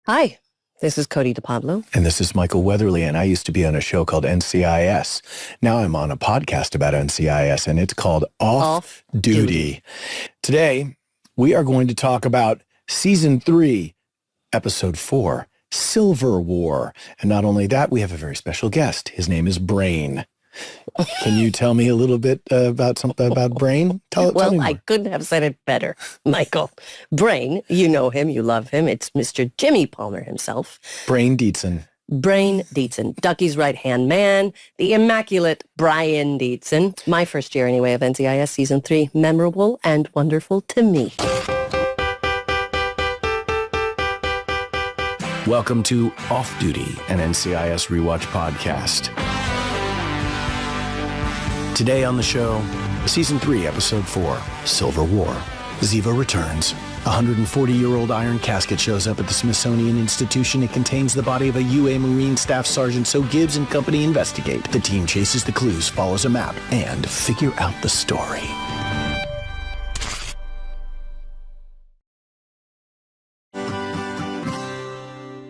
Hi, this is Cody DePablo. And this is Michael Weatherly, and I used to be on a show called NCIS. Now I'm on a podcast about NCIS, and it's called Off Duty. Today, we are going to talk about Season 3, Episode 4, Silver War. And not only that, we have a very special guest. His name is Brain. Can you tell me a little bit about something about Brain? Tell me more. I couldn't have said it better, Michael. Brain, you know him, you love him. It's Mr. Jimmy Palmer himself. Brain Dietzen. Brain Dietzen, Ducky's right-hand man, the immaculate Brian Dietzen. My first year, anyway, of NCIS Season 3. Memorable and wonderful to me. Welcome to Off Duty, an NCIS Rewatch podcast. Today on the show, Season 3, Episode 4, Silver War. Ziva returns. A 140-year-old iron casket shows up at the Smithsonian Institution. It contains the body of a UA Marine Staff Sergeant, so Gibbs and company investigate. The team chases the clues, follows a map, and figure out the story.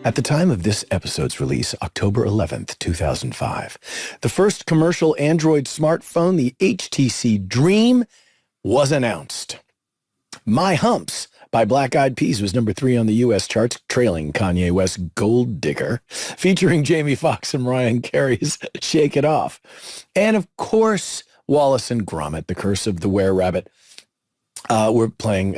At the time of this episode's release, October 11th, 2005, the first commercial Android smartphone, the HTC Dream, was announced. My Humps by Black Eyed Peas was number 3 on the U.S. charts, trailing Kanye West's Gold Digger, featuring Jamie Foxx and Mariah Carey's Shake It Off. And of course, Wallace and Gromit, The Curse of the Were-Rabbit, was playing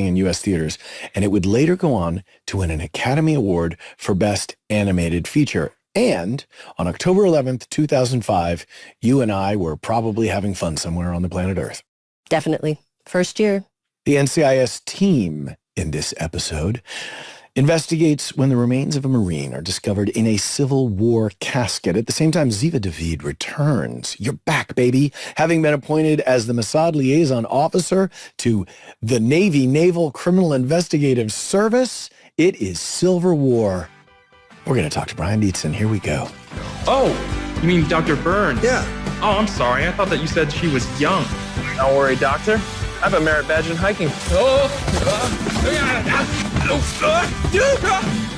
in U.S. theaters, and it would later go on to win an Academy Award for Best Animated Feature. And on October 11th, 2005, you and I were probably having fun somewhere on the planet Earth. Definitely. First year. The NCIS team in this episode investigates when the remains of a Marine are discovered in a Civil War casket. At the same time, Ziva David returns. You're back, baby. Having been appointed as the Mossad liaison officer to the Navy Naval Criminal Investigative Service, it is Silver War. We're going to talk to Brian Dietzen. Here we go. Oh, you mean Dr. Burns? Yeah. Oh, I'm sorry. I thought that you said she was young. Don't worry, Doctor. I have a merit badge in hiking.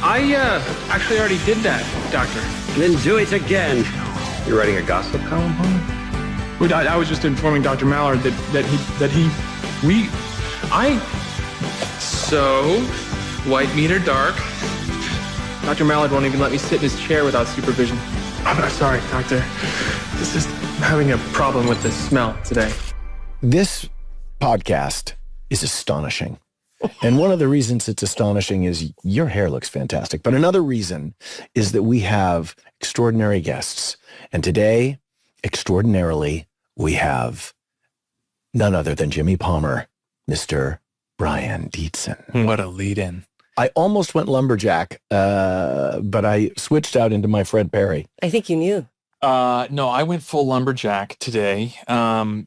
I actually already did that, Doctor. Then do it again. You're writing a gossip column, huh? Wait, I was just informing Dr. Mallard So, white meat or dark? Dr. Mallard won't even let me sit in his chair without supervision. I'm sorry, Doctor. This is having a problem with the smell today. This podcast is astonishing. And one of the reasons it's astonishing is your hair looks fantastic. But another reason is that we have extraordinary guests. And today, extraordinarily, we have none other than Jimmy Palmer, Mr. Brian Dietzen. What a lead-in. I almost went lumberjack, but I switched out into my Fred Perry. I think you knew. No, I went full lumberjack today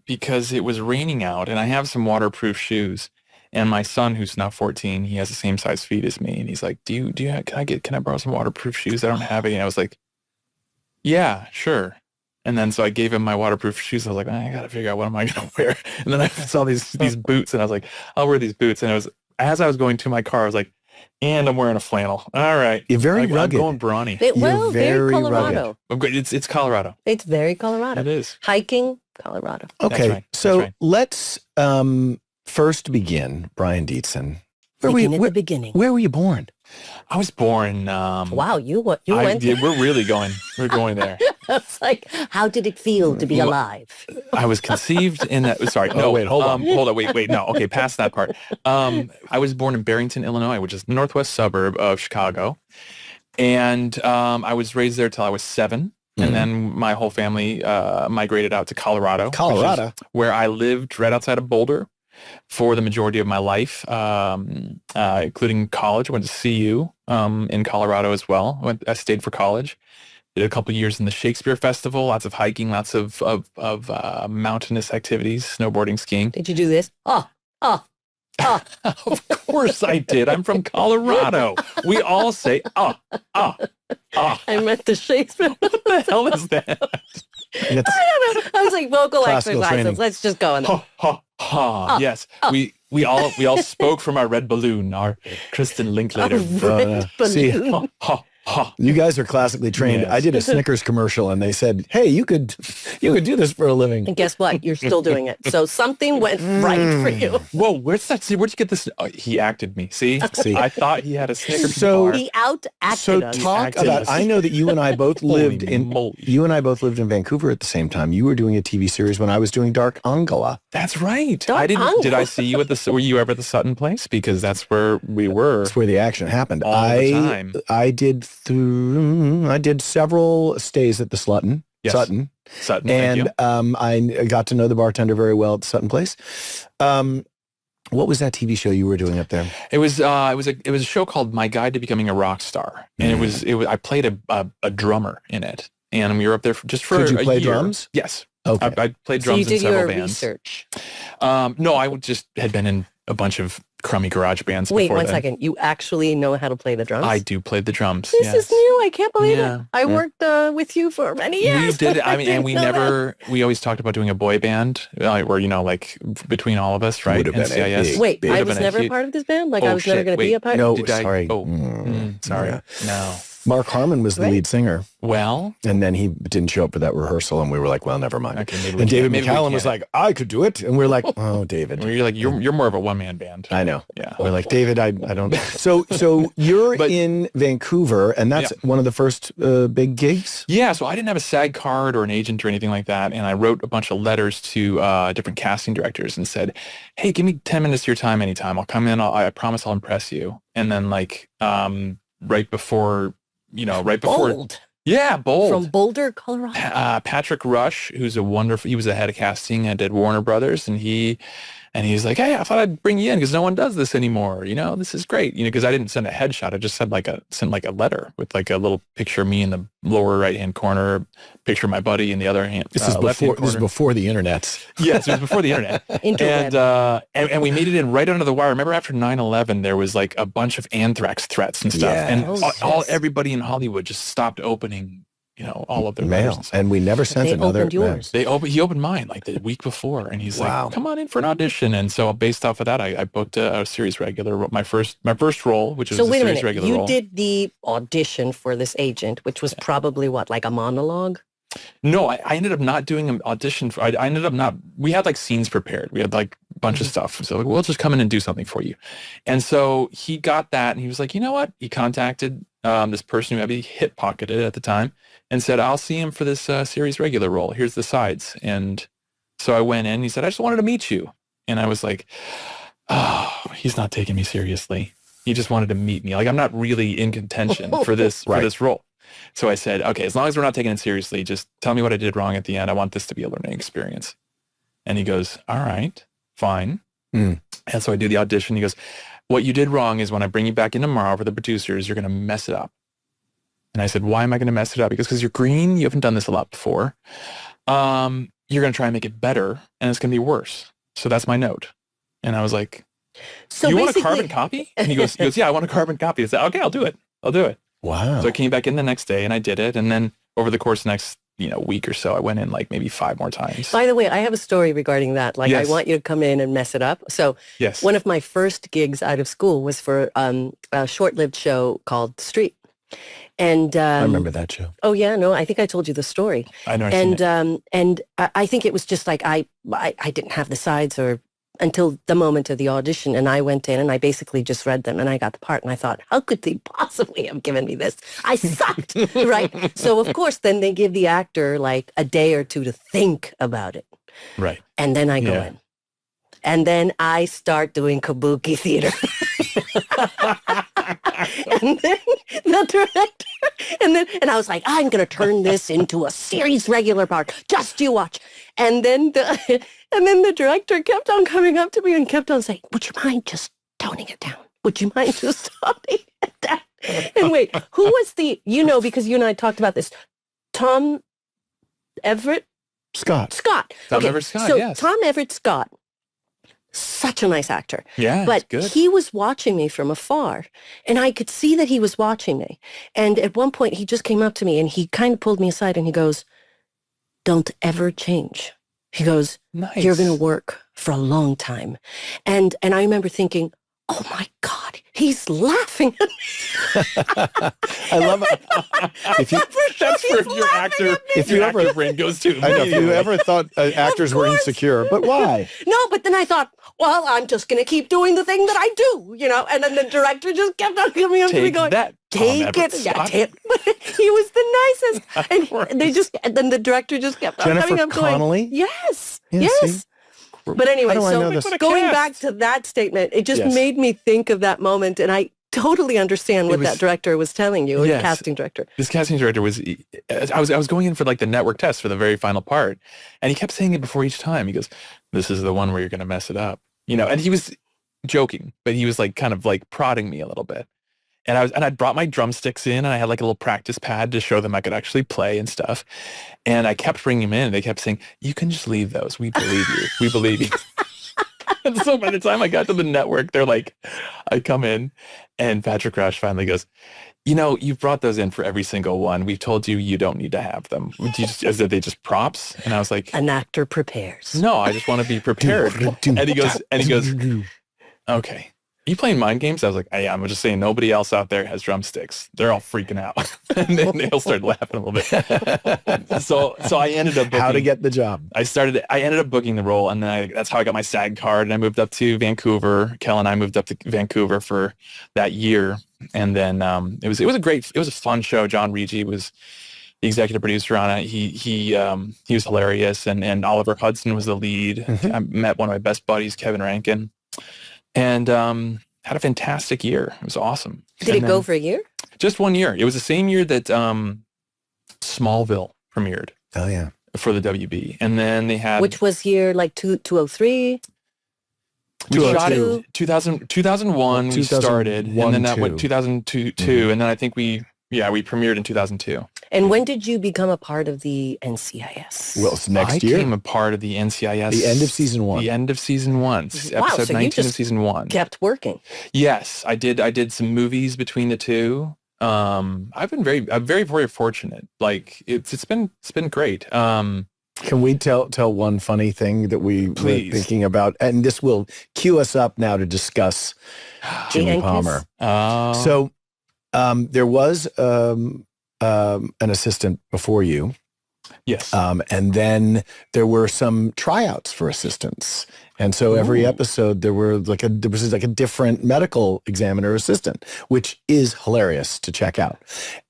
because it was raining out and I have some waterproof shoes. And my son, who's now 14, he has the same size feet as me. And he's like, can I borrow some waterproof shoes? I don't have any. And I was like, yeah, sure. And then so I gave him my waterproof shoes. I was like, I got to figure out what am I going to wear. And then I saw these boots and I was like, I'll wear these boots. And it was, as I was going to my car, I was like, and I'm wearing a flannel. All right. You're very rugged. I'm going brawny. Very Colorado. It's Colorado. It's very Colorado. It is. Hiking, Colorado. Okay. Right. So let's first begin, Brian Dietzen. At the beginning. Where were you born? I was born. Wow, you went. We're going there. It's like, how did it feel to be alive? I was conceived in that. Sorry, no, wait, hold on. Wait, no. Okay, past that part. I was born in Barrington, Illinois, which is the northwest suburb of Chicago, and I was raised there till I was 7. And then my whole family migrated out to Colorado, where I lived right outside of Boulder for the majority of my life, including college. I went to CU in Colorado as well. I stayed for college. Did a couple of years in the Shakespeare Festival, lots of hiking, lots of mountainous activities, snowboarding, skiing. Did you do this? Of course I did. I'm from Colorado. We all say, I meant the Shakespeare. What the hell is that? I don't know. I was like, vocal Classical exercises. training. Let's just go on. Yes. We all spoke from our red balloon, our Kristen Linklater. Red See, balloon. Ha, ha. you guys are classically trained. Yes. I did a Snickers commercial and they said, hey, you could do this for a living. And guess what? You're still doing it. So something went right for you. Whoa, where'd you get this? Oh, he acted me. See? I thought he had a Snickers So- bar. He out-acted So us. talk acted about, us. I know that you and I both Holy lived in moly. Vancouver at the same time. You were doing a TV series when I was doing Dark Angela. That's right. Don't I didn't. Did I uncle. see you at the? Were you ever at the Sutton place? Because that's where we were. That's where the action happened. All the time. I did several stays at the Sutton. Yes. Sutton. Sutton. Thank you. And I got to know the bartender very well at the Sutton place. What was that TV show you were doing up there? It was a show called My Guide to Becoming a Rock Star, and it was I played a drummer in it, and we were up there for Could you a play year. drums? Yes. Okay. I played So you drums in did several your bands. research. No, I just had been in a bunch of crummy garage bands. Wait, before one then. second. You actually know how to play the drums? I do play the drums. This yes. is new. I can't believe Yeah. it. I worked with you for many years. We did. I mean, and didn't we know that. we always talked about doing a boy band, where like between all of us, right? Would've been a NCIS. big- Wait, Big I Would've was been a never huge- part of this band? Like Oh, I was never shit. going to be Wait. a part? No, Did I- sorry. Oh, sorry. Yeah. No. Mark Harmon was the Right. lead singer, Well, and then he didn't show up for that rehearsal, and we were like, well, never mind. okay, maybe we And David can't- maybe we McCallum was can't. like, I could do it. And we're like, oh, David. You're like you're more of a one man band. I know. Yeah. We're like, David, I don't. So you're But- in Vancouver, and that's one of the first big gigs? Yeah, so I didn't have a SAG card or an agent or anything like that, and I wrote a bunch of letters to different casting directors and said, "Hey, give me 10 minutes of your time anytime. I'll come in. I promise I'll impress you." And then right before, Bold. yeah, bold. From Boulder, Colorado. Patrick Rush, he was the head of casting at Warner Brothers, and he's like, hey, I thought I'd bring you in because no one does this anymore. This is great. Because I didn't send a headshot. I just sent a letter with like a little picture of me in the lower right-hand corner, picture of my buddy in the other hand. This is before the internet. Yes, it was before the internet. Interweb. And we made it in right under the wire. Remember after 9/11, there was like a bunch of anthrax threats and stuff. Yeah. And Oh, yes. everybody in Hollywood just stopped opening, all of their letters Mail. and stuff. And we never sent They another. opened yours. He opened mine like the week before, and he's Wow. like, "Come on in for an audition." And so based off of that, I booked a series regular, my first role, which was So a wait a series minute. regular You role. did the audition for this agent, which was probably what, like a monologue? No, I ended up not doing an audition. I ended up not. We had like scenes prepared. We had like a bunch of stuff. So like, we'll just come in and do something for you. And so he got that, and he was like, you know what? He contacted this person who had been hip pocketed at the time, and said, I'll see him for this series regular role. Here's the sides. And so I went in. He said, I just wanted to meet you. And I was like, oh, he's not taking me seriously. He just wanted to meet me. Like, I'm not really in contention for this Right. for this role. So I said, okay, as long as we're not taking it seriously, just tell me what I did wrong at the end. I want this to be a learning experience. And he goes, all right, fine. Mm. And so I do the audition. He goes, what you did wrong is when I bring you back in tomorrow for the producers, you're going to mess it up. And I said, why am I going to mess it up? Because you're green. You haven't done this a lot before. You're going to try and make it better, and it's going to be worse. So that's my note. And I was like, So you want a basically- carbon copy? And he goes, yeah, I want a carbon copy. I said, okay, I'll do it. Wow. So I came back in the next day and I did it. And then over the course of the next, week or so, I went in like maybe 5 more times. By the way, I have a story regarding that. Like, Yes. I want you to come in and mess it up. So Yes. one of my first gigs out of school was for a short-lived show called Street. And I remember that show. Oh yeah, no, I think I told you the story. I know. I've seen it. And I think it was just like I didn't have the sides or until the moment of the audition, and I went in and I basically just read them and I got the part and I thought, how could they possibly have given me this? I sucked, right? So of course, then they give the actor like a day or two to think about it, Right. and then I go Yeah. in, and then I start doing kabuki theater. And then the director, and I was like, I'm going to turn this into a series regular part. Just you watch. And then the director kept on coming up to me and kept on saying, would you mind just toning it down? Would you mind just toning it down? And wait, who was because you and I talked about this, Tom Everett Scott. Tom Everett Scott, so yes. Tom Everett Scott, such a nice actor. Yeah. But it's good. he was watching me from afar, and I could see that he was watching me. And at one point, he just came up to me, and he kind of pulled me aside, and he goes, don't ever change. He goes, Nice. you're going to work for a long time. And I remember thinking, oh my God, he's laughing at me. I love it. If you, That's where your actor, if you ever, brain goes to. I know, if you ever thought actors were insecure, but why? No, but then I thought, well, I'm just going to keep doing the thing that I do, and then the director just kept on coming up to me going, take it. Yeah, he was the nicest. And then the director just kept on coming up Connelly? going, yes, Yeah, yes. see? But anyway, How do I know so this? going back to that statement, it just made me think of that moment, and I totally understand what that director was telling you, or the casting director. This casting director was, I was going in for like the network test for the very final part, and he kept saying it before each time. He goes, "This is the one where you're going to mess it up," and he was joking, but he was like kind of like prodding me a little bit. And I'd brought my drumsticks in, and I had like a little practice pad to show them I could actually play and stuff. And I kept bringing them in, and they kept saying, "You can just leave those. We believe you. We believe you." And so by the time I got to the network, they're like, I come in, and Patrick Roush finally goes, "You've brought those in for every single one. We've told you don't need to have them. Is they just props?" And I was like, an actor prepares. "No, I just want to be prepared." And he goes, "Okay. Are you playing mind games?" I was like, I'm just saying nobody else out there has drumsticks. They're all freaking out. And then they all started laughing a little bit. So I ended up booking, how to get the job. I ended up booking the role, and then that's how I got my SAG card, and I moved up to Vancouver. Kel and I moved up to Vancouver for that year. And then it was a fun show. John Rigi was the executive producer on it. He was hilarious, and Oliver Hudson was the lead. I met one of my best buddies, Kevin Rankin. And had a fantastic year. It was awesome. Did it go for a year? Just 1 year. It was the same year that Smallville premiered. Oh, yeah. For the WB. And then they had... Which was year like 2003? We shot it 2001 we started. And then that went 2002. And then I think we premiered in 2002. And when did you become a part of the NCIS? Well, it's next year. I became a part of the NCIS. The end of season 1. The end of season 1. Wow, episode so 19 of season 1. Kept working. Yes, I did. I did some movies between the two. I'm very, very fortunate. Like it's been great. Can we tell one funny thing that we were thinking about? And this will cue us up now to discuss Jimmy Palmer. So there was an assistant before you. Yes. And then there were some tryouts for assistants. And so every episode there was like a different medical examiner assistant, which is hilarious to check out.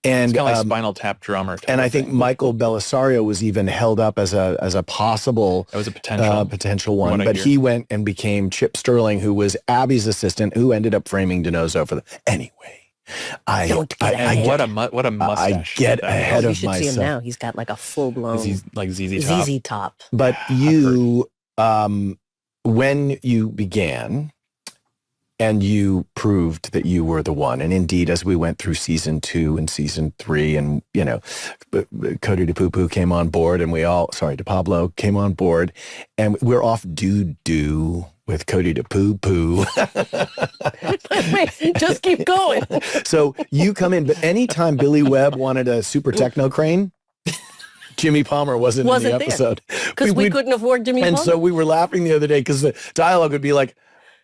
And it's kind of like Spinal Tap drummer. And I think Michael Bellisario was even held up as a possible, that was a potential one, but he went and became Chip Sterling, who was Abby's assistant, who ended up framing DiNozzo for anyway. What a mustache! I get ahead of myself. You should see him now. He's got like a full blown like ZZ Top. But you, when you began, and you proved that you were the one, and indeed, as we went through season 2 and season 3, and Cote de Poo came on board, and de Pablo came on board, and we're off doo with Cote de Poo. Wait, just keep going. So you come in, but anytime Billy Webb wanted a super techno crane, Jimmy Palmer wasn't in the episode. Because we couldn't afford Jimmy Palmer. And so we were laughing the other day because the dialogue would be like,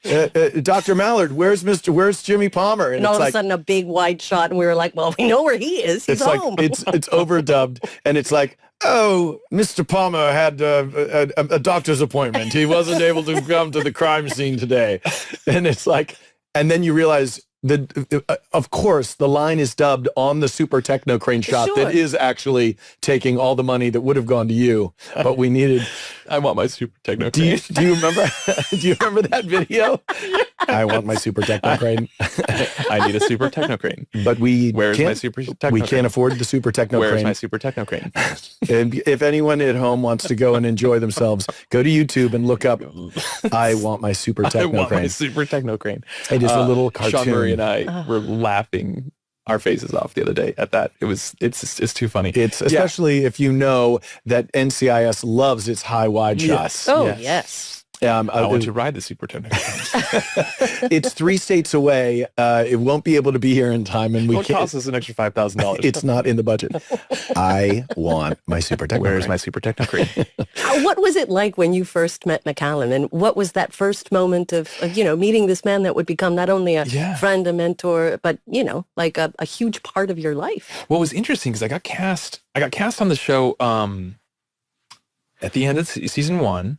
Dr. Mallard, where's Jimmy Palmer? And all of a sudden a big wide shot, and we were like, well, we know where he is. He's home. Like, it's overdubbed, and it's like, oh, Mr. Palmer had a doctor's appointment. He wasn't able to come to the crime scene today. And it's like, and then you realize of course, the line is dubbed on the super techno crane shot that is actually taking all the money that would have gone to you, but we needed. I want my super techno crane. Do you remember? Do you remember that video? I want my super techno crane. I need a super techno crane. But where's my super techno crane? We can't afford the super techno crane. Where's my super techno crane? And if anyone at home wants to go and enjoy themselves, go to YouTube and look up I want my super techno crane. I want my super techno crane. It is a little cartoon. Sean Murray and I were laughing our faces off the other day at that. It's too funny. It's especially if you know that NCIS loves its high wide shots. Oh, yes. I want to ride the Super Technicolor. It's 3 states away. It won't be able to be here in time, and we It cost us an extra $5,000. It's not in the budget. I want my Super Techno. Where's my Super Techno Crane? What was it like when you first met McCallum, and what was that first moment of meeting this man that would become not only a friend, a mentor, but like a huge part of your life? What was interesting because I got cast on the show at the end of season 1.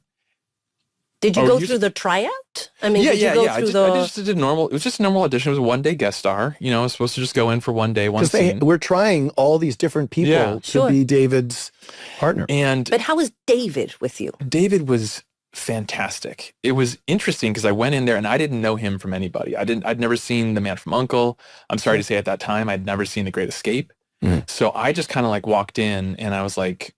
Did you go through the tryout? I mean, did you go through I just did normal. It was just a normal audition. It was a 1-day guest star. I was supposed to just go in for 1 day, one scene. We're trying all these different people to be David's partner. But how was David with you? David was fantastic. It was interesting because I went in there and I didn't know him from anybody. I'd never seen The Man from U.N.C.L.E. I'm sorry to say at that time, I'd never seen The Great Escape. So I just kind of like walked in and I was like,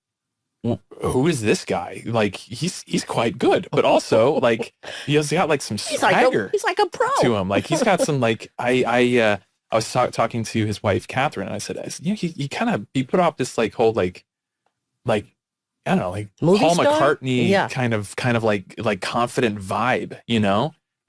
who is this guy? Like he's quite good, but also like he's got like some swagger. He's like a pro to him. Like he's got some like I was talking to his wife Catherine, and I said, he put off this like whole like I don't know, like movie Paul star? McCartney kind of like confident vibe,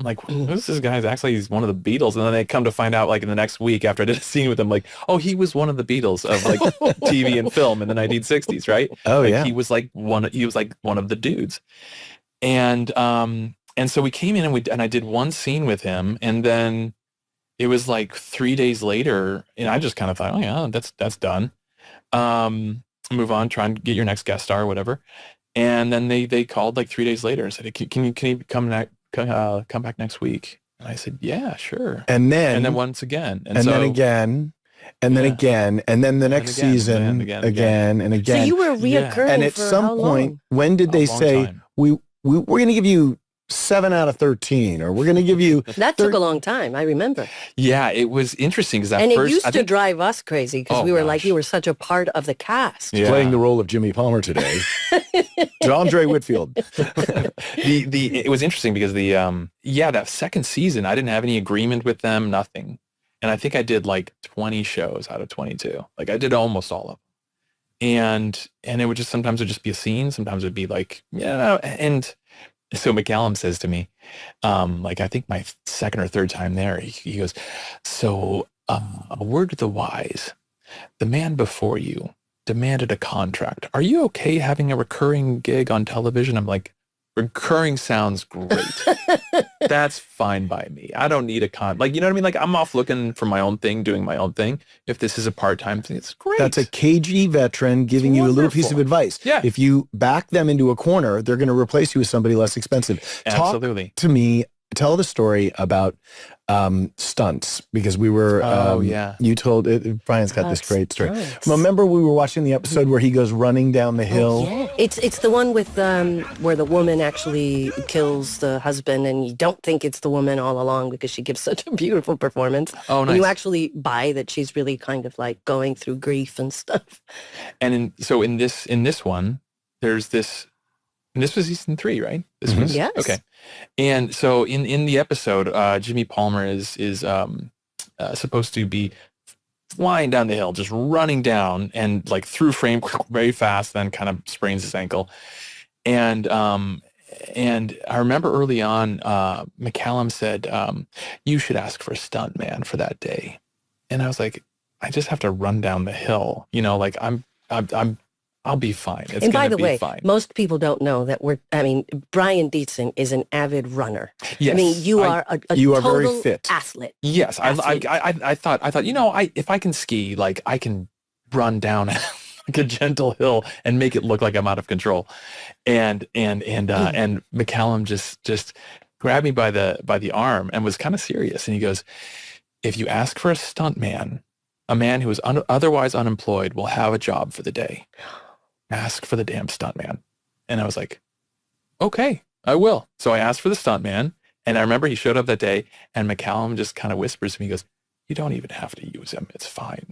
I'm like, who's this guy? He's one of the Beatles. And then they come to find out like in the next week after I did a scene with him, like, oh, he was one of the Beatles of like TV and film in the 1960s, right? Oh, like, yeah. He was like one of the dudes. And so we came in and I did one scene with him, and then it was like 3 days later, and I just kind of thought, oh yeah, that's done. Move on, try and get your next guest star or whatever. And then they called like 3 days later and said, can you come back next week? And I said, yeah, sure. And then once again. And then again. And then again. And then the next season, again and again. So you were reoccurring And at some point, when did they say, we're going to give you 7 out of 13, or we're going to give you... That took a long time, I remember. Yeah, it was interesting because it used to drive us crazy because we were like, you were such a part of the cast. Yeah. Playing the role of Jimmy Palmer today. Andre Whitfield. It was interesting because that second season, I didn't have any agreement with them, nothing. And I think I did like 20 shows out of 22. Like I did almost all of them. And it would just, sometimes it would just be a scene. Sometimes it would be like, and so McCallum says to me, like, I think my second or third time there, he goes, so a word to the wise, the man before you demanded a contract. Are you okay having a recurring gig on television? I'm like, recurring sounds great. That's fine by me. I don't need a like, you know what I mean? Like I'm off looking for my own thing, doing my own thing. If this is a part-time thing, it's great. That's a cagey veteran giving you a little piece of advice. Yeah. If you back them into a corner, they're going to replace you with somebody less expensive. Absolutely. Talk to me, tell the story about stunts, because we were you told it, Brian's got this great story. Remember we were watching the episode where he goes running down the hill? Yeah. It's the one with where the woman actually kills the husband, and you don't think it's the woman all along because she gives such a beautiful performance. Oh, nice. And you actually buy that she's really kind of like going through grief and stuff. And in this one, there's this. And this was season 3, right? This was yes. Okay. And so in the episode, Jimmy Palmer is supposed to be flying down the hill, just running down and like through frame very fast, then kind of sprains his ankle. And I remember early on, McCallum said, you should ask for a stunt man for that day. And I was like, I just have to run down the hill, like I'll be fine. It's and by the be way, fine. Most people don't know that Brian Dietzen is an avid runner. Yes, I mean, you are a total very fit athlete. Yes, I thought, if I can ski, like I can run down like a gentle hill and make it look like I'm out of control. And McCallum just grabbed me by the arm and was kind of serious. And he goes, if you ask for a stunt man, a man who is otherwise unemployed will have a job for the day. Ask for the damn stuntman. And I was like, okay, I will. So I asked for the stuntman, and I remember he showed up that day, and McCallum just kind of whispers to me, he goes, you don't even have to use him. It's fine.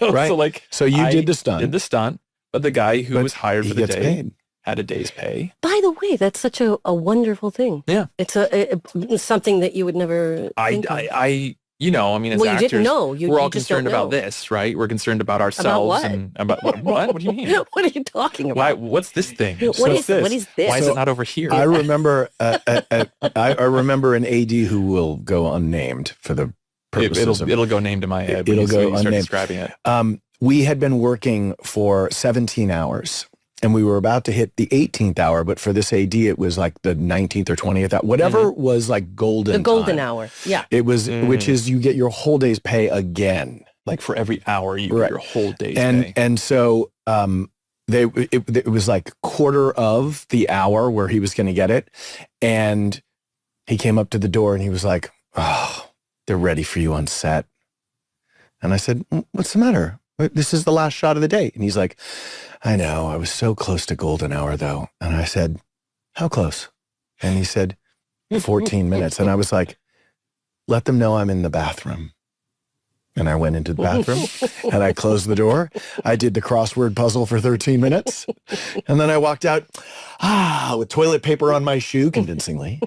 Right. So you did the stunt. Did the stunt, but the guy who was hired for the day paid. Had a day's pay. By the way, that's such a wonderful thing. Yeah. It's something that you would never think of. you know, I mean, as Well, you actors, didn't know. we're all you just don't concerned about know. this, right? We're concerned about ourselves what? and about what? What do you mean? What are you talking Why? about? What's this thing? What is this? Why is So it not over here? I remember I remember an AD who will go unnamed for the purposes It'll go named in my head. It'll when go you start unnamed. describing it. We had been working for 17 hours and we were about to hit the 18th hour, but for this AD, it was like the 19th or 20th hour, whatever was like golden The golden time. hour. Yeah. It was, which is you get your whole day's pay again. Like for every hour, you Right. your whole day's And, pay. and so, it was like quarter of the hour where he was going to get it. And he came up to the door and he was like, "Oh, they're ready for you on set." And I said, "What's the matter? This is the last shot of the day." And he's like, "I know, I was so close to golden hour though." And I said, "How close?" And he said, 14 minutes. And I was like, "Let them know I'm in the bathroom." And I went into the bathroom and I closed the door. I did the crossword puzzle for 13 minutes. And then I walked out, with toilet paper on my shoe, convincingly,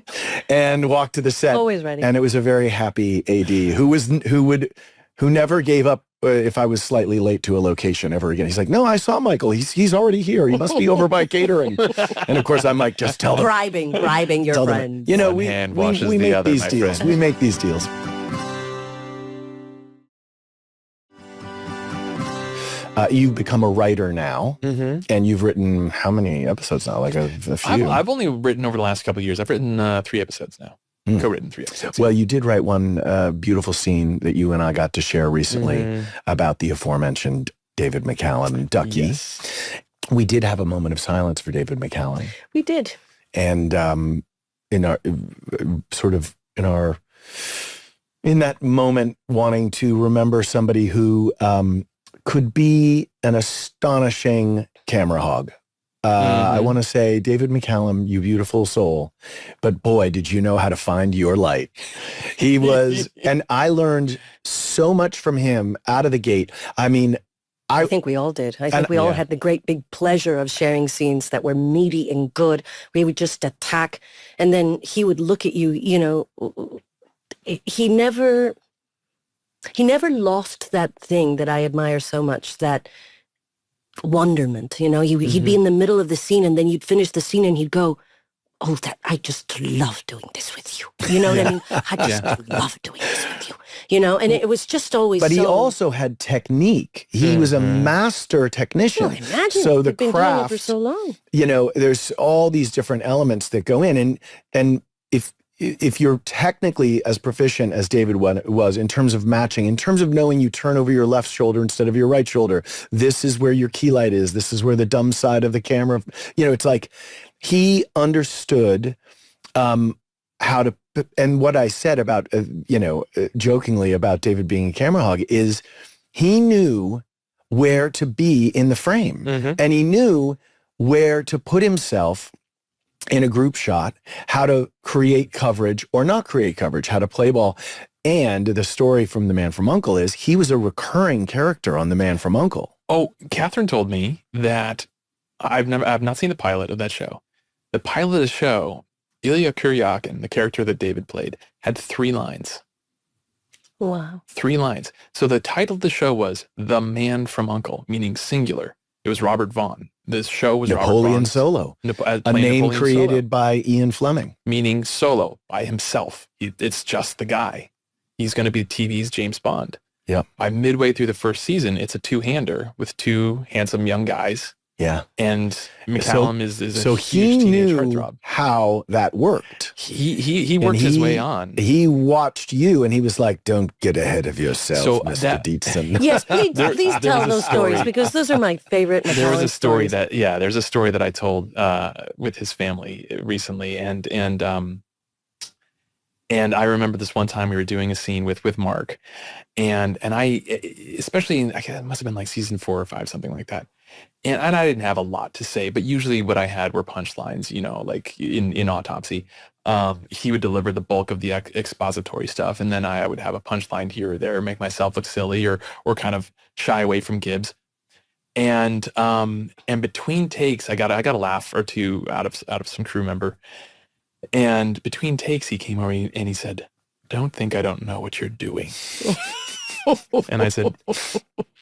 and walked to the set. Always ready. And it was a very happy AD who never gave up if I was slightly late to a location ever again. He's like, "No, I saw Michael. He's already here. He must be over by catering." And of course, I'm like, "Just tell them." bribing your Tell them. friends. You know, One we hand washes the make other, these my deals. friend. We make these deals. You've become a writer now, and you've written how many episodes now? Like a few. I've only written over the last couple of years. I've written 3 episodes now. Co-written 3 episodes. Well, you did write one beautiful scene that you and I got to share recently about the aforementioned David McCallum and Ducky. Yes. We did have a moment of silence for David McCallum, We did. and in our in that moment, wanting to remember somebody who could be an astonishing camera hog. I want to say, David McCallum, you beautiful soul, but boy, did you know how to find your light. He was, and I learned so much from him out of the gate. I mean, I think we all did. I think we all yeah. had the great big pleasure of sharing scenes that were meaty and good. We would just attack, and then he would look at you, you know, he never lost that thing that I admire so much, that wonderment. You know, he'd be in the middle of the scene and then you'd finish the scene and he'd go, "Oh, that I just love doing this with you." You know what I mean? I just love doing this with you. You know, and it was just always but he also had technique. He was a master technician. Well, imagine so the you've been doing it for craft, so long. you know, there's all these different elements that go in, and if you're technically as proficient as David was in terms of matching, in terms of knowing you turn over your left shoulder instead of your right shoulder, this is where your key light is, this is where the dumb side of the camera, you know, it's like he understood how to, and what I said about, jokingly about David being a camera hog is he knew where to be in the frame, and he knew where to put himself in a group shot, how to create coverage or not create coverage, how to play ball. And the story from The Man from U.N.C.L.E. is he was a recurring character on The Man from U.N.C.L.E. Oh, Catherine told me that I've not seen the pilot of that show. The pilot of the show, Ilya Kuryakin, the character that David played, had 3 lines. Wow. 3 lines. So the title of the show was The Man from U.N.C.L.E., meaning singular. It was Robert Vaughn. This show was Napoleon Robert Vaughn's, Solo, a playing name Napoleon created Solo, by Ian Fleming. meaning solo, by himself. It's just the guy. He's going to be TV's James Bond. Yep. By midway through the first season, it's a 2-hander with 2 handsome young guys. Yeah. And McCallum is a so huge he teenage knew heartthrob. how that worked. He worked his way on. He watched you and he was like, "Don't get ahead of yourself, So Mr. that- Dietzen." Yes, please There tell was a those stories, story. because those are my favorite. There was a McCallum story stories. there's a story that I told with his family recently, and I remember this one time we were doing a scene with Mark, and I, especially it must have been like season 4 or 5, something like that. And I didn't have a lot to say, but usually what I had were punchlines, you know, like in Autopsy. He would deliver the bulk of the expository stuff, and then I would have a punchline here or there, make myself look silly or kind of shy away from Gibbs. And between takes, I got a laugh or two out of some crew member. And between takes, he came over and he said, don't think I don't know what you're doing. And I said,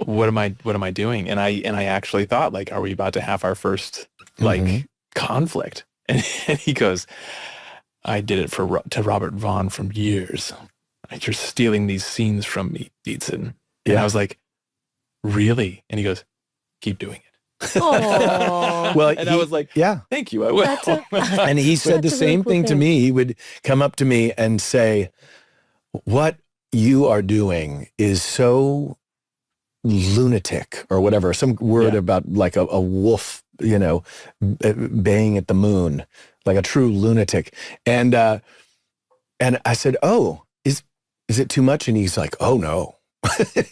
what am I doing? And I actually thought, like, are we about to have our first like conflict? And he goes, I did it to Robert Vaughn from years. You're stealing these scenes from me, Dietzen. And I was like, really? And he goes, keep doing it. Well, and I was like, yeah, thank you. I will. And he said the same thing to me. He would come up to me and say, what you are doing is so lunatic, or whatever, some word about like a wolf, you know, baying at the moon, like a true lunatic. And I said, oh, is it too much? And he's like, oh no.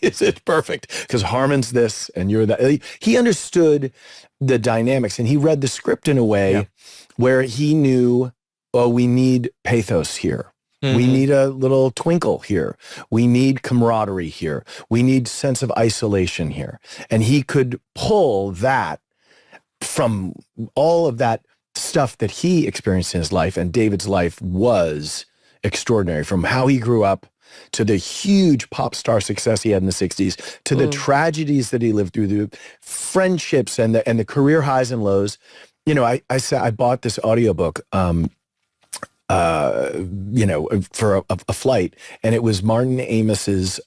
Is it perfect? Because Harmon's this and you're that. He understood the dynamics, and he read the script in a way where he knew, oh, we need pathos here. We need a little twinkle here. We need camaraderie here. We need sense of isolation here. And he could pull that from all of that stuff that he experienced in his life. And David's life was extraordinary, from how he grew up to the huge pop star success he had in the 60s, to the tragedies that he lived through, the friendships and the career highs and lows. You know, I bought this audiobook, you know, for a flight, and it was Martin Amos's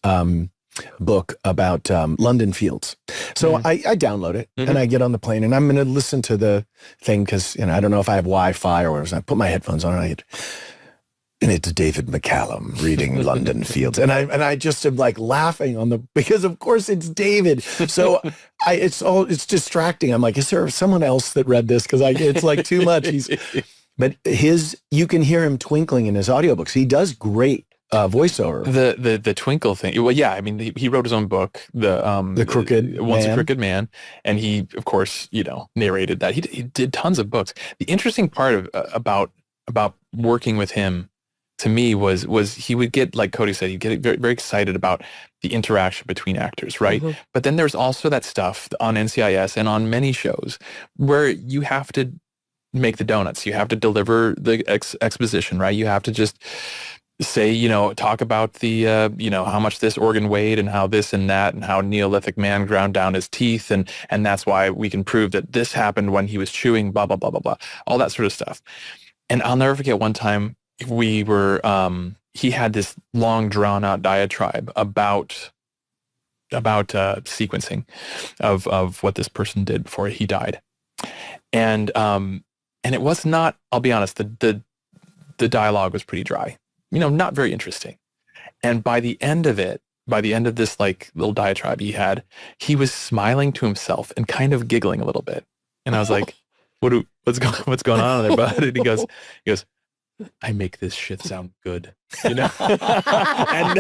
book about London Fields. So I download it and I get on the plane, and I'm going to listen to the thing because, you know, I don't know if I have Wi-Fi or whatever. So I put my headphones on and it's David McCallum reading London Fields. And I just am like laughing because of course it's David. So it's distracting. I'm like, is there someone else that read this? Because it's like too much. But you can hear him twinkling in his audiobooks. He does great voiceover. The twinkle thing. Well, yeah, I mean, he wrote his own book, the Crooked Once a Crooked Man, and he, of course, you know, narrated that. He did tons of books. The interesting part about working with him, to me, was he would get, like Cody said, he'd get very, very excited about the interaction between actors, right? But then there's also that stuff on NCIS and on many shows where you have to make the donuts. You have to deliver the exposition, right? You have to just say, you know, talk about the, you know, how much this organ weighed and how this and that and how Neolithic man ground down his teeth. And that's why we can prove that this happened when he was chewing, blah, blah, blah, blah, blah, all that sort of stuff. And I'll never forget one time we were, he had this long drawn out diatribe about sequencing of what this person did before he died. And it was not, I'll be honest, the dialogue was pretty dry, you know, not very interesting. And by the end of this like little diatribe he was smiling to himself and kind of giggling a little bit. And I was like, what's going on there, bud? And he goes, I make this shit sound good, you know? And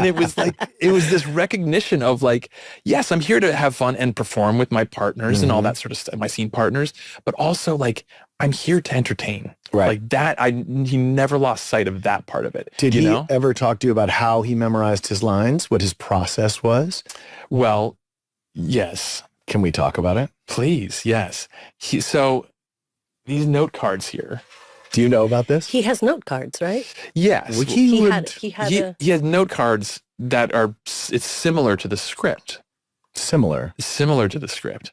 it was this recognition of like, yes, I'm here to have fun and perform with my partners and all that sort of stuff, my scene partners, but also like, I'm here to entertain. Right. Like that, he never lost sight of that part of it. Did he ever talk to you about how he memorized his lines, what his process was? Well, yes. Can we talk about it? Please, yes. So these note cards here. Do you know about this? He has note cards, right? Yes. Well, he has note cards that are, it's similar to the script. Similar to the script.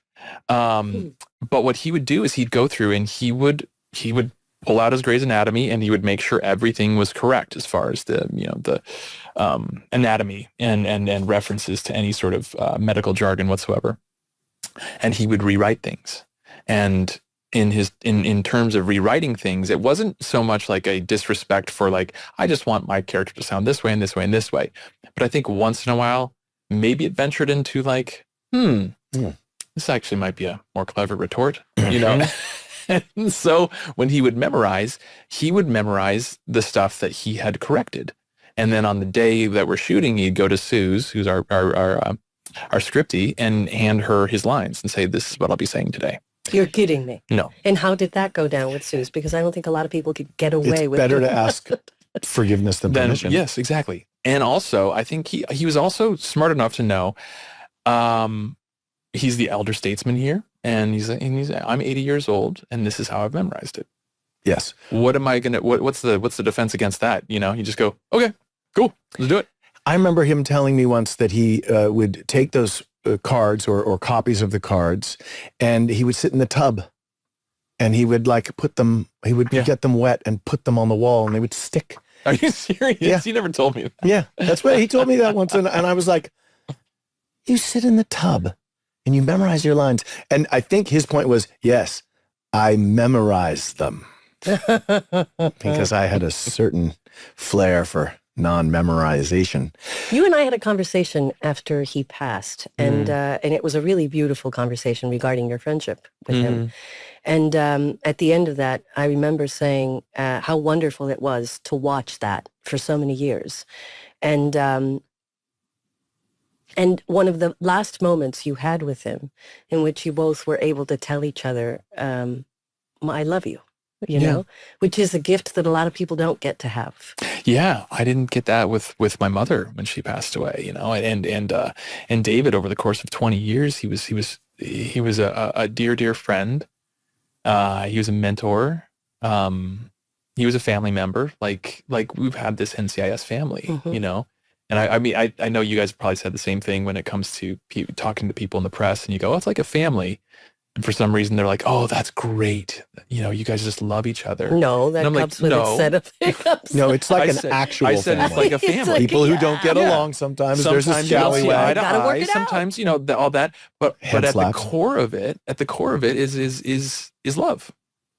But what he would do is he'd go through and he would pull out his Grey's Anatomy and he would make sure everything was correct as far as the, you know, the anatomy and references to any sort of medical jargon whatsoever. And he would rewrite things. And in terms of rewriting things, it wasn't so much like a disrespect for like, I just want my character to sound this way and this way and this way. But I think once in a while, maybe it ventured into like, this actually might be a more clever retort, you know? And so when he would memorize the stuff that he had corrected. And then on the day that we're shooting, he'd go to Suze, who's our scriptie, and hand her his lines and say, this is what I'll be saying today. You're kidding me. No. And how did that go down with Suze? Because I don't think a lot of people could get away with it. It's better to ask forgiveness than permission. Yes, exactly. And also, I think he was also smart enough to know he's the elder statesman here. And he's I'm 80 years old, and this is how I've memorized it. Yes. What am I gonna? What's the defense against that? You know, you just go, okay, cool, let's do it. I remember him telling me once that he would take those cards or copies of the cards, and he would sit in the tub, and he would put them. He would get them wet and put them on the wall, and they would stick. Are you serious? Yeah. You never told me that. Yeah, that's what he told me that once, and I was like, "You sit in the tub, and you memorize your lines." And I think his point was, yes, I memorized them because I had a certain flair for non-memorization. You and I had a conversation after he passed, and it was a really beautiful conversation regarding your friendship with him. And at the end of that, I remember saying how wonderful it was to watch that for so many years. And one of the last moments you had with him in which you both were able to tell each other, I love you. You know, which is a gift that a lot of people don't get to have. Yeah, I didn't get that with my mother when she passed away. You know, and David, over the course of 20 years, he was a dear friend. He was a mentor. He was a family member. Like we've had this NCIS family. You know, and I mean I know you guys probably said the same thing when it comes to talking to people in the press, and you go, oh, it's like a family. And for some reason, they're like, oh, that's great. You know, you guys just love each other. No, that comes with a set of hiccups. No, it's like actual I said family. it's like a family. Like, People who don't get along sometimes there's a scallywag. Gotta work it out. Sometimes, you know, all that. But at slaps. the core of it, is love.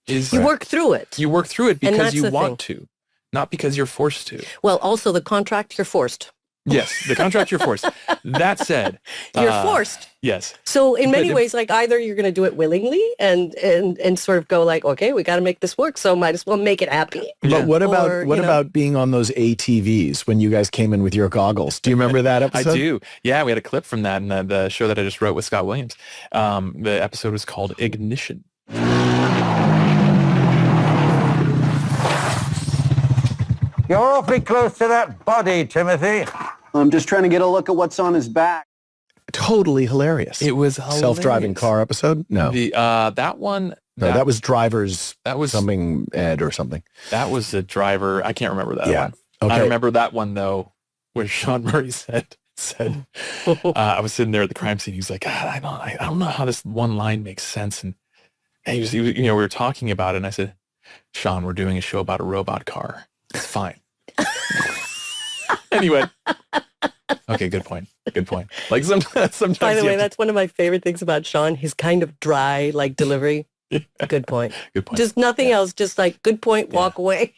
You work through it. You work through it because you the want to, not because you're forced to. Well, also the contract, you're forced. Yes, the contract you're forced. That said, you're forced. Yes. So in many ways, like either you're going to do it willingly and sort of go like, okay, we got to make this work, so might as well make it happy. But what about being on those ATVs when you guys came in with your goggles? Do you remember that episode? I do. Yeah, we had a clip from that in the show that I just wrote with Scott Williams. The episode was called Ignition. You're awfully close to that body, Timothy. I'm just trying to get a look at what's on his back. Totally hilarious. It was hilarious. Self-driving car episode? No. That one. No, that was drivers. That was something Ed or something. That was the driver. I can't remember that one. Okay. I remember that one though, where Sean Murray said I was sitting there at the crime scene. He was like, God, I don't know how this one line makes sense. And he was, you know, we were talking about it, and I said, Sean, we're doing a show about a robot car. It's fine. Anyway. Okay, good point. Good point. Like sometimes. By the way, that's one of my favorite things about Sean. His kind of dry, like delivery. Good point. Good point. Just nothing else. Just like good point. Walk away.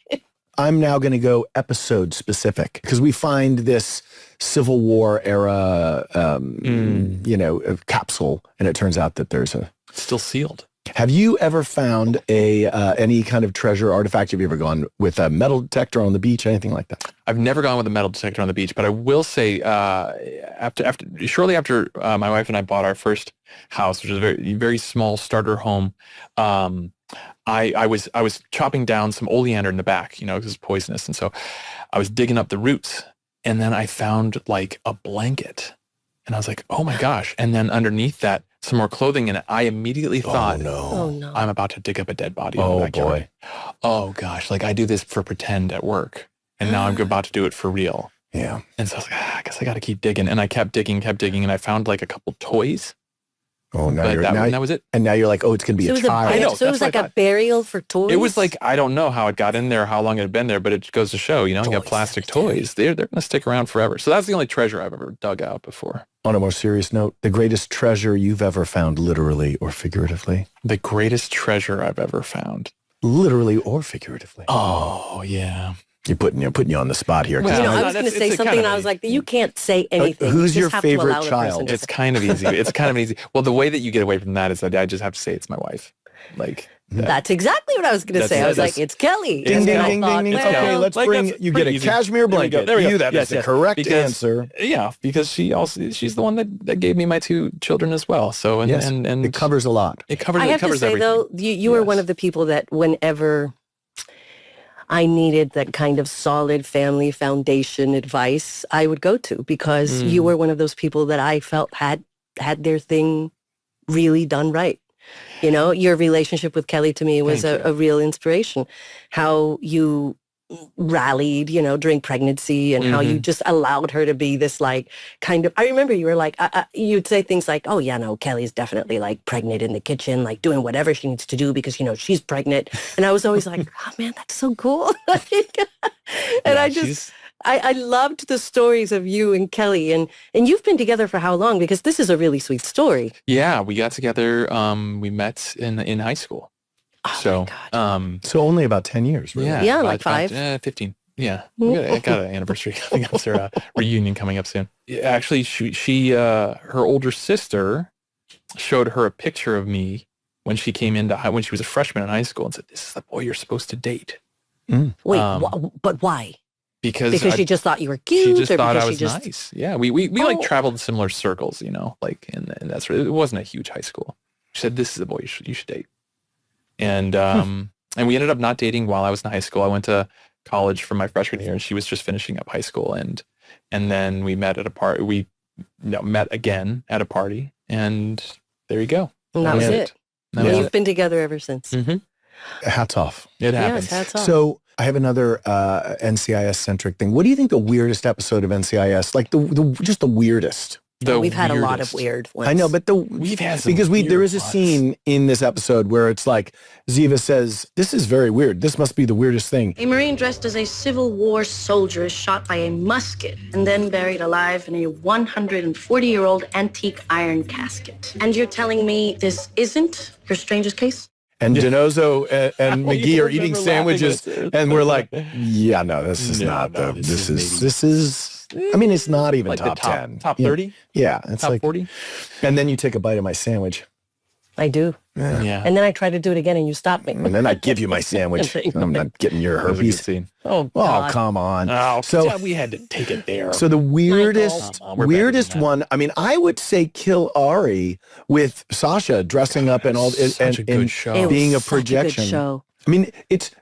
I'm now going to go episode specific because we find this Civil War era, you know, capsule, and it turns out that there's still sealed. Have you ever found any kind of treasure artifact? Have you ever gone with a metal detector on the beach, anything like that? I've never gone with a metal detector on the beach, but I will say, shortly after my wife and I bought our first house, which is a very, very small starter home, I was chopping down some oleander in the back, you know, because it's poisonous, and so I was digging up the roots, and then I found like a blanket, and I was like, oh my gosh! And then underneath that, some more clothing in it. I immediately thought, oh no, I'm about to dig up a dead body in the backyard. Oh gosh, like I do this for pretend at work, and now I'm about to do it for real. Yeah. And so I was like, I guess I got to keep digging, and I kept digging, and I found like a couple toys. Oh, now that was it. And now you're like, oh, it's going to be a child. I know, so it was like a burial for toys? It was like, I don't know how it got in there, how long it had been there, but it goes to show, you know, you got plastic toys. They're going to stick around forever. So that's the only treasure I've ever dug out before. On a more serious note, the greatest treasure you've ever found, literally or figuratively? The greatest treasure I've ever found. Literally or figuratively? Oh, yeah. You're putting you on the spot here. Well, you know, I was going to say something, and I was like, you can't say anything. Who's you your favorite child? It's kind of easy. It's kind of easy. Well, the way that you get away from that is that I just have to say it's my wife. Like that's exactly what I was going to say. I was like, it's Kelly. Ding, ding, ding, ding, ding. Okay, let's bring. You get a cashmere blanket. There we go. That is the correct answer. Yeah, because she's the one that gave me my two children as well. So and it covers a lot. It covers. I have to say everything. though, you were one of the people that whenever I needed that kind of solid family foundation advice, I would go to, because you were one of those people that I felt had their thing really done right. You know, your relationship with Kelly to me was a real inspiration. How you rallied, you know, during pregnancy and how you just allowed her to be this like kind of, I remember you were like, you'd say things like, oh yeah, no, Kelly's definitely like pregnant in the kitchen, like doing whatever she needs to do because, you know, she's pregnant. And I was always like, oh man, that's so cool. And I loved the stories of you and Kelly, and you've been together for how long? Because this is a really sweet story. Yeah, we got together. We met in high school. Oh So, my God. So only about 10 years, really. yeah, like 5. 15. Yeah, I got an anniversary coming up. There's a reunion coming up soon. Yeah, actually, she her older sister showed her a picture of me when she came when she was a freshman in high school and said, "This is the boy you're supposed to date." Wait, but why? Because she just thought you were cute? She just or thought I because was nice. Yeah, we like traveled in similar circles, you know, like, and that's it wasn't a huge high school. She said, "This is the boy you should date." And and we ended up not dating while I was in high school. I went to college for my freshman year, and she was just finishing up high school, and then we met at a party. We met again at a party, and there you go. And that was it. And you've been together ever since. Mm-hmm. Hats off. It happens. Yes, hats off. So I have another NCIS-centric thing. What do you think the weirdest episode of NCIS, like just the weirdest? We've had a lot of weird ones. I know, but we've had some because there is a ones. scene in this episode where it's like Ziva says, "This is very weird. This must be the weirdest thing." A Marine dressed as a Civil War soldier is shot by a musket and then buried alive in a 140-year-old antique iron casket. And you're telling me this isn't your strangest case? And Donoso and McGee are eating remember sandwiches, laughing and we're like, "Yeah, no, this is not the. This is. I mean, it's not even Like the top 10, top 30, Yeah, it's top like 40. And then you take a bite of my sandwich, I do. Yeah, And then I try to do it again and you stop me. and then I give you my sandwich. I'm not getting your that was a good herpes. scene. Oh, Oh, God. come on. Oh, So- we had to take it there. So the weirdest, We're better than that. one. I mean, I would say Kill Ari with Sasha dressing up and all, Such a good and show. It was being a such projection. good show. I mean, it's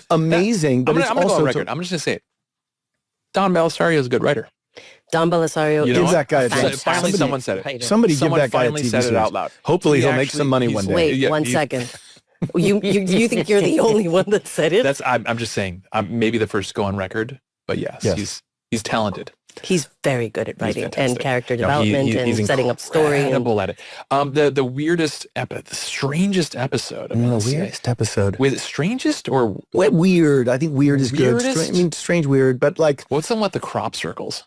amazing, but I'm it's gonna go also on record. I'm just gonna say it. Don Belisario is a good writer. Don Belisario. You know Give what? that guy a Finally, chance. finally someone said it. Somebody Someone give that guy a finally TV said it series. out loud. Hopefully He he'll make actually- some money he's- one day. Wait, Yeah, 1 second. You think you're the only one that said it? That's I'm just saying. I'm maybe the first to go on record, but yes. he's talented. He's very good at writing fantastic. and character No, development and setting up story. And Incredible at it. The weirdest the strangest episode. Of The NCIS. weirdest episode. Was it strangest or Weird. I think weird is good. Weirdest? Strange, weird, but like, what's the one with the crop circles?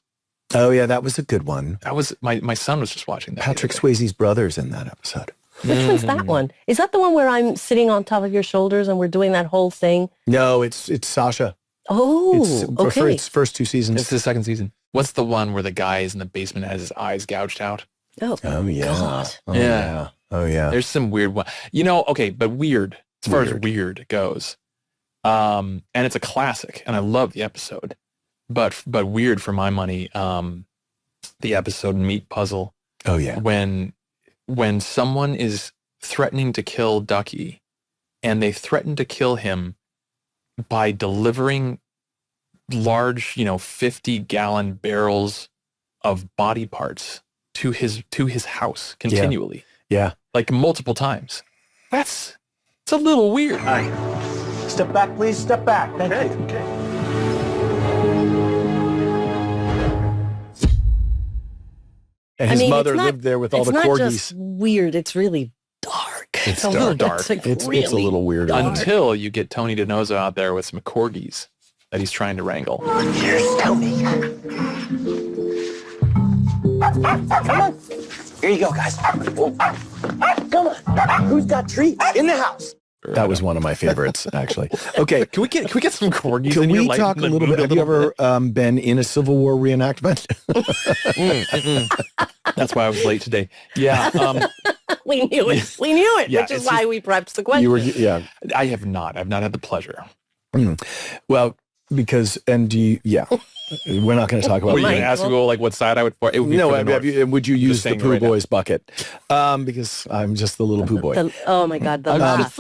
oh yeah, that was a good one. That was my son was just watching that. Patrick the other day. Swayze's brother's in that episode. which one's that one? Is that the one where I'm sitting on top of your shoulders and we're doing that whole thing? No, it's Sasha. Oh, For okay. its first 2 seasons. It's the second season. What's the one where the guy is in the basement and has his eyes gouged out? Oh, Oh yeah. God. Oh, Yeah. yeah. Oh yeah. There's some weird one. You know, okay, but weird as far as weird goes. And it's a classic, and I love the episode. But weird for my money. The episode Meat Puzzle Oh yeah. when someone is threatening to kill Ducky, and they threaten to kill him by delivering large, 50-gallon barrels of body parts to his house continually, Yeah. like multiple times. It's a little weird. Step back, please. Step back. Thank you. And his I mean, mother it's not- lived there with all the it's not corgis. just weird. It's really dark. It's a little dark. Like It's a really little weird. dark. Until you get Tony DiNozzo out there with some corgis that he's trying to wrangle. Here's Tony. Come on. Here you go, guys. Come on. Who's got treats in the house? That was one of my favorites, actually. Okay. Can we get some corgis? Can in here, we lighten talk a the little mood bit? Have you ever been in a Civil War reenactment? That's why I was late today. Yeah. We knew it. We knew it, Yeah, which is it's why we prepped the question. You were, yeah. I have not. I've not had the pleasure. Well, because, yeah. We're not going to talk about Were you Mike, going to ask me like what side I would for? It would be No, for the North. would you use the saying poo right now. boy's bucket? Because I'm just the little poo boy. Oh my God, the laugh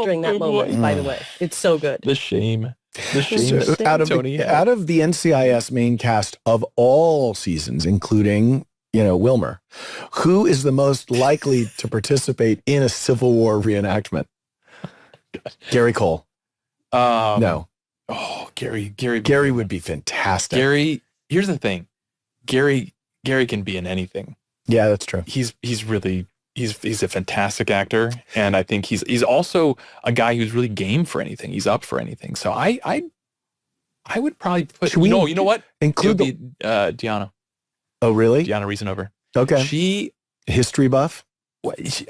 during that moment, by the way. It's so good. The shame. The shame. So that out of Tony the, had. out of the NCIS main cast of all seasons, including Wilmer. Who is the most likely to participate in a Civil War reenactment? Gary Cole. No. Oh, Gary would be fantastic. Gary, here's the thing. Gary can be in anything. Yeah, that's true. He's a fantastic actor, and I think he's also a guy who's really game for anything. He's up for anything. So I would probably put. You know what? Include Deanna. Oh, really? Deanna Reasonover. Okay. She history buff.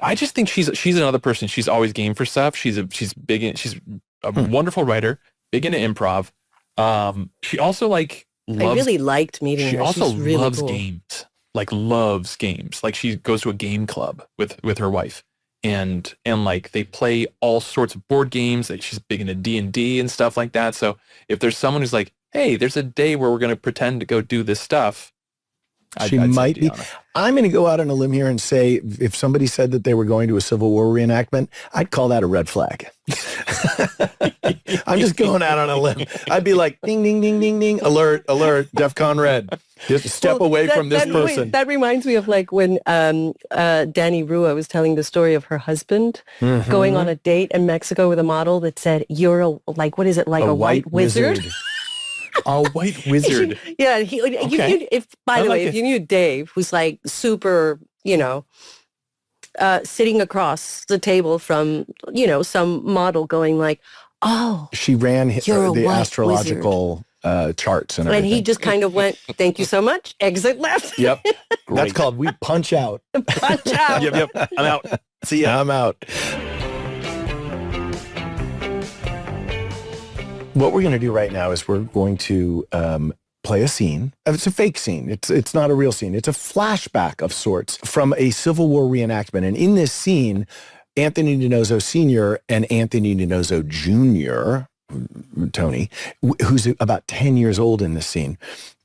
I just think she's another person. She's always game for stuff. She's big in. She's a wonderful writer. Big into improv. She also loves. I really liked meeting her. She also really loves cool. games. Loves games. She goes to a game club with her wife, and they play all sorts of board games. She's big into D&D and stuff like that. So if there's someone who's like, hey, there's a day where we're going to pretend to go do this stuff, She might be. I'm going to go out on a limb here and say if somebody said that they were going to a Civil War reenactment, I'd call that a red flag. I'm just going out on a limb. I'd be like, ding, ding, ding, ding, ding, alert, DEFCON red. Just step away from this person. That reminds me of when Dani Ruah was telling the story of her husband going on a date in Mexico with a model that said, you're a white wizard? A white wizard. Yeah. If you knew Dave, who's super, sitting across the table from, some model going she ran the white astrological charts and everything. And he just kind of went, thank you so much, exit left. Yep. That's called we punch out. Punch out. Yep. I'm out. See ya. I'm out. What we're going to do right now is we're going to play a scene. It's a fake scene. It's not a real scene. It's a flashback of sorts from a Civil War reenactment. And in this scene, Anthony DiNozzo Sr. and Anthony DiNozzo Jr., Tony, who's about 10 years old in this scene,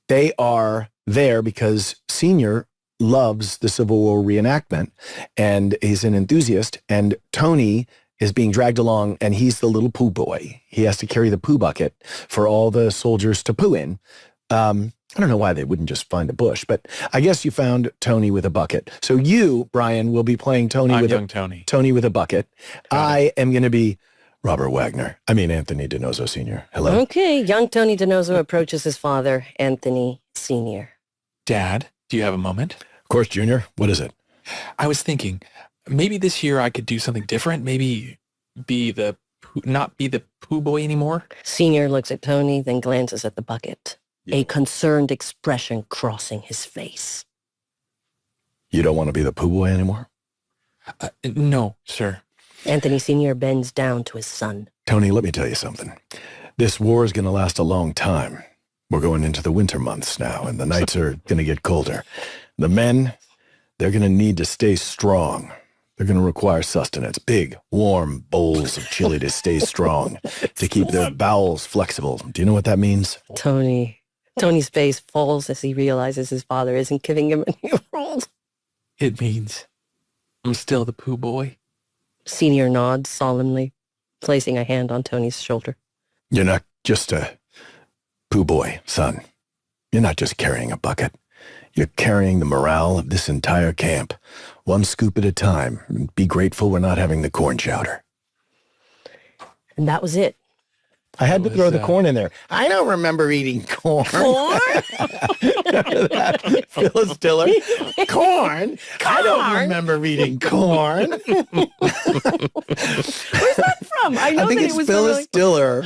they are there because Sr. loves the Civil War reenactment and is an enthusiast. And Tony is being dragged along, and he's the little poo boy. He has to carry the poo bucket for all the soldiers to poo in. I don't know why they wouldn't just find a bush, but I guess you found Tony with a bucket. So you, Brian, will be playing Tony with a bucket. I am going to be Anthony DiNozzo Sr. Hello. Okay, young Tony DiNozzo approaches his father, Anthony Sr. Dad, do you have a moment? Of course, Junior. What is it? I was thinking, maybe this year I could do something different. Maybe not be the poo boy anymore. Senior looks at Tony, then glances at the bucket, a concerned expression crossing his face. You don't want to be the poo boy anymore? No, sir. Anthony Sr. bends down to his son. Tony, let me tell you something. This war is going to last a long time. We're going into the winter months now, and the nights are going to get colder. The men, they're going to need to stay strong. They're going to require sustenance, big, warm bowls of chili to stay strong, to keep their bowels flexible. Do you know what that means? Tony's face falls as he realizes his father isn't giving him any rules. It means I'm still the poo boy. Senior nods solemnly, placing a hand on Tony's shoulder. You're not just a poo boy, son. You're not just carrying a bucket. You're carrying the morale of this entire camp, one scoop at a time. Be grateful we're not having the corn chowder. And that was it. I had to throw the corn in there. I don't remember eating corn. Corn? Remember that? Phyllis Diller. Corn? I don't remember eating corn. Where's that from? I think it's Phyllis Diller.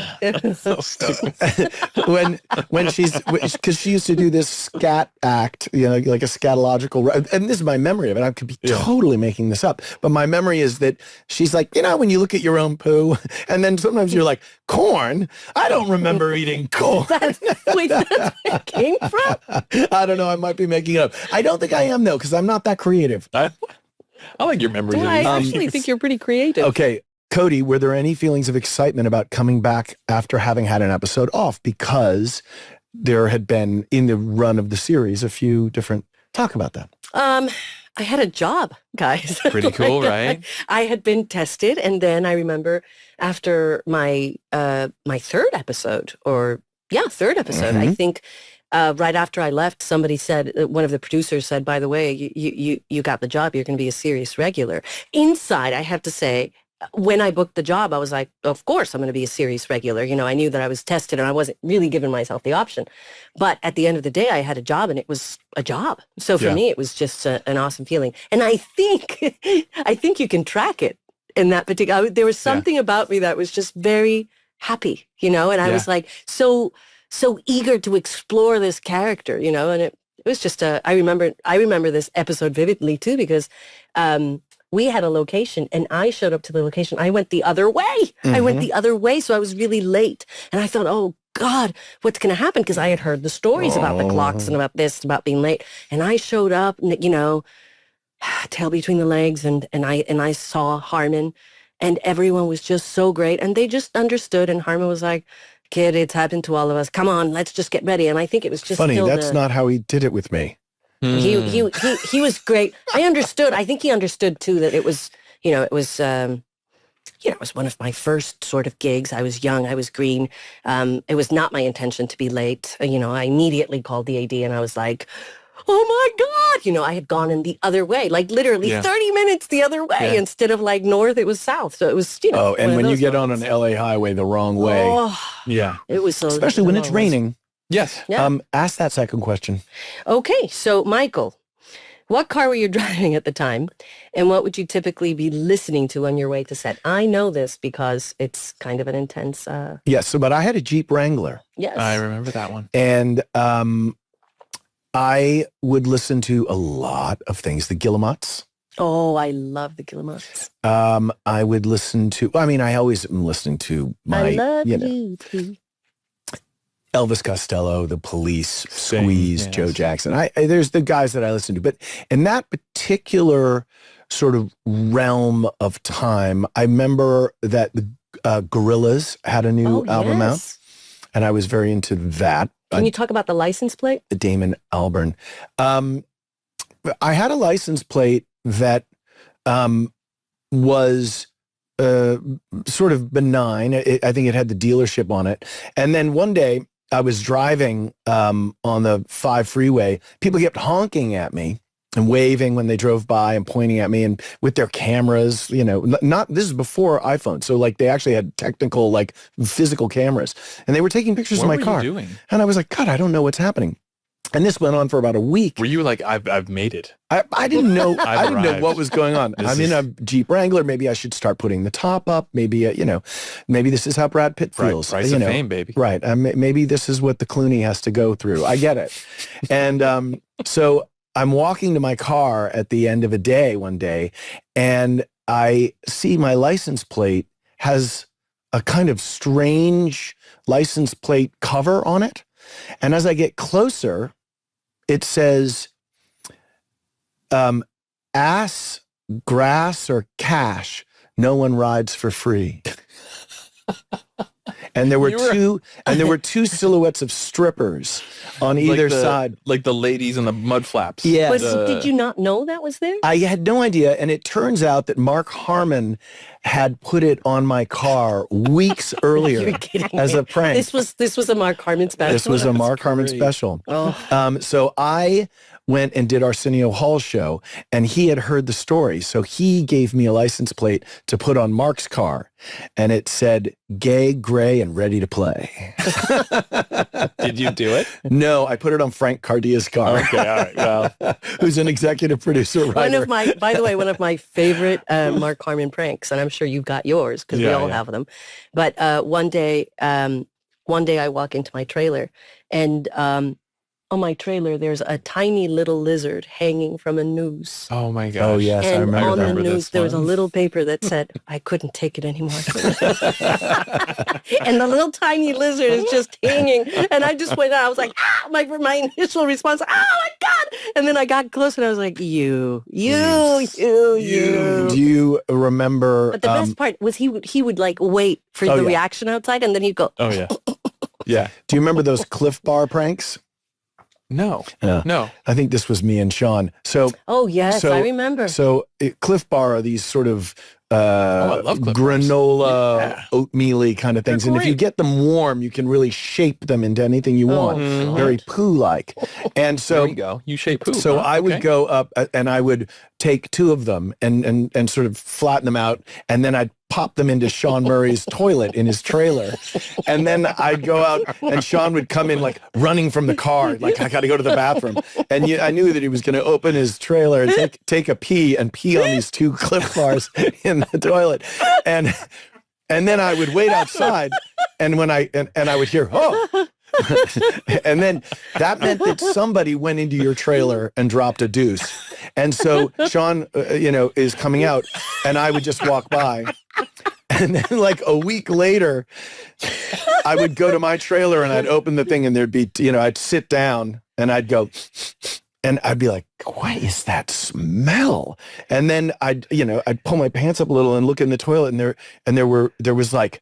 Because she used to do this scat act, like a scatological, and this is my memory of it. I could be totally making this up, but my memory is that she's like, when you look at your own poo, and then sometimes you're like, corn? I don't remember eating corn. That's where it came from? I don't know. I might be making it up. I don't think I am, though, because I'm not that creative. I like your memories. I actually think you're pretty creative. Okay. Cody, were there any feelings of excitement about coming back after having had an episode off? Because there had been, in the run of the series, a few different... Talk about that. I had a job, guys. Pretty cool, right? I had been tested, and then I remember after my third episode, I think right after I left, somebody said, one of the producers said, by the way, you got the job. You're going to be a series regular. Inside, I have to say, when I booked the job, I was like, of course, I'm going to be a series regular. You know, I knew that I was tested and I wasn't really giving myself the option. But at the end of the day, I had a job and it was a job. So for me, it was just an awesome feeling. And I think you can track it in that particular, there was something about me that was just very happy, you know, and I was like, so eager to explore this character, you know, and it was just I remember this episode vividly too, because, we had a location and I showed up to the location. I went the other way. I went the other way. So I was really late. And I thought, oh God, what's going to happen? Because I had heard the stories about the clocks and about this, about being late. And I showed up, you know, tail between the legs. And I saw Harmon and everyone was just so great. And they just understood. And Harmon was like, kid, it's happened to all of us. Come on, let's just get ready. And I think it was just funny. That's not how he did it with me. He was great. I understood. I think he understood too that it was, you know, it was one of my first sort of gigs. I was young. I was green. It was not my intention to be late. You know, I immediately called the AD and I was like, oh my God. You know, I had gone in the other way, like literally 30 minutes the other way instead of like north, it was south. So it was, you know. Oh, and when you get on an LA highway the wrong way. It was so. Especially when it's raining. Yes. Ask that second question. Okay. So, Michael, what car were you driving at the time? And what would you typically be listening to on your way to set? I know this because it's kind of an intense... Yes, but I had a Jeep Wrangler. Yes. I remember that one. And I would listen to a lot of things. The Guillemots. Oh, I love the Guillemots. I would listen to... I mean, I always am listening to my... I love you too. Elvis Costello, The Police, Squeeze, Joe Jackson. There's the guys that I listen to. But in that particular sort of realm of time, I remember that the Gorillaz had a new album out. And I was very into that. Can you talk about the license plate? Damon Albarn. I had a license plate that was... sort of benign. I think it had the dealership on it. And then one day I was driving on the 5 freeway. People kept honking at me and waving when they drove by and pointing at me and with their cameras, you know, this is before iPhone. So like they actually had technical, like physical cameras and they were taking pictures of my car. What were you doing? And I was like, God, I don't know what's happening. And this went on for about a week. Were you like, I've made it? I didn't know. I didn't know arrived. what was going on. I'm in a Jeep Wrangler. Maybe I should start putting the top up. Maybe, you know, maybe this is how Brad Pitt feels. Rise of fame, baby. Right. Maybe this is what the Clooney has to go through. I get it. And so I'm walking to my car at the end of a day one day, and I see my license plate has a kind of strange license plate cover on it. And as I get closer, it says, ass, grass, or cash. No one rides for free. And there were two silhouettes of strippers on either side. Like the ladies in the mud flaps. Yeah. But did you not know that was there? I had no idea. And it turns out that Mark Harmon had put it on my car weeks earlier as a prank. This was a Mark Harmon special. This was a Mark Harmon special. Oh. So I went and did Arsenio Hall's show, and he had heard the story. So he gave me a license plate to put on Mark's car, and it said, gay, gray, and ready to play. Did you do it? No, I put it on Frank Cardia's car. Okay, all right. Well, who's an executive producer, writer. By the way, one of my favorite Mark Harmon pranks, and I'm sure you've got yours because we all have them. But one day I walk into my trailer, and on my trailer, there's a tiny little lizard hanging from a noose. oh my gosh. Oh, yes, I And remember on that. the noose, there was a little paper that said, I couldn't take it anymore. And the little tiny lizard is just hanging. And I just went out. I was like, my initial response, oh my God. And then I got close and I was like, you. Do you remember? But the best part was he would like wait for the reaction outside and then he'd go. Oh, yeah. Yeah. Do you remember those Cliff Bar pranks? No. No. I think this was me and Sean. So, oh, yes, I remember. So Cliff Bar are these sort of I love clip bars. granola, oatmeal-y kind of things. They're And if you great. get them warm, you can really shape them into anything you want. Very poo-like. And so There you go. You shape poo. So huh? I would Okay. go up and I would take 2 of them and sort of flatten them out, and then I'd pop them into Sean Murray's toilet in his trailer. And then I'd go out and Sean would come in like running from the car, like, I got to go to the bathroom. And I knew that he was going to open his trailer and take a pee on these 2 Cliff Bars in the toilet. And then I would wait outside, and when I would hear, oh, and then that meant that somebody went into your trailer and dropped a deuce. And so Sean, is coming out, and I would just walk by. And then like a week later, I would go to my trailer and I'd open the thing, and there'd be, I'd sit down and I'd go, and I'd be like, what is that smell? And then I'd pull my pants up a little and look in the toilet, and there was like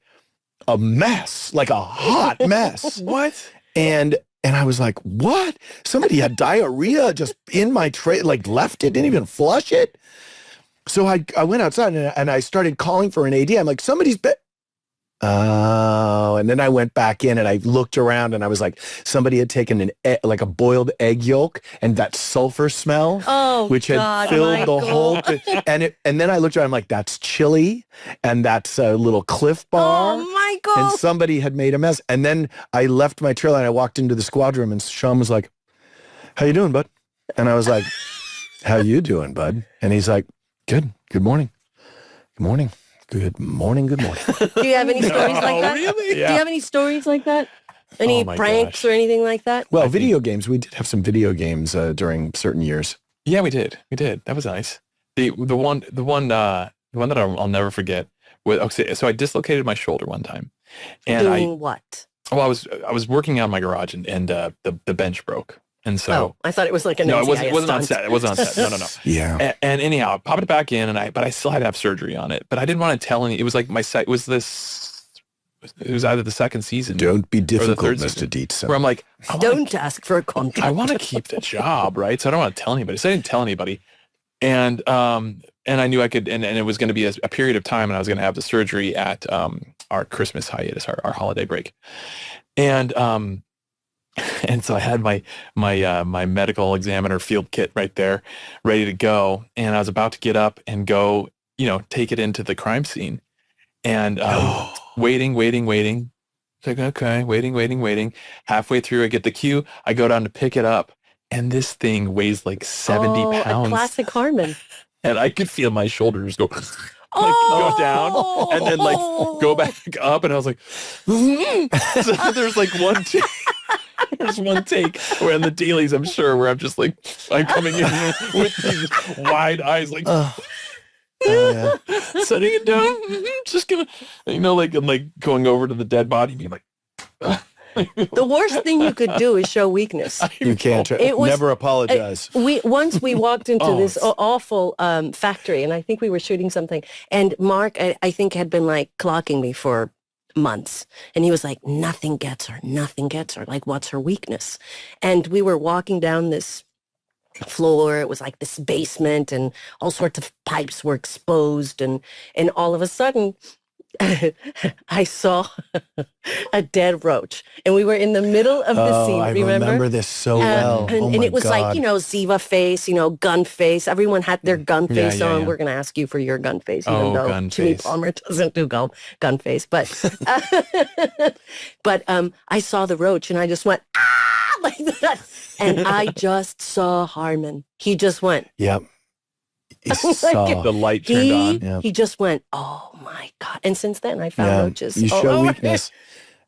a mess, like a hot mess. What? And I was like, what? Somebody had diarrhea just in my tray, like left it, didn't even flush it. So I went outside and I started calling for an AD. I'm like, somebody's been. Oh, and then I went back in and I looked around and I was like, somebody had taken like a boiled egg yolk and that sulfur smell, which had filled the whole thing. And then I looked around, I'm like, that's chili and that's a little Cliff Bar. Oh, Michael. And somebody had made a mess. And then I left my trailer and I walked into the squad room, and Sean was like, how you doing, bud? And I was like, how you doing, bud? And he's like, good. Good morning. Good morning. Good morning. Good morning. Do you have any stories like that? Really? Do you have any stories like that? Any Oh my pranks gosh. or anything like that? Well, video games. We did have some video games during certain years. Yeah, we did. That was nice. The one that I'll never forget was, okay, so I dislocated my shoulder one time, and Doing what? I was working out in my garage, and the bench broke, and so I thought it was like an no, NCIS it wasn't on stunt. set. It wasn't on set. No. Yeah. And anyhow, I popped it back in, but I still had to have surgery on it. But I didn't want to tell any. It was like it was either the second season. Don't be or the difficult, third Mr. season, Dietzen. where I'm like, Don't ask for a contract. I want to keep the job, right? So I don't want to tell anybody. So I didn't tell anybody. And I knew I could, and it was going to be a period of time, and I was going to have the surgery at our Christmas hiatus, our holiday break. And so I had my medical examiner field kit right there, ready to go. And I was about to get up and go, take it into the crime scene. And waiting. It's like, okay, waiting. Halfway through, I get the cue. I go down to pick it up. And this thing weighs like 70 pounds. A classic Harmon. And I could feel my shoulders go, go down and then like go back up. And I was like, so there's like one take. There's one take where in the dailies, I'm sure, where I'm just like, I'm coming in with these wide eyes, like, setting it down, just gonna, like I'm like going over to the dead body, being like, The worst thing you could do is show weakness. You can't. Never apologize. Once we walked into this it's- awful factory, and I think we were shooting something, and Mark, I think, had been like clocking me for months, and he was like, nothing gets her, like, what's her weakness? And we were walking down this floor. It was like this basement, and all sorts of pipes were exposed, and all of a sudden I saw a dead roach, and we were in the middle of the scene. I remember? remember this so well. And it was like, Ziva face, gun face. Everyone had their gun face on. yeah. We're going to ask you for your gun face, even though gun Jimmy face. Palmer doesn't do gun face. But I saw the roach, and I just went, ah, like that. And I just saw Harmon. He just went. Yep. He Like saw. the light turned on. Yeah. He just went, oh my God. And since then I found roaches. You show weakness.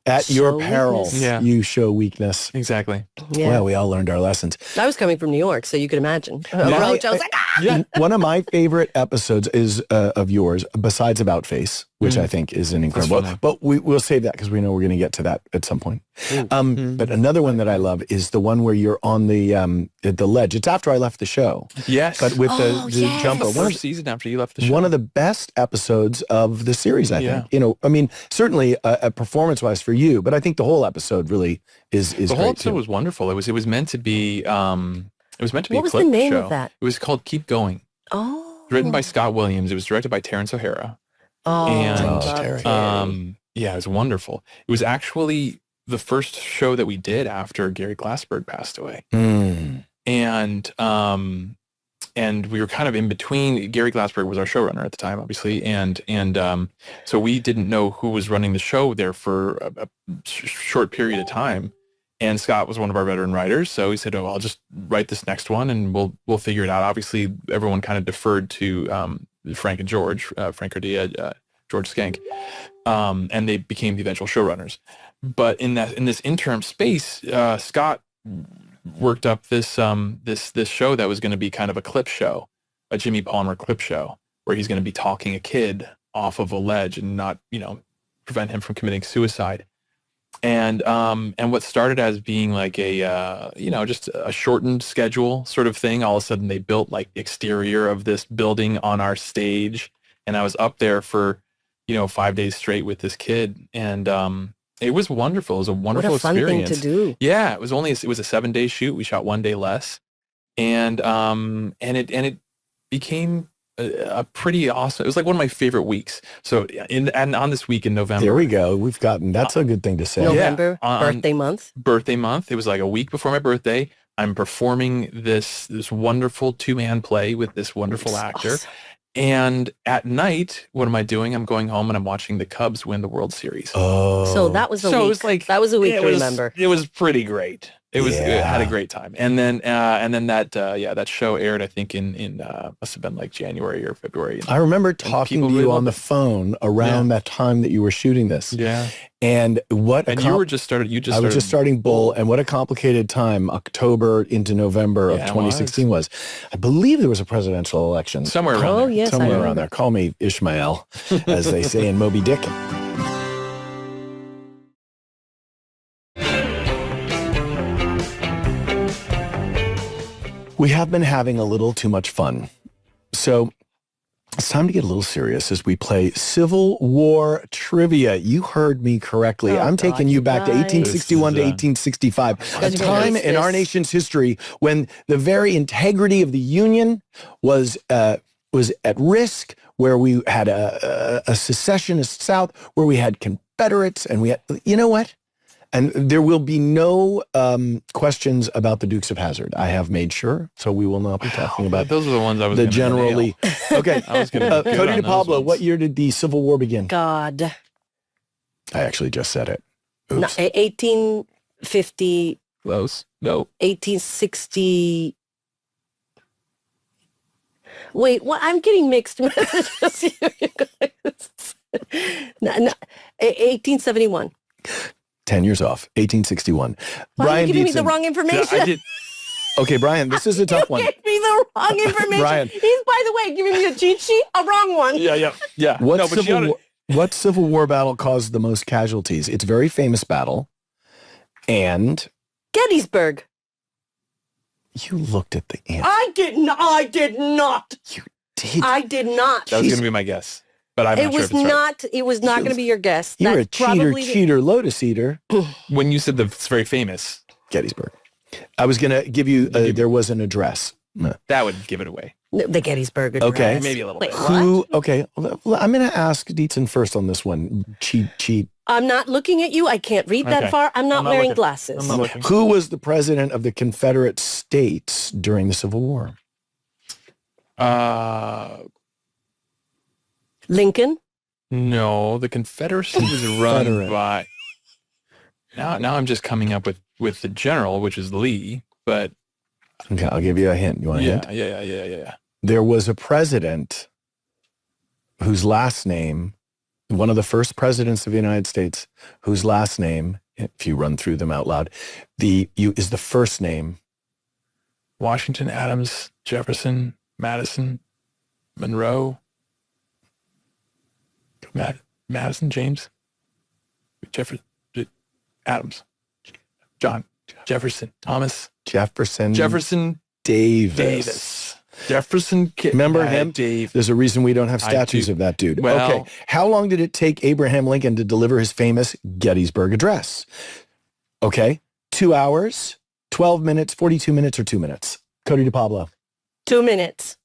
At your Show peril, weakness. Yeah. you show weakness. Exactly. Yeah. Well, we all learned our lessons. I was coming from New York, so you could imagine. A roach, I was like, ah! Yeah. One of my favorite episodes is of yours, besides About Face, which I think is an incredible. funny. But we'll save that because we know we're going to get to that at some point. But another one that I love is the one where you're on the ledge. It's after I left the show, Yes. but with Oh, the yes. jumper. the first season after you left the show. One of the best episodes of the series, I Yeah. think. I mean, certainly performance-wise for you, but I think the whole episode really is the whole great episode too. was wonderful. It was meant to be. It was meant to be What a was the clip name show. of that? It was called Keep Going. Oh. written by Scott Williams. It was directed by Terrence O'Hara. Oh, And, Terry. Yeah, it was wonderful. It was actually the first show that we did after Gary Glassberg passed away. And we were kind of in between. Gary Glassberg was our showrunner at the time, obviously, and so we didn't know who was running the show there for a short period of time. And Scott was one of our veteran writers, so he said, "Oh, I'll just write this next one, and we'll figure it out." Obviously, everyone kind of deferred to Frank and George, Frank Ardea, George Skank, and they became the eventual showrunners. But in this interim space, Scott worked up this show that was going to be kind of a clip show, a Jimmy Palmer clip show, where he's going to be talking a kid off of a ledge and not, prevent him from committing suicide. And what started as being like a just a shortened schedule sort of thing, all of a sudden they built like the exterior of this building on our stage, and I was up there for 5 days straight with this kid, and it was wonderful. It was a wonderful experience. What a fun thing to do. Yeah, it was a 7-day shoot. We shot 1 day less, and it became a pretty awesome. It was like one of my favorite weeks. So and on this week in November. There we go. We've gotten. That's a good thing to say. November, Yeah, birthday month. Birthday month. It was like a week before my birthday. I'm performing this wonderful 2-man play with this wonderful actor. Awesome. And at night, what am I doing? I'm going home and I'm watching the Cubs win the World Series. Oh. So that was a So it week. was like that was a week to remember. It was pretty great. It was it had a great time. And then that show aired, I think in must have been like January or February. I remember talking to really you loved on the it. phone around that time that you were shooting this. Yeah. And you were just started. I was just starting Bull, and what a complicated time October into November of Yeah, it 2016 was. I believe there was a presidential election. Somewhere around there. Yes, I Somewhere around remember. there. Call me Ishmael, as they say in Moby Dick. We have been having a little too much fun. So it's time to get a little serious as we play Civil War trivia. You heard me correctly. I'm taking you back to 1861 to 1865, a time in our nation's history when the very integrity of the Union was at risk, where we had a secessionist South, where we had Confederates, and we had, you know what? And there will be no questions about the Dukes of Hazzard. I have made sure, so we will not be talking about Those are the ones I was the gonna General nail. Lee. Okay, I was going to Cody DePablo, what year did the Civil War begin? God. I actually just said it. No, Oops. 1850, Close. No. 1860. Wait, what? I'm getting mixed messages here, you guys. No, 1871. 10 years off, 1861. Why are you giving me the wrong information? I did. Okay, Brian, this is a tough one. You gave me the wrong information. Brian. He's, by the way, giving me a cheat sheet, a wrong one. Yeah. What Civil War battle caused the most casualties? It's a very famous battle. And Gettysburg. you looked at the answer. I did not. You did. I did not. That was going to be my guess, but I'm It not sure was if it's right. not. It was not going to be your guess. You're a That's probably cheater, lotus eater. When you said it's very famous, Gettysburg. I was going to give you, there was an address. that would give it away. the Gettysburg Address. Okay. Maybe a little Wait, bit. Who? Okay, I'm going to ask Dietzen first on this one. Cheat. I'm not looking at you. I can't read that Okay. far. I'm not wearing looking. glasses. I'm not looking. Who was the president of the Confederate States during the Civil War? Lincoln. No, the Confederacy was run by. Now I'm just coming up with the general, which is Lee. But Okay, I'll give you a hint. You want a hint? yeah. There was a president whose last name, one of the first presidents of the United States, whose last name, if you run through them out loud, is the first name. Washington, Adams, Jefferson, Madison, Monroe, Madison, James, Jefferson, Adams, John, Jefferson, Thomas, Jefferson Davis. Jefferson. Remember him? Dave. There's a reason we don't have I statues do. of that dude. Well- Okay. How long did it take Abraham Lincoln to deliver his famous Gettysburg Address? Okay. 2 hours, 12 minutes, 42 minutes, or 2 minutes? Cody DePablo. 2 minutes.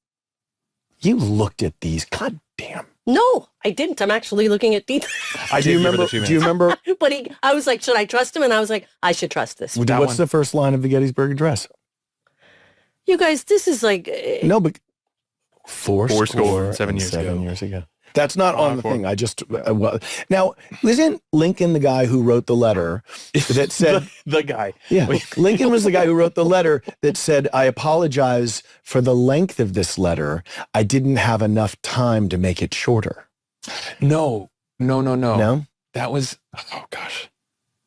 You looked at these. God damn. No, I didn't. I'm actually looking at details. Do you remember? But I was like, should I trust him? And I was like, I should trust this. What's the first line of the Gettysburg Address? You guys, this is like... No, but four score 7 years ago. That's not on the thing. I just... now, isn't Lincoln the guy who wrote the letter that said... the guy. Yeah. Lincoln was the guy who wrote the letter that said, I apologize for the length of this letter. I didn't have enough time to make it shorter. No. No? That was... Oh, gosh.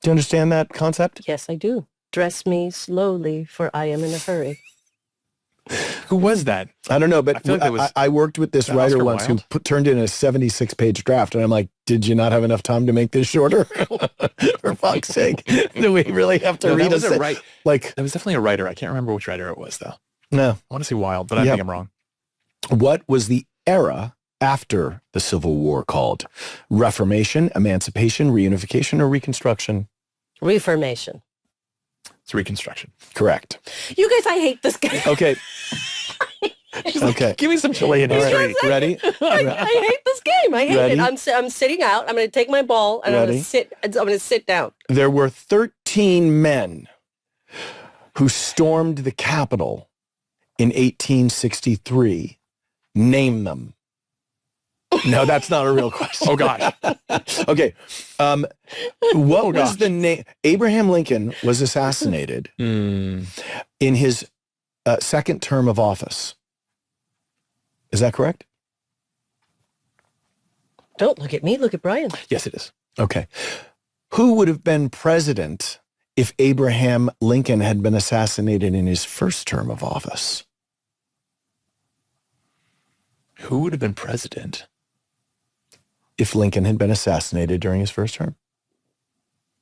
Do you understand that concept? Yes, I do. Dress me slowly, for I am in a hurry. Who was that? I don't know, but I feel like I worked with this writer Oscar once Wilde? who turned in a 76-page draft, and I'm like, did you not have enough time to make this shorter? For fuck's sake. Do we really have to read that was a right. Like, That was definitely a writer. I can't remember which writer it was, though. no. I want to say Wilde, but I think I'm wrong. What was the era after the Civil War called? Reformation, Emancipation, Reunification, or Reconstruction? Reformation. It's Reconstruction. Correct. You guys, I hate this guy. Okay. Okay. Give me some Chilean All history. right. Ready? I hate this game. I hate Ready? it. I'm sitting out. I'm going to take my ball and Ready? I'm going to sit down. There were 13 men who stormed the Capitol in 1863. Name them. No, that's not a real question. Oh, gosh. Okay. What was the name? Abraham Lincoln was assassinated in his second term of office. Is that correct? Don't look at me. Look at Brian. Yes, it is. Okay. Who would have been president if Abraham Lincoln had been assassinated in his first term of office? Who would have been president? If Lincoln had been assassinated during his first term?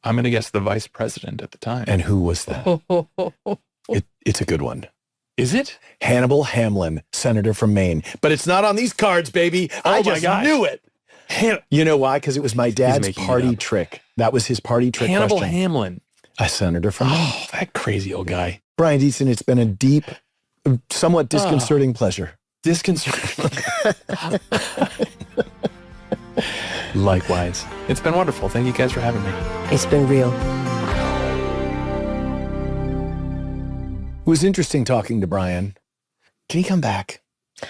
I'm going to guess the vice president at the time. And who was that? It's a good one. Is it? Hannibal Hamlin, senator from Maine. But it's not on these cards, baby. I my just gosh. knew it. You know why? Because it was my dad's making it party up. trick. That was his party trick Hannibal question. Hamlin. A senator from Maine. Oh, that crazy old guy. Brian Dietzen, it's been a deep, somewhat disconcerting pleasure. Disconcerting. Likewise. It's been wonderful. Thank you guys for having me. It's been real. It was interesting talking to Brian. Can he come back?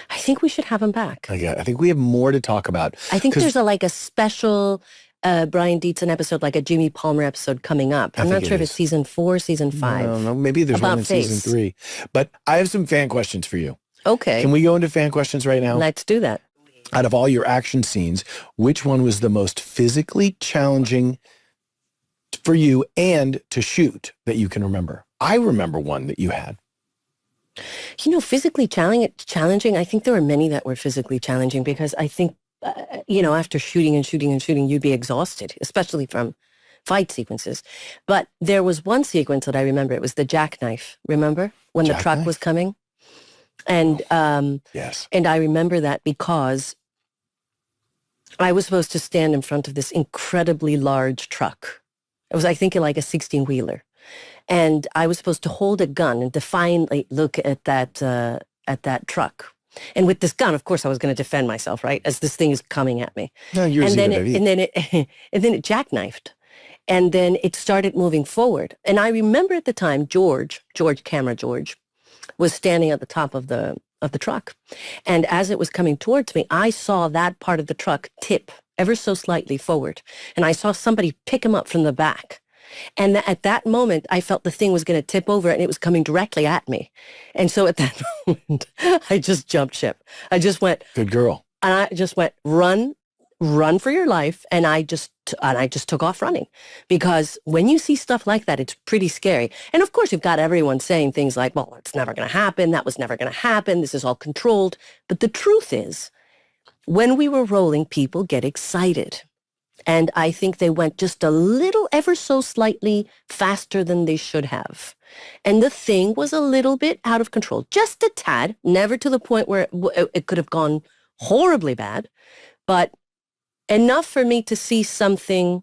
I think we should have him back. I think we have more to talk about. I think 'Cause there's a special Brian Dietzen episode, like a Jimmy Palmer episode coming up. I'm not think sure it if it's is. season 4, season 5. I don't know. Maybe there's one About in season face. 3. But I have some fan questions for you. Okay. Can we go into fan questions right now? Let's do that. Out of all your action scenes, which one was the most physically challenging for you and to shoot that you can remember? I remember one that you had. Physically challenging, I think there were many that were physically challenging because I think, after shooting, you'd be exhausted, especially from fight sequences. But there was one sequence that I remember. It was the jackknife, remember? When the truck Jackknife? was coming? And Yes. and I remember that because I was supposed to stand in front of this incredibly large truck. It was, I think, like a 16-wheeler. And I was supposed to hold a gun and defiantly look at that truck. And with this gun, of course, I was going to defend myself, right? As this thing is coming at me. No, yours and then even it jackknifed. And then it started moving forward. And I remember at the time, George, was standing at the top of the truck. And as it was coming towards me, I saw that part of the truck tip ever so slightly forward. And I saw somebody pick him up from the back. And at that moment, I felt the thing was going to tip over and it was coming directly at me. And so at that moment, I just jumped ship. I just went, Good girl. and I just went, run for your life. And I just took off running because when you see stuff like that, it's pretty scary. And of course, you've got everyone saying things like, well, it's never going to happen. That was never going to happen. This is all controlled. But the truth is, when we were rolling, people get excited. And I think they went just a little, ever so slightly faster than they should have. And the thing was a little bit out of control, just a tad, never to the point where it could have gone horribly bad, but enough for me to see something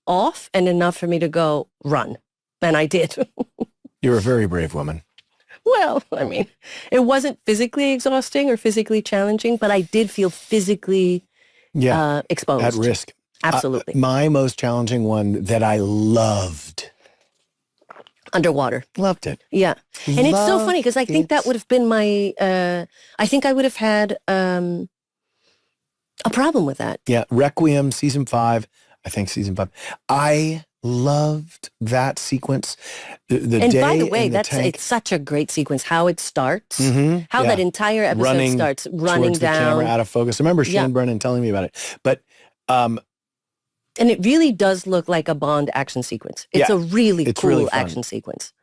off and enough for me to go run. And I did. You're a very brave woman. Well, I mean, it wasn't physically exhausting or physically challenging, but I did feel physically exposed. At risk. Absolutely. My most challenging one that I loved. Underwater. Loved it. Yeah. And it's so funny because I think that would have been my, I think I would have had a problem with that. Yeah. Requiem, season 5. I think season 5. I loved that sequence. The and day by the way, in the tank. it's such a great sequence. How it starts, how yeah. that entire episode starts running towards down. the camera out of focus. I remember Shane Brennan telling me about it. But and it really does look like a Bond action sequence. It's a really cool really action sequence.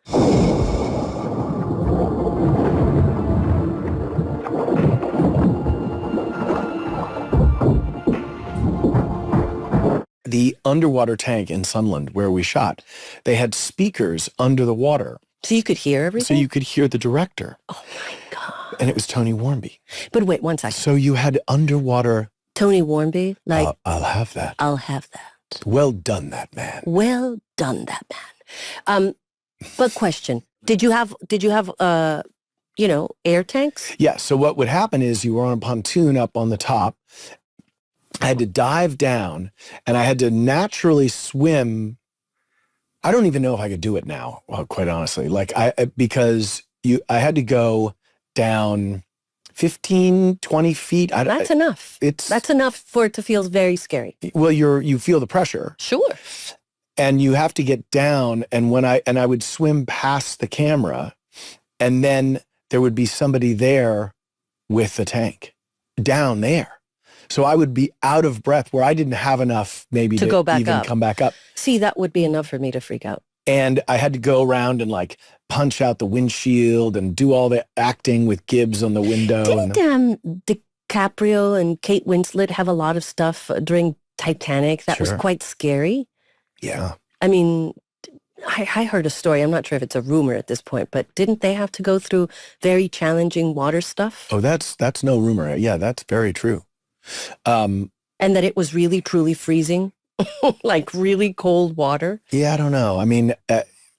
the underwater tank in Sunland where we shot, they had speakers under the water. So you could hear everything? So you could hear the director. Oh, my God. And it was Tony Warmby. But wait, one second. So you had underwater... Tony Warmby? Like, I'll have that. I'll have that. Well done, that man. Well done, that man. But question, did you have air tanks? Yeah, so what would happen is you were on a pontoon up on the top. I had to dive down, and I had to naturally swim. I don't even know if I could do it now, quite honestly. Because I had to go down 15, 20 feet. That's enough. That's enough for it to feel very scary. Well, you feel the pressure. Sure. And you have to get down, and I would swim past the camera, and then there would be somebody there with the tank down there. So I would be out of breath where I didn't have enough maybe to go back even up. come back up. See, that would be enough for me to freak out. And I had to go around and punch out the windshield and do all the acting with Gibbs on the window. Didn't DiCaprio and Kate Winslet have a lot of stuff during Titanic that was quite scary? Yeah. I mean, I heard a story. I'm not sure if it's a rumor at this point, but didn't they have to go through very challenging water stuff? Oh, that's no rumor. Yeah, that's very true. And that it was really, truly freezing, like really cold water. Yeah, I don't know. I mean,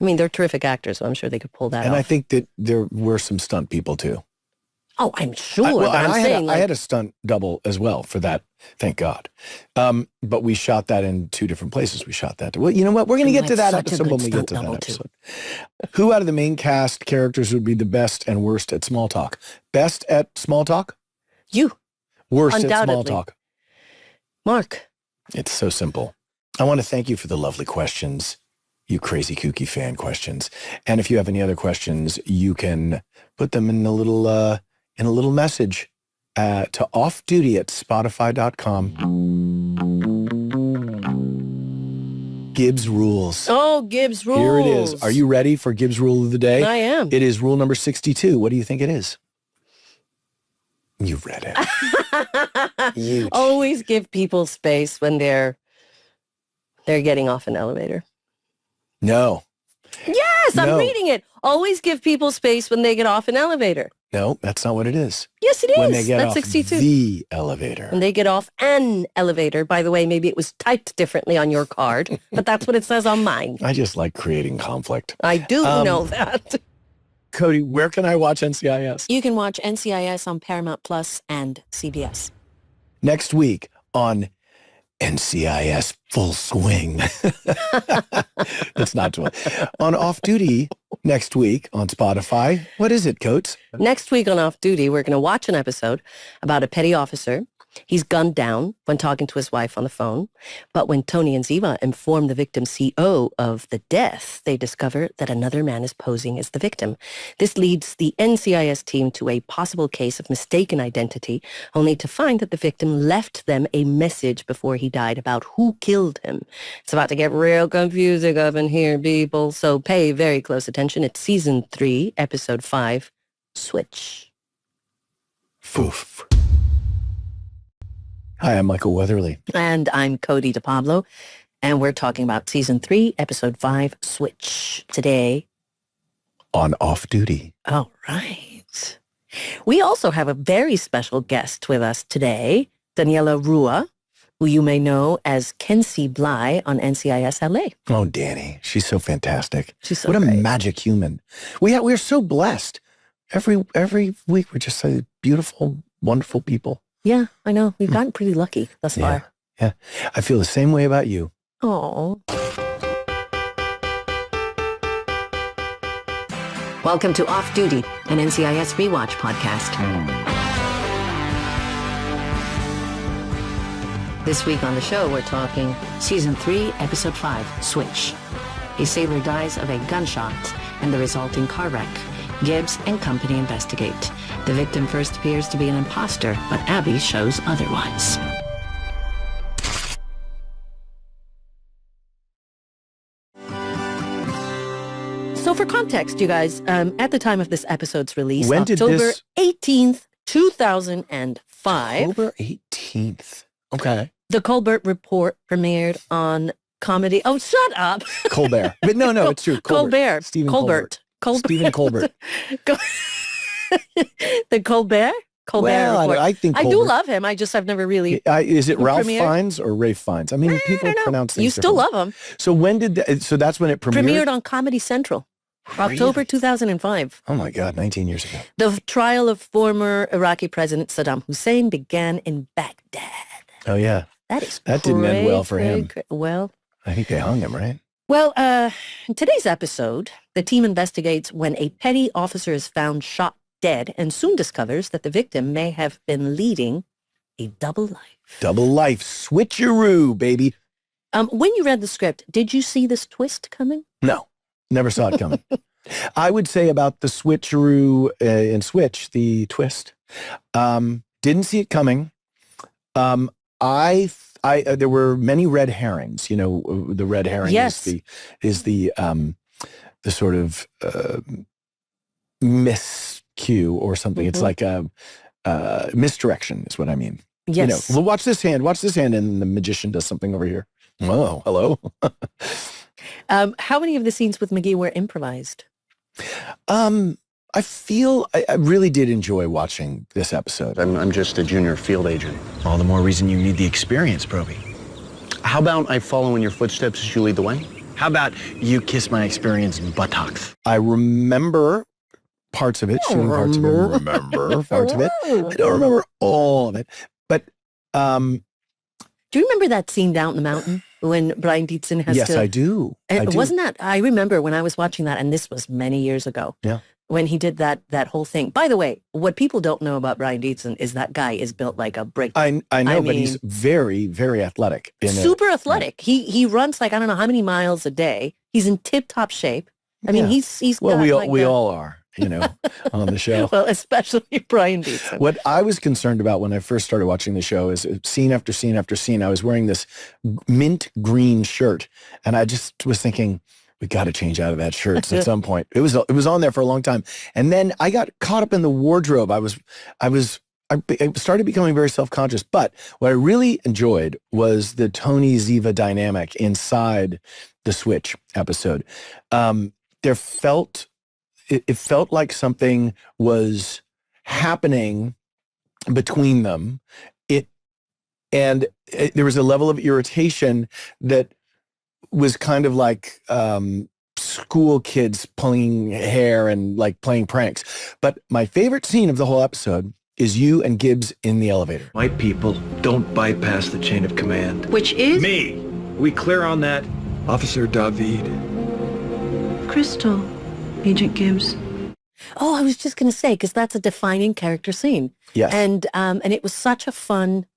they're terrific actors, so I'm sure they could pull that off. And I think that there were some stunt people too. Oh, I'm sure. I had a stunt double as well for that. Thank God. But we shot that in 2 different places. We shot that. Well, you know what? We're going to get to that episode when we get to that episode. Who out of the main cast characters would be the best and worst at small talk? Best at small talk? You. Worst at small talk? Mark. It's so simple. I want to thank you for the lovely questions, you crazy kooky fan questions. And if you have any other questions, you can put them in a little message to offduty@spotify.com. Gibbs rules. Oh, Gibbs rules. Here it is. Are you ready for Gibbs rule of the day? I am. It is rule number 62. What do you think it is? You've read it. Always give people space when they're getting off an elevator. No. Yes, I'm reading it. Always give people space when they get off an elevator. No, that's not what it is. Yes, it is. When they get that's off 62. the elevator. When they get off an elevator. By the way, maybe it was typed differently on your card, but that's what it says on mine. I just like creating conflict. I do know that. Cody, where can I watch NCIS? You can watch NCIS on Paramount Plus and CBS. Next week on NCIS Full Swing. It's not too on Off Duty next week on Spotify. What is it, Coates? Next week on Off Duty, we're going to watch an episode about a petty officer. He's gunned down when talking to his wife on the phone. But when Tony and Ziva inform the victim's CO of the death, they discover that another man is posing as the victim. This leads the NCIS team to a possible case of mistaken identity, only to find that the victim left them a message before he died about who killed him. It's about to get real confusing up in here, people. So pay very close attention. It's season 3, episode 5, Switch. Foof. Hi, I'm Michael Weatherly. And I'm Cody DePablo, and we're talking about Season 3, Episode 5, Switch, today. On Off Duty. All right. We also have a very special guest with us today, Daniela Ruah, who you may know as Kensi Blye on NCIS LA. Oh, Danny. She's so fantastic. She's so What great. a magic human. We're so blessed every week we're just so beautiful, wonderful people. Yeah, I know. We've gotten pretty lucky thus far. Yeah. I feel the same way about you. Oh. Welcome to Off Duty, an NCIS rewatch podcast. This week on the show, we're talking Season 3, Episode 5, Switch. A sailor dies of a gunshot and the resulting car wreck. Gibbs and company investigate. The victim first appears to be an imposter, but Abby shows otherwise. So for context, you guys, at the time of this episode's release, When did October this- 18th, 2005, October 18th. Okay. the Colbert Report premiered on comedy. Oh, shut up. Colbert. But no, it's true. Colbert. Stephen Colbert. Stephen Colbert. The Colbert? Colbert Well, Report. I think I do Colbert- love him. I just have never really... Is it Who Ralph premiered? Fiennes or Rafe Fiennes? I mean, people I don't know. pronounce things You still differently. love him. So when did so that's when it premiered? Premiered on Comedy Central, October 2005. Oh my God, 19 years ago. The trial of former Iraqi President Saddam Hussein began in Baghdad. Oh yeah. That didn't end well for him. Well, I think they hung him, right? Well, in today's episode, the team investigates when a petty officer is found shot dead and soon discovers that the victim may have been leading a double life. Double life. Switcheroo, baby. When you read the script, did you see this twist coming? No, never saw it coming. I would say about the switcheroo in Switch, the twist. Didn't see it coming. There were many red herrings. You know, the red herring Yes. is the sort of miscue or something. It's like a misdirection is what I mean. Yes. You know, well, watch this hand, and the magician does something over here. Oh, hello. How many of the scenes with McGee were improvised? I feel I really did enjoy watching this episode. I'm just a junior field agent. All the more reason you need the experience, Proby. How about I follow in your footsteps as you lead the way? How about you kiss my experience buttocks? I remember parts of it. Certain parts of it. Remember parts of it. I don't remember all of it. But do you remember that scene down in the mountain when Brian Dietzen has yes, to... I do. I do. Wasn't that... I remember when I was watching that, and this was many years ago. Yeah. When he did that whole thing. By the way, what people don't know about Brian Dietzen is that guy is built like a brick. I know, I but mean, he's very, very athletic. Super athletic. He runs like I don't know how many miles a day. He's in tip-top shape. I mean, he's well, got we all are, you know, on the show. Well, especially Brian Dietzen. What I was concerned about when I first started watching the show is scene after scene after scene, I was wearing this mint green shirt, and I just was thinking, we got to change out of that shirt at some point. It was on there for a long time, and then I got caught up in the wardrobe. I started becoming very self-conscious. But what I really enjoyed was the Tony Ziva dynamic inside the Switch episode. It felt like something was happening between them. There was a level of irritation that was kind of like school kids pulling hair and like playing pranks. But my favorite scene of the whole episode is you and Gibbs in the elevator. White people don't bypass the chain of command. Which is? Me. We clear on that? Officer David. Crystal. Agent Gibbs. Oh, I was just going to say, because that's a defining character scene. Yes. And it was such a fun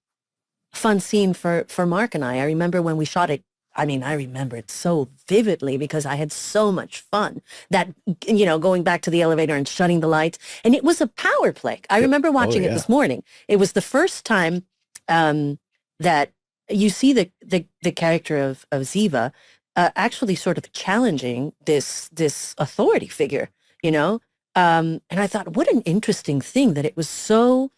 scene for Mark and I. I remember when we shot it. I mean, I remember it so vividly because I had so much fun that, you know, going back to the elevator and shutting the lights. And it was a power play. I remember watching it this morning. It was the first time that you see the character of Ziva actually sort of challenging this authority figure, you know? And I thought, what an interesting thing that it was so...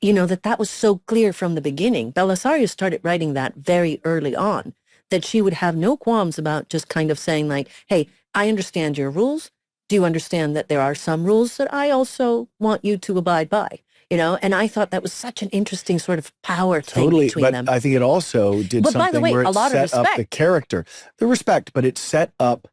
You know, that was so clear from the beginning. Belisario started writing that very early on, that she would have no qualms about just kind of saying like, hey, I understand your rules. Do you understand that there are some rules that I also want you to abide by? You know, and I thought that was such an interesting sort of power thing between them. I think it also did something by the way, where a it lot of set up respect. the character. The respect, but it set up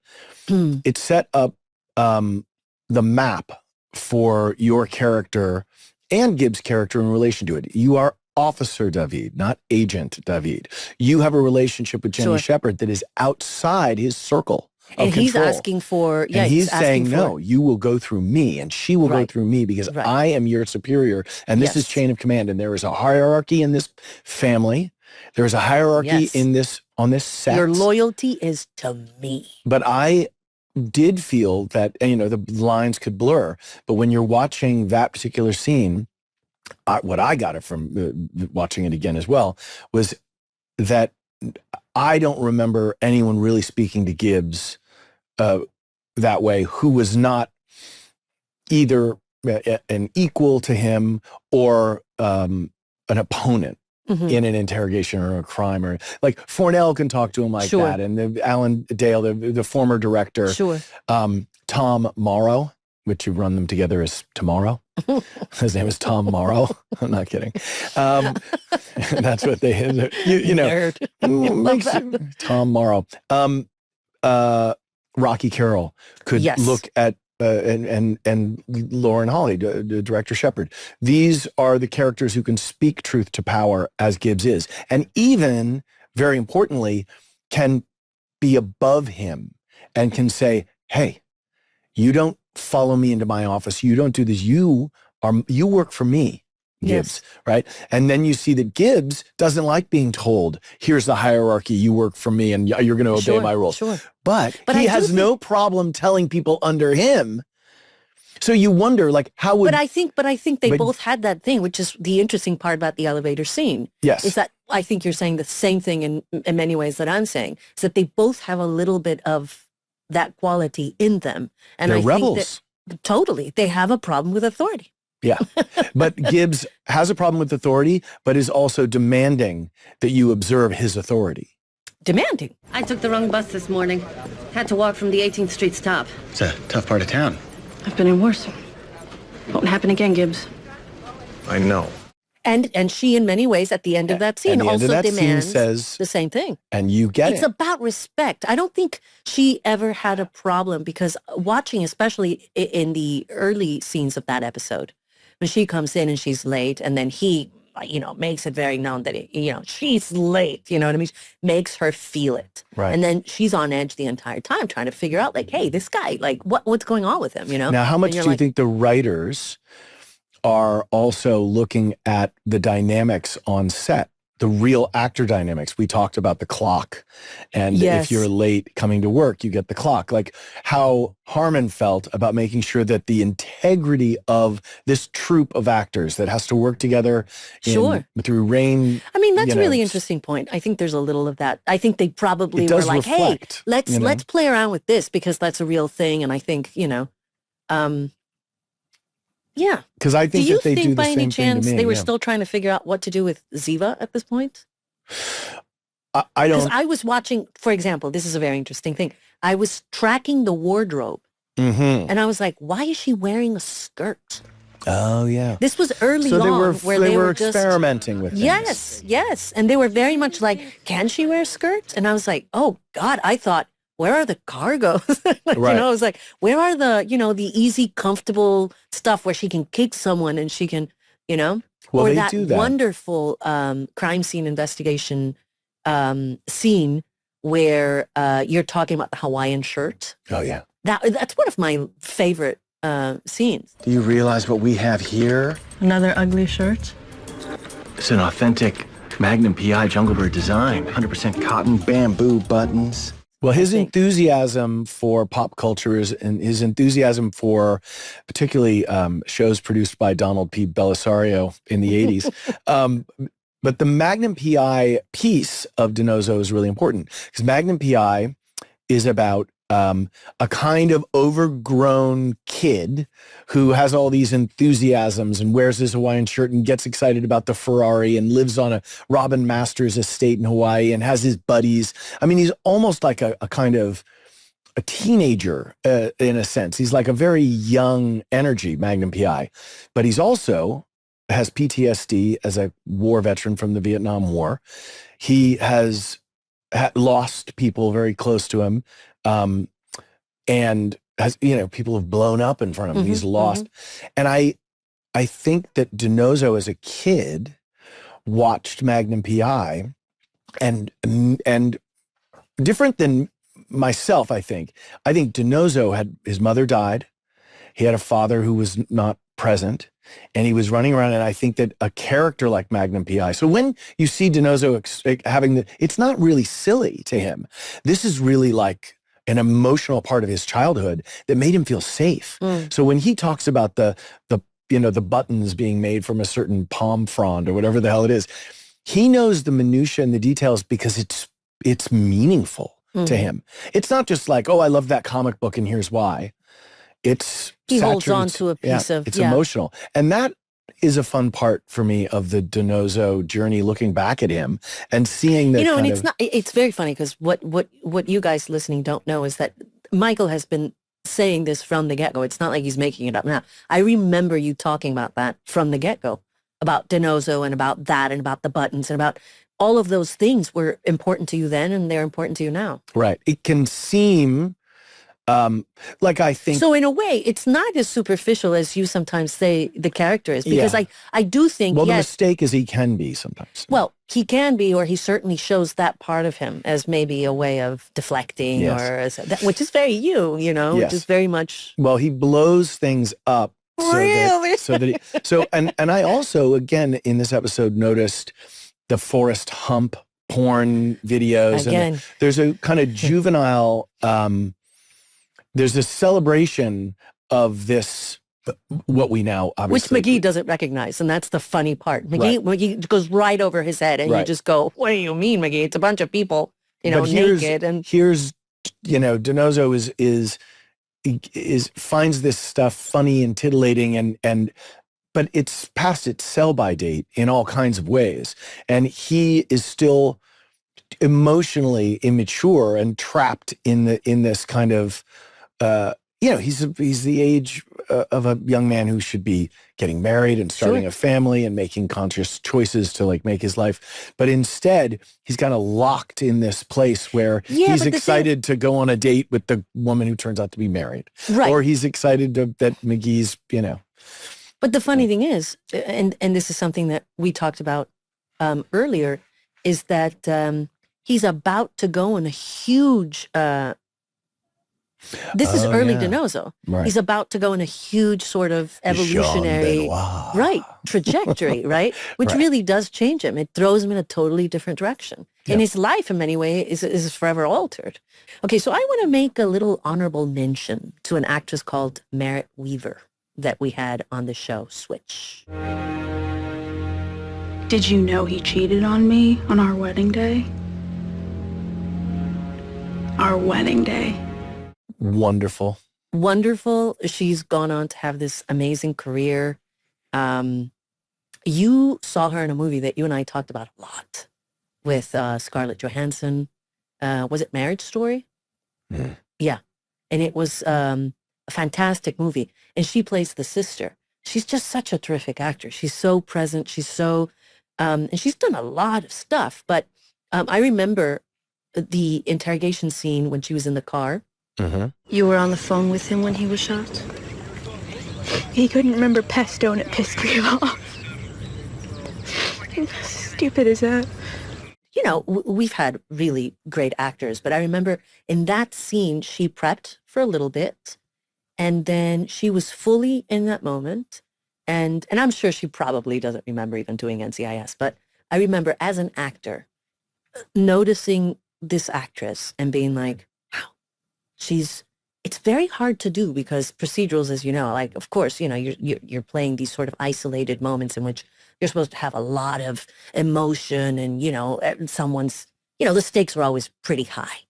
the map for your character and Gibbs' character in relation to it. You are Officer David, not Agent David. You have a relationship with Jenny Shepard that is outside his circle of and he's control. asking for, yeah, and he's saying, asking no, you will go through me and she will go through me because I am your superior. And this is chain of command. And there is a hierarchy in this family. There is a hierarchy in this, on this set. Your loyalty is to me. But I did feel that, you know, the lines could blur. But when you're watching that particular scene, what I got it from watching it again as well was that I don't remember anyone really speaking to Gibbs that way who was not either an equal to him or an opponent in an interrogation or a crime, or like Fornell can talk to him like that, and Alan Dale, the former director, Tom Morrow, which you run them together as Tomorrow. His name is Tom Morrow. I'm not kidding. That's what they you know. Tom Morrow. Rocky Carroll could look at and Lauren Holly, Director Shepard. These are the characters who can speak truth to power as Gibbs is, and even very importantly, can be above him and can say, "Hey, you don't follow me into my office. You don't do this. You work for me, Gibbs." Right? And then you see that Gibbs doesn't like being told, "Here's the hierarchy. You work for me, and you're going to obey my rules." But he has no problem telling people under him. So you wonder, like, how would? But I think they both had that thing, which is the interesting part about the elevator scene. Yes, is that I think you're saying the same thing in many ways that I'm saying. Is that they both have a little bit of that quality in them, and they're I rebels. think that totally they have a problem with authority. Yeah, but Gibbs has a problem with authority, but is also demanding that you observe his authority. Demanding. I took the wrong bus this morning. Had to walk from the 18th Street stop. It's a tough part of town. I've been in worse. Won't happen again, Gibbs. I know. And she, in many ways, at the end of that scene, also demands says, the same thing. And you get it's about respect. I don't think she ever had a problem, because watching, especially in the early scenes of that episode, when she comes in and she's late, and then he, makes it very known that, she's late, you know what I mean? Makes her feel it. Right. And then she's on edge the entire time trying to figure out, like, hey, this guy, like, what's going on with him, you know? Now, how much do you think the writers are also looking at the dynamics on set, the real actor dynamics? We talked about the clock, and if you're late coming to work, you get the clock. Like how Harmon felt about making sure that the integrity of this troupe of actors that has to work together through rain. I mean, that's a really interesting point. I think there's a little of that. I think they probably were like, reflect, hey, let's play around with this because that's a real thing. And I think, yeah. Because I think that they do the same thing to me. Do you think by any chance they were still trying to figure out what to do with Ziva at this point? I don't. Because I was watching, for example, this is a very interesting thing. I was tracking the wardrobe, and I was like, why is she wearing a skirt? Oh, yeah. This was early on where they were experimenting with things. Yes. And they were very much like, can she wear skirts? And I was like, oh, God, I thought, where are the cargos? I was like, where are the, the easy, comfortable stuff where she can kick someone and she can, Well, or they that do that. wonderful crime scene investigation scene where you're talking about the Hawaiian shirt. Oh, yeah. That's one of my favorite scenes. Do you realize what we have here? Another ugly shirt? It's an authentic Magnum PI Jungle Bird design. 100% cotton, bamboo buttons. Well, his enthusiasm for pop culture and his enthusiasm for particularly shows produced by Donald P. Belisario in the 80s. But the Magnum PI piece of DiNozzo is really important because Magnum PI is about a kind of overgrown kid who has all these enthusiasms and wears his Hawaiian shirt and gets excited about the Ferrari and lives on a Robin Masters estate in Hawaii and has his buddies. I mean, he's almost like a kind of a teenager in a sense. He's like a very young energy, Magnum PI. But he's also has PTSD as a war veteran from the Vietnam War. He has lost people very close to him. And has, people have blown up in front of him. He's lost. And I think that DiNozzo as a kid watched Magnum PI and different than myself, I think DiNozzo his mother died. He had a father who was not present, and he was running around. And I think that a character like Magnum PI. So when you see DiNozzo having it's not really silly to him. This is really like an emotional part of his childhood that made him feel safe. So when he talks about the buttons being made from a certain palm frond or whatever the hell it is, he knows the minutia and the details because it's meaningful to him. It's not just like, oh, I love that comic book and here's why. He holds on to a piece of... It's emotional. And that is a fun part for me of the DiNozzo journey, looking back at him and seeing that it's very funny because what you guys listening don't know is that Michael has been saying this from the get-go. It's not like he's making it up now. I remember you talking about that from the get-go, about DiNozzo and about that and about the buttons and about all of those things were important to you then and they're important to you now. Right. It can seem like I think... So in a way, it's not as superficial as you sometimes say the character is, because I do think, the mistake is he can be sometimes. Well, he can be, or he certainly shows that part of him as maybe a way of deflecting, which is very which is very much... Well, he blows things up. Really? And I also, again, in this episode, noticed the Forrest Hump porn videos. Again. And there's a kind of juvenile... there's this celebration of this, what we now obviously... Which McGee doesn't recognize, and that's the funny part. McGee goes right over his head, and you just go, what do you mean, McGee? It's a bunch of people, naked. And here's, DiNozzo finds this stuff funny and titillating, but it's past its sell-by date in all kinds of ways. And he is still emotionally immature and trapped in this kind of... he's the age of a young man who should be getting married and starting a family and making conscious choices to make his life. But instead, he's kind of locked in this place where he's excited to go on a date with the woman who turns out to be married. Right. Or he's excited that McGee's, But the funny thing is, and this is something that we talked about earlier, is that he's about to go on a huge... This is early DiNozzo. Right. He's about to go in a huge sort of evolutionary trajectory, right? Which really does change him. It throws him in a totally different direction. And his life in many ways is forever altered. Okay, so I want to make a little honorable mention to an actress called Merritt Weaver that we had on the show Switch. Did you know he cheated on me on our wedding day? Our wedding day. Wonderful. She's gone on to have this amazing career. You saw her in a movie that you and I talked about a lot with Scarlett Johansson. Was it Marriage Story? Yeah. And it was a fantastic movie. And she plays the sister. She's just such a terrific actor. She's so present. She's so... and she's done a lot of stuff. But I remember the interrogation scene when she was in the car. You were on the phone with him when he was shot? He couldn't remember pesto and it pissed me off. How stupid is that? We've had really great actors, but I remember in that scene, she prepped for a little bit, and then she was fully in that moment. And I'm sure she probably doesn't remember even doing NCIS, but I remember as an actor noticing this actress and being like, it's very hard to do because procedurals, as you know, of course, you're playing these sort of isolated moments in which you're supposed to have a lot of emotion and, someone's, the stakes are always pretty high.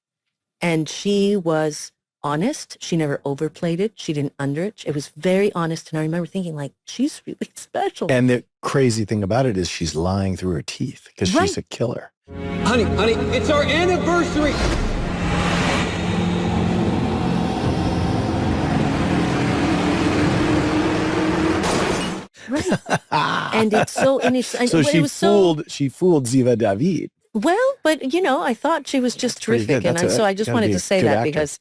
And she was honest. She never overplayed it. She didn't under it. It was very honest. And I remember thinking she's really special. And the crazy thing about it is she's lying through her teeth because she's a killer. Honey, it's our anniversary. Right. And it's so, so she fooled Ziva David. Well, but I thought she was just terrific. And so I just wanted to say that because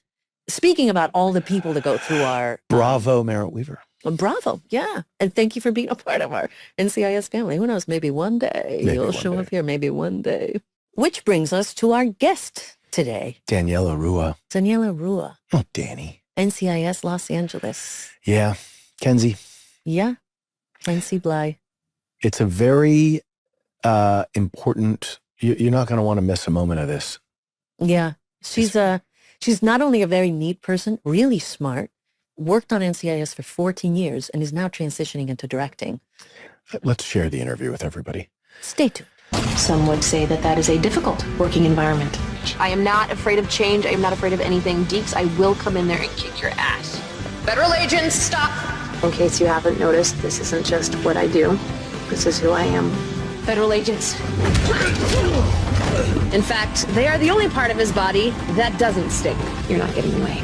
speaking about all the people that go through our... Bravo, Merritt Weaver. Bravo, yeah. And thank you for being a part of our NCIS family. Who knows, maybe one day you'll show up here, maybe one day. Which brings us to our guest today. Daniela Ruah. Daniela Ruah. Oh, Danny. NCIS Los Angeles. Yeah. Kensi. Yeah. Kensi Blye. It's a very important... You're not going to want to miss a moment of this. Yeah. She's not only a very neat person, really smart, worked on NCIS for 14 years, and is now transitioning into directing. Let's share the interview with everybody. Stay tuned. Some would say that that is a difficult working environment. I am not afraid of change. I am not afraid of anything. Deeks, I will come in there and kick your ass. Federal agents, stop! In case you haven't noticed, this isn't just what I do. This is who I am. Federal agents. In fact, they are the only part of his body that doesn't stink. You're not getting away.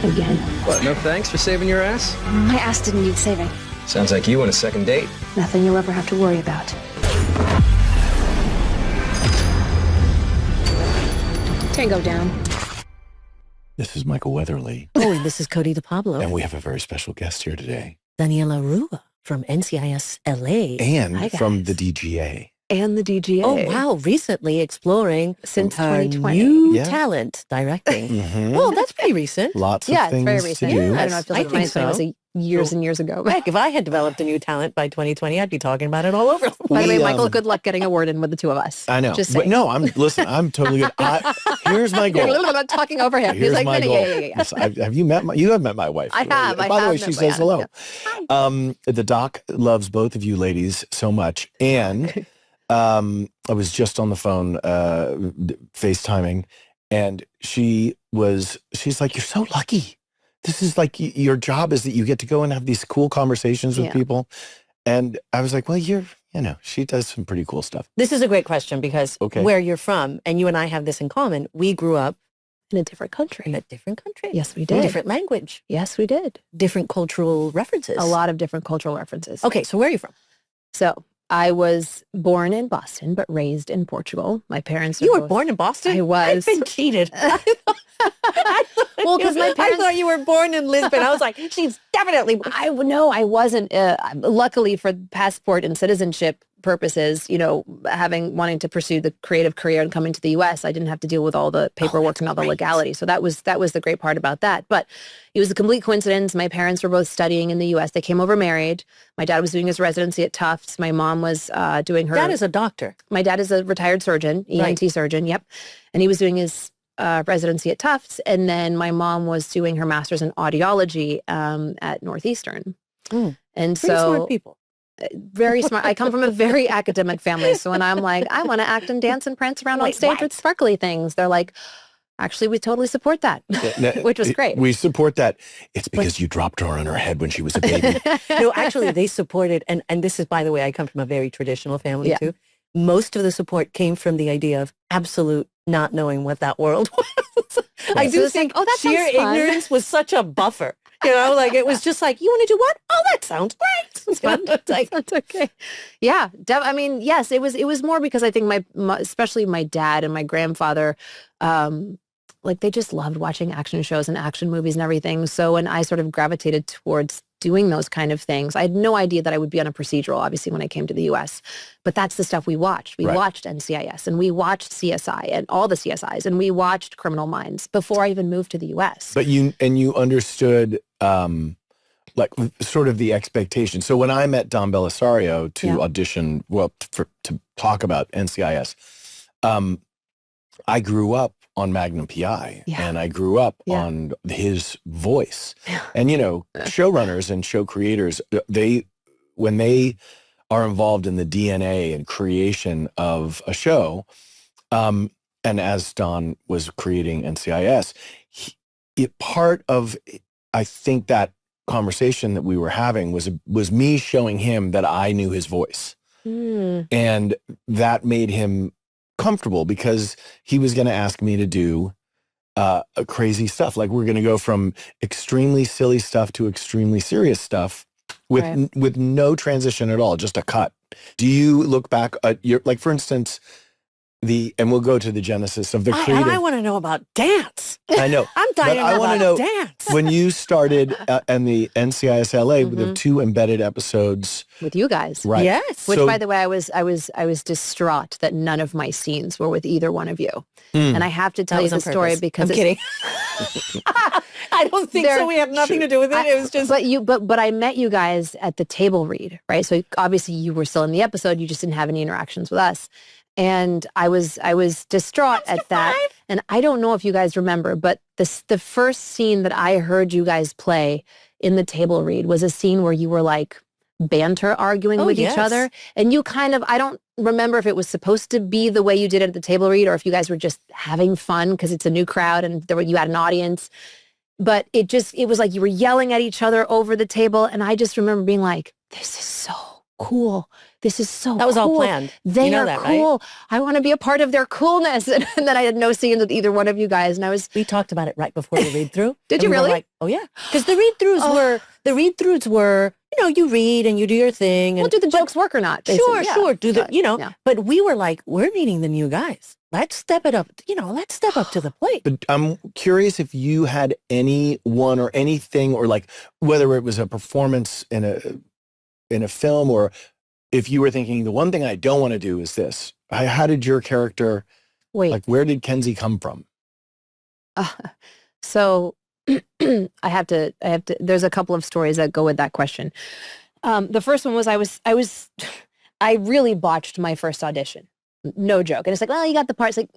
Again. What, no thanks for saving your ass? My ass didn't need saving. Sounds like you want a second date. Nothing you'll ever have to worry about. Tango down. This is Michael Weatherly. Oh, and this is Cody DePablo. And we have a very special guest here today. Daniela Ruah from NCIS LA. And from the DGA. And the DGA. Oh, wow. Recently exploring since her 2020. new talent directing. Mm-hmm. Well, that's pretty recent. Lots of things it's very recent. to do. I don't know. I feel like it was years and years ago. Heck, if I had developed a new talent by 2020, I'd be talking about it all over. By the way, Michael, good luck getting a word in with the two of us. I know. Just but saying. no, I'm totally good. Here's my goal. I'm not talking over him. Here's He's like, my goal. yeah. Yes, have you met you have met my wife. I have. By the way, she says hello. Yeah. The doc loves both of you ladies so much. And I was just on the phone FaceTiming, and she's like, you're so lucky. This is like your job is that you get to go and have these cool conversations with people. And I was like, well, she does some pretty cool stuff. This is a great question because where you're from, and you and I have this in common, we grew up in a different country. In a different country. Yes, we did. Different language. Yes, we did. Different cultural references. A lot of different cultural references. Okay, so where are you from? So I was born in Boston, but raised in Portugal. My parents You were born in Boston? I was. I've been cheated. Well, because my parents... I thought you were born in Lisbon. I was like, she's definitely... No, I wasn't. Luckily for passport and citizenship purposes, wanting to pursue the creative career and coming to the U.S., I didn't have to deal with all the paperwork and all the legality. So that was the great part about that. But it was a complete coincidence. My parents were both studying in the U.S. They came over married. My dad was doing his residency at Tufts. My mom was doing her... Dad is a doctor. My dad is a retired surgeon, ENT surgeon, yep. And he was doing his residency at Tufts. And then my mom was doing her master's in audiology at Northeastern. And pretty so... smart people. Very smart. I come from a very academic family. So when I'm like, I want to act and dance and prance around on stage with sparkly things, they're like, actually, we totally support that, which was great. We support that. It's because you dropped her on her head when she was a baby. No, actually, they supported, and this is, by the way, I come from a very traditional family, too. Most of the support came from the idea of absolute not knowing what that world was. I do think sheer ignorance was such a buffer. It was just like, you want to do what? Oh, that sounds great. That's okay. Yeah. Yes, it was more because I think especially my dad and my grandfather, they just loved watching action shows and action movies and everything. So when I sort of gravitated towards doing those kind of things, I had no idea that I would be on a procedural, obviously, when I came to the U.S. But that's the stuff we watched. We watched NCIS and we watched CSI and all the CSIs and we watched Criminal Minds before I even moved to the U.S. But you understood sort of the expectation. So when I met Don Belisario to audition, to talk about NCIS, I grew up on Magnum PI and I grew up on his voice. And, showrunners and show creators, when they are involved in the DNA and creation of a show, and as Don was creating NCIS, part of, I think, that conversation that we were having was me showing him that I knew his voice. And that made him comfortable because he was going to ask me to do crazy stuff. Like we're going to go from extremely silly stuff to extremely serious stuff with no transition at all, just a cut. Do you look back at for instance, and we'll go to the genesis of the creative. I want to know about dance. I know. I'm dying I want to know dance. when you started in the NCIS LA with the 2 embedded episodes with you guys. Right. Yes. Which, by the way, I was distraught that none of my scenes were with either one of you. And I have to tell you the story because I'm kidding. I don't think so. We have nothing to do with it. It was just. But I met you guys at the table read, right? So obviously you were still in the episode. You just didn't have any interactions with us. And I was distraught at that. And I don't know if you guys remember, but the first scene that I heard you guys play in the table read was a scene where you were like banter arguing with each other. And you kind of, I don't remember if it was supposed to be the way you did it at the table read or if you guys were just having fun because it's a new crowd and you had an audience. But it was like you were yelling at each other over the table. And I just remember being like, this is so cool. This is so cool. That was all planned. They are that, cool. Right? I want to be a part of their coolness. And then I had no scenes with either one of you guys. And we talked about it right before the read through. Did you really? Like, oh yeah. Because the read throughs were, you read and you do your thing. And do the jokes work or not? Basically. Sure. But we were like, we're meeting the new guys. Let's step it up. Let's step up to the plate. But I'm curious if you had anyone or anything, or like whether it was a performance in a film, or if you were thinking the one thing I don't want to do is this. How did your character? Wait. Like, where did Kensi come from? So I have to. There's a couple of stories that go with that question. The first one was I really botched my first audition. No joke. And it's like, well, you got the part. It's like,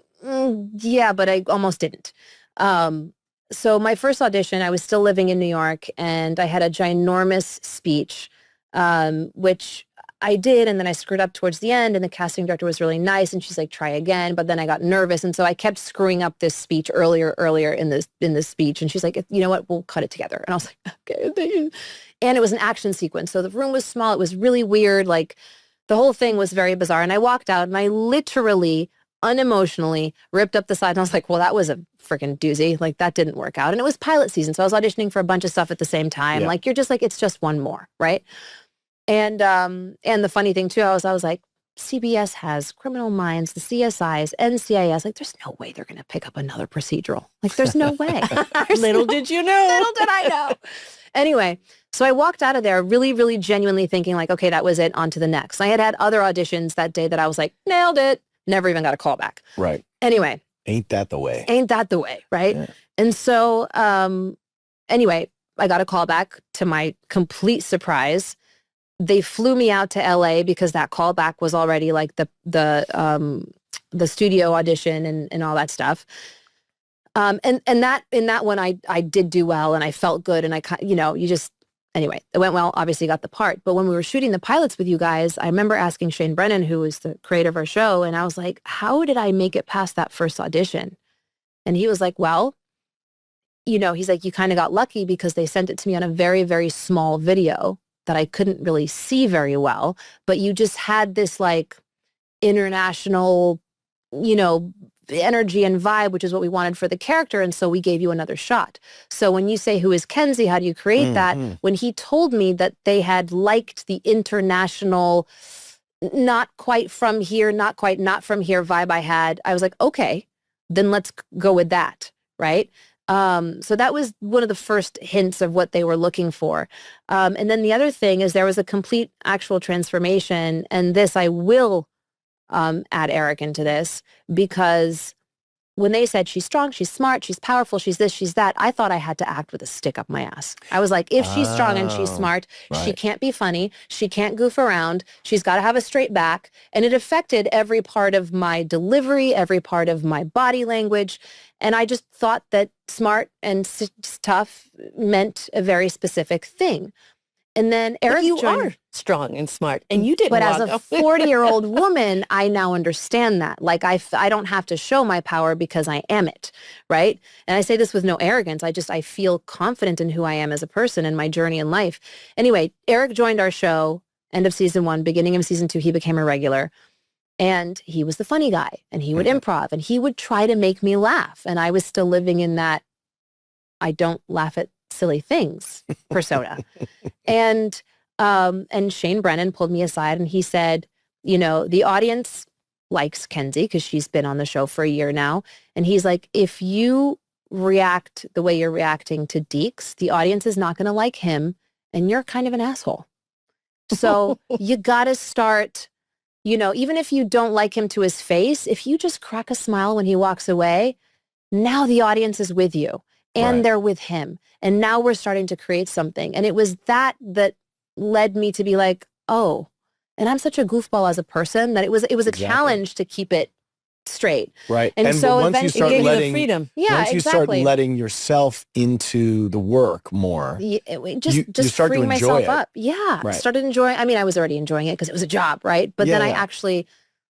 yeah, but I almost didn't. So my first audition, I was still living in New York, and I had a ginormous speech, which I did, and then I screwed up towards the end, and the casting director was really nice, and she's like, try again, but then I got nervous, and so I kept screwing up this speech earlier in this speech, and she's like, you know what, we'll cut it together. And I was like, okay. And it was an action sequence, so the room was small, it was really weird, like, the whole thing was very bizarre, and I walked out, and I literally, unemotionally, ripped up the side, and I was like, well, that was a freaking doozy, like, that didn't work out, and it was pilot season, so I was auditioning for a bunch of stuff at the same time, like, you're just like, it's just one more, right? And the funny thing too, I was like, CBS has Criminal Minds, the CSIs, NCIS. Like, there's no way they're going to pick up another procedural. Like, there's no way. Little did you know. Little did I know. Anyway, so I walked out of there really, really genuinely thinking like, okay, that was it. On to the next. I had other auditions that day that I was like, nailed it. Never even got a call back. Right. Anyway. Ain't that the way? Right? Yeah. And so, anyway, I got a call back to my complete surprise. They flew me out to LA because that callback was already like the studio audition and all that stuff. And that in that one I did do well and I felt good and anyway, it went well, obviously got the part. But when we were shooting the pilots with you guys, I remember asking Shane Brennan, who was the creator of our show, and I was like, how did I make it past that first audition? And he was like, well, he's like, you kind of got lucky because they sent it to me on a very, very small video that I couldn't really see very well, but you just had this like international, energy and vibe, which is what we wanted for the character. And so we gave you another shot. So when you say, who is Kensi? How do you create that? When he told me that they had liked the international, not quite from here, not quite not from here vibe I had, I was like, okay, then let's go with that. Right. So that was one of the first hints of what they were looking for. And then the other thing is there was a complete actual transformation. And this, I will add Eric into this, because when they said she's strong, she's smart, she's powerful, she's this, she's that, I thought I had to act with a stick up my ass. I was like, if she's strong and she's smart, she can't be funny, she can't goof around, she's got to have a straight back. And it affected every part of my delivery, every part of my body language. And I just thought that smart and tough meant a very specific thing. And then Eric, you are strong and smart, and you didn't. But as a 40-year-old woman, I now understand that. Like I don't have to show my power because I am it, right? And I say this with no arrogance. I feel confident in who I am as a person and my journey in life. Anyway, Eric joined our show, end of season 1, beginning of season 2. He became a regular, and he was the funny guy, and he would improv, and he would try to make me laugh, and I was still living in that I don't laugh at silly things persona. And Shane Brennan pulled me aside and he said, the audience likes Kensi because she's been on the show for a year now. And he's like, if you react the way you're reacting to Deeks, the audience is not going to like him and you're kind of an asshole. So you got to start, even if you don't like him to his face, if you just crack a smile when he walks away, now the audience is with you and they're with him. And now we're starting to create something. And it was that led me to be like, oh, and I'm such a goofball as a person that it was a challenge to keep it straight. Right. And so once you start gave you the letting freedom. Yeah, once you start letting yourself into the work more, you start to freeing enjoy myself it. up. Yeah. Right. Started enjoying, I was already enjoying it because it was a job, right? But then I actually,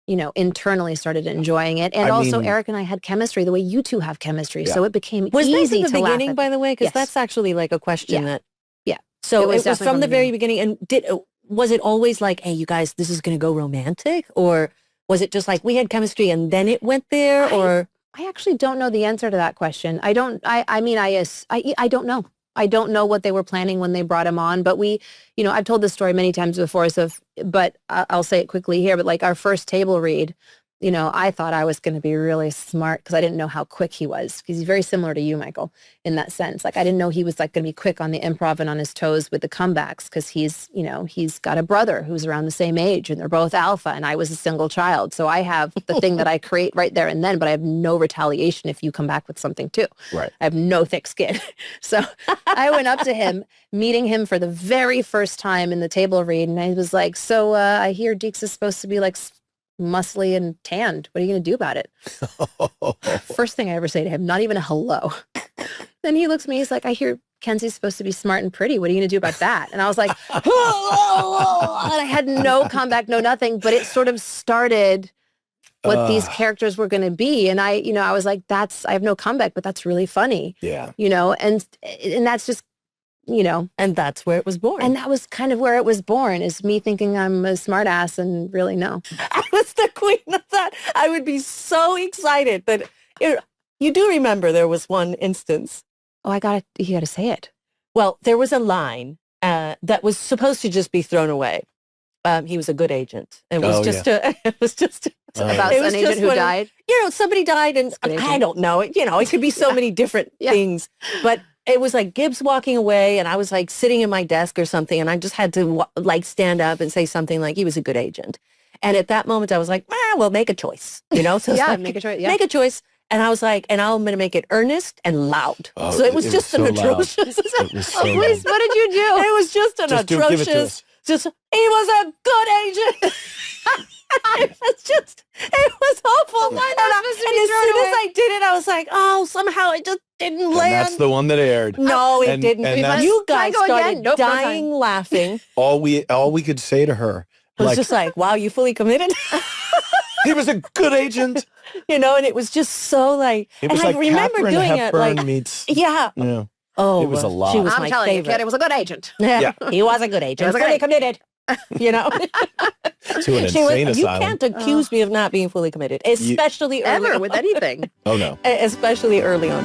internally started enjoying it. And also Eric and I had chemistry the way you two have chemistry. So it became Was easy that to the laugh beginning, at. by the way? Because Yes. that's actually like a question that... Yeah. So it was definitely from the very beginning. And was it always like, hey, you guys, this is going to go romantic? Or was it just like we had chemistry and then it went there? Or I actually don't know the answer to that question. I don't know. I don't know what they were planning when they brought him on, but I've told this story many times before, but I'll say it quickly here, but like our first table read, I thought I was going to be really smart because I didn't know how quick he was, because he's very similar to you, Michael, in that sense. Like I didn't know he was like going to be quick on the improv and on his toes with the comebacks because he's got a brother who's around the same age and they're both alpha and I was a single child. So I have the thing that I create right there and then, but I have no retaliation if you come back with something too. Right. I have no thick skin. So I went up to him, meeting him for the very first time in the table read. And I was like, so I hear Deeks is supposed to be like muscly and tanned. What are you going to do about it? First thing I ever say to him, not even a hello. Then he looks at me, he's like, I hear Kensi's supposed to be smart and pretty. What are you going to do about that? And I was like, and I had no comeback, no nothing, but it sort of started what these characters were going to be. And I was like, I have no comeback, but that's really funny. Yeah. And that's just, and that's where it was born. And that was kind of where it was born, is me thinking I'm a smart ass and really no. I was the queen of that. I would be so excited that you do remember there was one instance. Oh, you got to say it. Well, there was a line that was supposed to just be thrown away. He was a good agent. It was just about an agent who died. Somebody died, and I don't know. It could be so many different things, but it was like Gibbs walking away, and I was like sitting in my desk or something, and I just had to stand up and say something like he was a good agent. And at that moment, I was like, well, make a choice, So make a choice. Yeah. Make a choice. And I was like, and I'm going to make it earnest and loud. So it was just an atrocious. It was so please, what did you do? It was just an atrocious. He was a good agent. It was awful. And as soon as I did it, I was like, oh, somehow it just didn't land. That's the one that aired. No, it didn't. You guys started Nope, dying laughing. All we could say to her was just like, wow, you fully committed? He was a good agent. And it was just so like, it was and like I remember Katharine doing Hepburn it like, meets, yeah. Oh, it was a lot. She was I'm my telling favorite. you, kid, it was a good agent. Yeah. He was a good agent. Fully committed. To an insane asylum. You can't accuse me of not being fully committed, especially early on. With anything. Oh, no. Especially early on.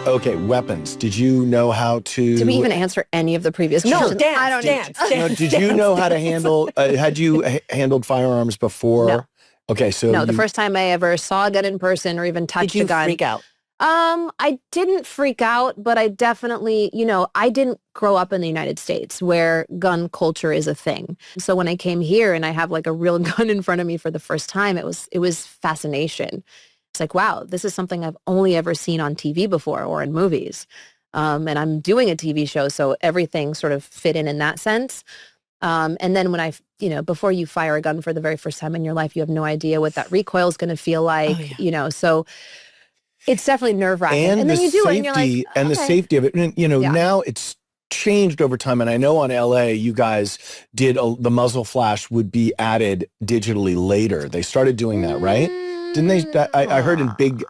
Okay, weapons. Did you know how to... Did we even answer any of the previous questions? No, dance. I don't dance. No, did you know how to handle... had you handled firearms before? No. Okay, so... No, the first time I ever saw a gun in person or even touched a gun. Did you freak out? I didn't freak out, but I definitely, I didn't grow up in the United States where gun culture is a thing. So when I came here and I have like a real gun in front of me for the first time, it was fascination. It's like, wow, this is something I've only ever seen on TV before or in movies. And I'm doing a TV show, so everything sort of fit in that sense. And then when before you fire a gun for the very first time in your life, you have no idea what that recoil is going to feel like, so it's definitely nerve-wracking. And then you do it and you're like, and the safety of it. And, now it's changed over time. And I know on LA, you guys did the muzzle flash would be added digitally later. They started doing that, right? Didn't they? I heard in big,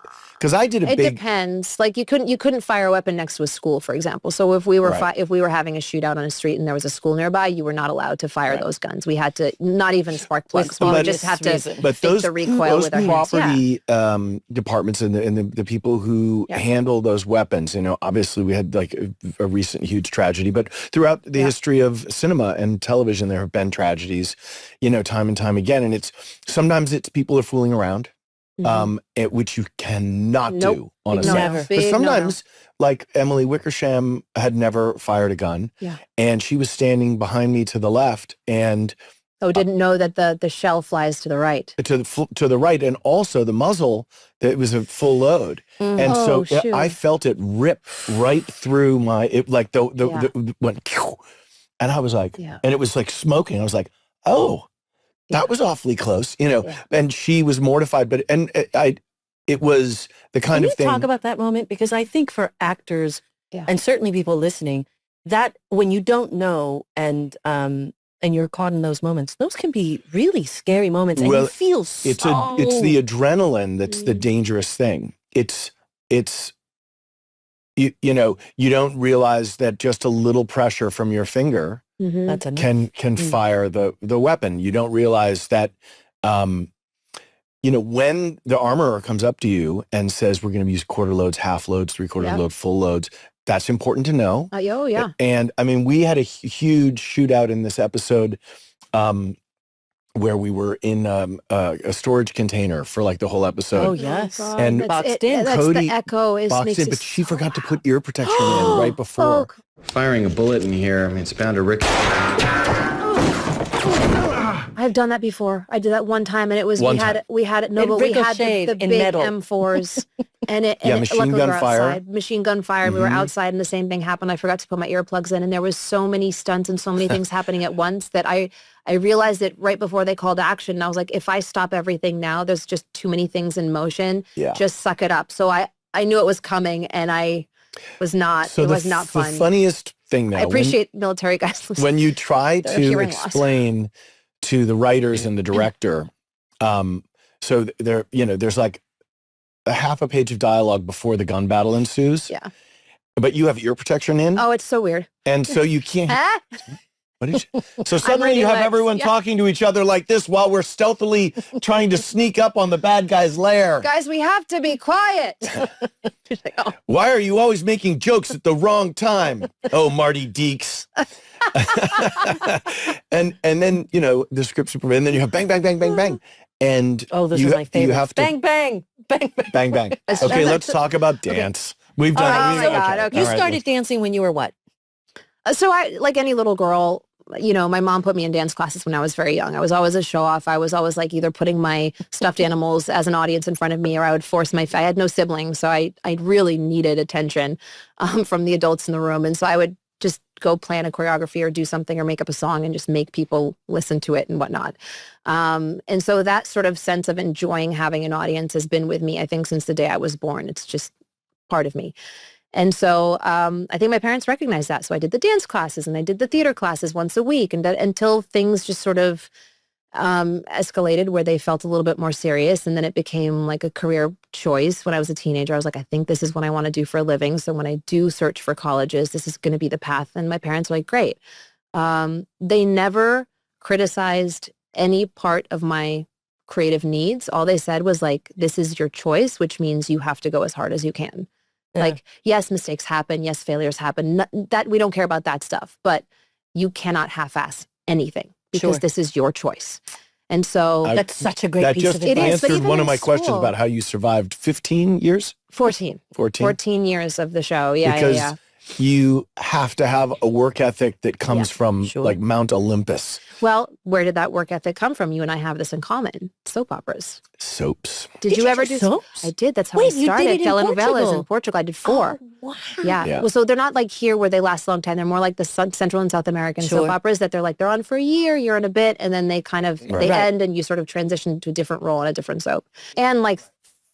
because I did a It big. depends. Like you couldn't fire a weapon next to a school, for example. So if we were if we were having a shootout on a street and there was a school nearby, you were not allowed to fire those guns. We had to not even spark plugs. We would just have to But fake the recoil with our hands. Yeah. property departments and the people who handle those weapons, you know, obviously we had like a recent huge tragedy, but throughout the history of cinema and television, there have been tragedies, you know, time and time again. And sometimes it's people are fooling around. Which you cannot do on a set. But sometimes, like Emily Wickersham had never fired a gun, and she was standing behind me to the left, and didn't know that the shell flies to the right. To the right, and also the muzzle, that was a full load, and I felt it rip right through my the went, and I was like, and it was like smoking. I was like, oh. That was awfully close, you know, and she was mortified, but it was the kind of thing. Can you talk about that moment? Because I think for actors and certainly people listening, that when you don't know and you're caught in those moments, those can be really scary moments, and you feel so. It's the adrenaline that's the dangerous thing. It's you know, you don't realize that just a little pressure from your finger. That's can fire the weapon. You don't realize that, you know, when the armorer comes up to you and says, we're going to use quarter loads, half loads, three-quarter load, full loads, that's important to know. Oh, yeah. And I mean, we had a huge shootout in this episode where we were in a storage container for like the whole episode. Oh, yes. Oh, and boxed in. That's Cody the echo is boxed in, but she forgot to put ear protection in right before. Firing a bullet in here, I mean, it's bound to ricochet. I've done that before. I did that one time, and it was we had It the in big metal. M4s, and machine luckily gun we were fire. outside. Machine gun fire. We were outside, and the same thing happened. I forgot to put my earplugs in, and there was so many stunts and so many things happening at once that I realized it right before they called action. And I was like, if I stop everything now, there's just too many things in motion. Yeah. Just suck it up. So I knew it was coming, and I was not. So it was not fun. The funniest thing now. I appreciate military guys listening. When you try Their to hearing loss. explain to the writers and the director, so there, you know, there's like a half a page of dialogue before the gun battle ensues. Yeah. But you have ear protection in. Oh, it's so weird. And so you can't. What did you? So suddenly learning you have legs, everyone talking to each other like this while we're stealthily trying to sneak up on the bad guy's lair. Guys, we have to be quiet. Why are you always making jokes at the wrong time? Oh, Marty Deeks. and then, you know, the scripts, and then you have bang, bang, bang, bang, bang. And those are my favorites. You have to bang, bang, bang, bang. bang, bang. Okay, let's talk about dance. We've done Oh my God, okay. You started dancing when you were what? So I, like any little girl, you know, my mom put me in dance classes when I was very young. I was always a show off. I was always like either putting my stuffed animals as an audience in front of me, or I would force I had no siblings. So I really needed attention from the adults in the room. And so I would just go plan a choreography or do something or make up a song and just make people listen to it and whatnot. And so that sort of sense of enjoying having an audience has been with me, I think, since the day I was born. It's just part of me. And so I think my parents recognized that. So I did the dance classes and I did the theater classes once a week, and that until things just sort of escalated where they felt a little bit more serious. And then it became like a career choice. When I was a teenager, I was like, I think this is what I want to do for a living. So when I do search for colleges, this is going to be the path. And my parents were like, great. They never criticized any part of my creative needs. All they said was like, this is your choice, which means you have to go as hard as you can. Yeah. Like, yes, mistakes happen. Yes, failures happen. That we don't care about that stuff, but you cannot half-ass anything because this is your choice. And so that's such a great piece of advice. That just answered one of my questions about how you survived 15 years? 14 years of the show. Yeah, because you have to have a work ethic that comes from like Mount Olympus. Well, where did that work ethic come from? You and I have this in common. Soap operas. Soaps. Did you ever do soaps? I did. That's how I started. Telenovelas in Portugal. I did 4. Oh, wow. Yeah. Well, so they're not like here where they last a long time. They're more like the Central and South American soap operas that they're on for a year and a bit, and then they kind of they end and you sort of transition to a different role in a different soap. And like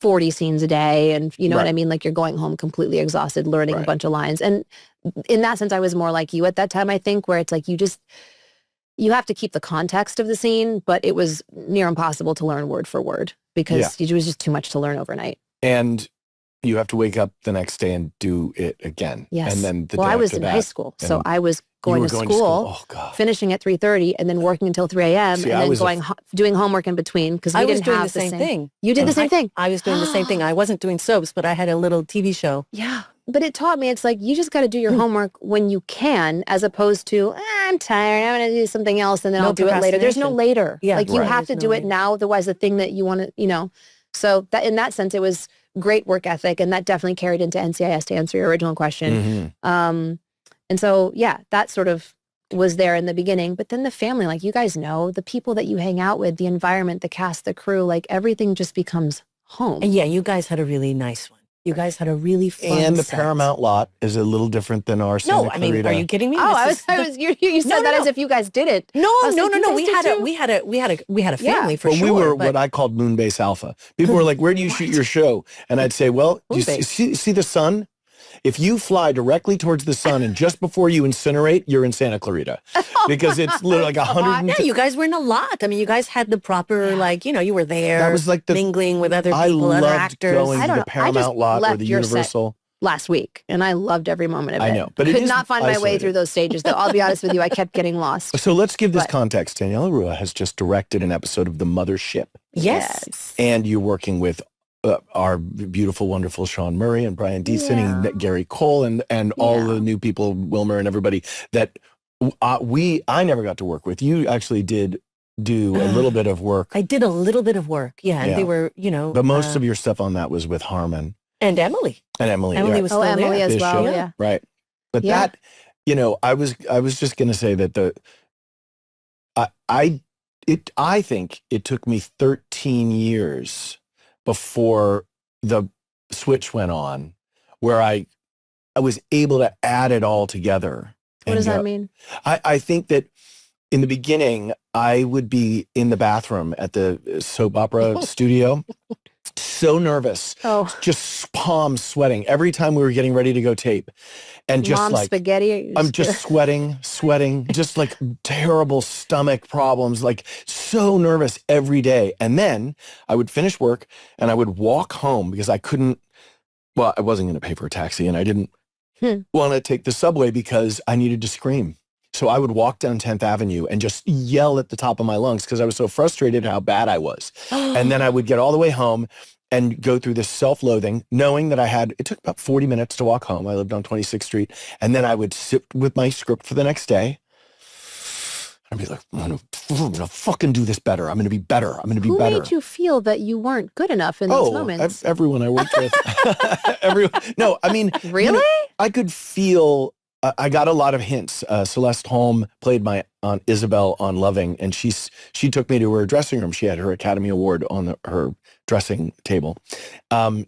40 scenes a day, and you know what I mean? Like you're going home completely exhausted, learning a bunch of lines. And in that sense, I was more like you at that time, I think, where it's like you have to keep the context of the scene, but it was near impossible to learn word for word because it was just too much to learn overnight. And you have to wake up the next day and do it again. Yes. And then the well, day I was after in that, high school, so and I was going, to school, Oh, God. finishing at 3:30, and then working until 3 a.m. See, and I then was going doing homework in between because we I was didn't doing have the same thing. You did the same thing. I was doing the same thing. I wasn't doing soaps, but I had a little TV show. Yeah. But it taught me it's like you just got to do your homework when you can, as opposed to I'm tired, I'm going to do something else, and then No I'll do it later. There's no later. Yeah, like you right. have to There's do no it later. now, otherwise the thing that you want to, So that in that sense, it was great work ethic, and that definitely carried into NCIS to answer your original question. Mm-hmm. And so yeah, that sort of was there in the beginning, but then the family, like you guys know, the people that you hang out with, the environment, the cast, the crew, like everything just becomes home. And yeah, you guys had a really nice one. You guys had a really fun And the set. Paramount lot is a little different than our Santa No, I mean, Clarita. are you kidding me? Oh, This is- you said No, that no, as if you guys did it. No, I was no, like, no, you no. guys We did had too? a family for Well, sure. we were but- what I called Moonbase Alpha. People were like, "Where do you shoot your show?" And I'd say, "Well, you see the sun? If you fly directly towards the sun and just before you incinerate, you're in Santa Clarita because it's literally like 100. Yeah, you guys were in a lot. I mean, you guys had the proper, like, you were there. That was like the mingling with other I people, other loved actors. going I to don't the know. I just Paramount lot or left the your set Universal. last week, and I loved every moment of it. I know, but it could is not find my way isolated. through those stages, though. I'll be honest with you, I kept getting lost. So let's give this But- context. Daniela Ruah has just directed an episode of The Mothership. Yes. And you're working with our beautiful, wonderful Sean Murray and Brian Dietzen and Gary Cole and all the new people, Wilmer and everybody that I never got to work with. You actually did do a little bit of work. I did a little bit of work. Yeah. And they were, But most of your stuff on that was with Harmon. And Emily. And Emily. Emily yeah. was still Emily there. as well, Bishop, yeah. Right. But that, I was just going to say that I think it took me 13 years before the switch went on where I was able to add it all together. What does that mean? I think that in the beginning, I would be in the bathroom at the soap opera studio, so nervous, just palms sweating every time we were getting ready to go tape. And just Mom like, spaghetti. I'm just sweating, just like terrible stomach problems, like so nervous every day. And then I would finish work and I would walk home because I wasn't going to pay for a taxi and I didn't want to take the subway because I needed to scream. So I would walk down 10th Avenue and just yell at the top of my lungs because I was so frustrated how bad I was. And then I would get all the way home and go through this self-loathing, knowing that it took about 40 minutes to walk home. I lived on 26th Street. And then I would sit with my script for the next day. I'd be like, I'm gonna fucking do this better. I'm going to be better. I'm going to be better. Who made you feel that you weren't good enough in those moments? Everyone I worked with. No, I mean. Really? I could feel, I got a lot of hints. Celeste Holm played my Aunt Isabel on Loving, and she took me to her dressing room. She had her Academy Award on her dressing table. And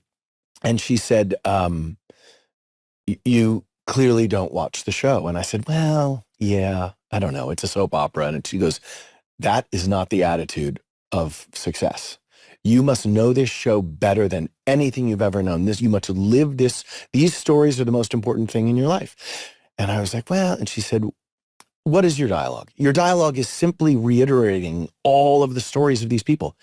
she said, you clearly don't watch the show. And I said, well, yeah, I don't know. It's a soap opera. And she goes, that is not the attitude of success. You must know this show better than anything you've ever known. You must live this. These stories are the most important thing in your life. And I was like, well, and she said, what is your dialogue? Your dialogue is simply reiterating all of the stories of these people.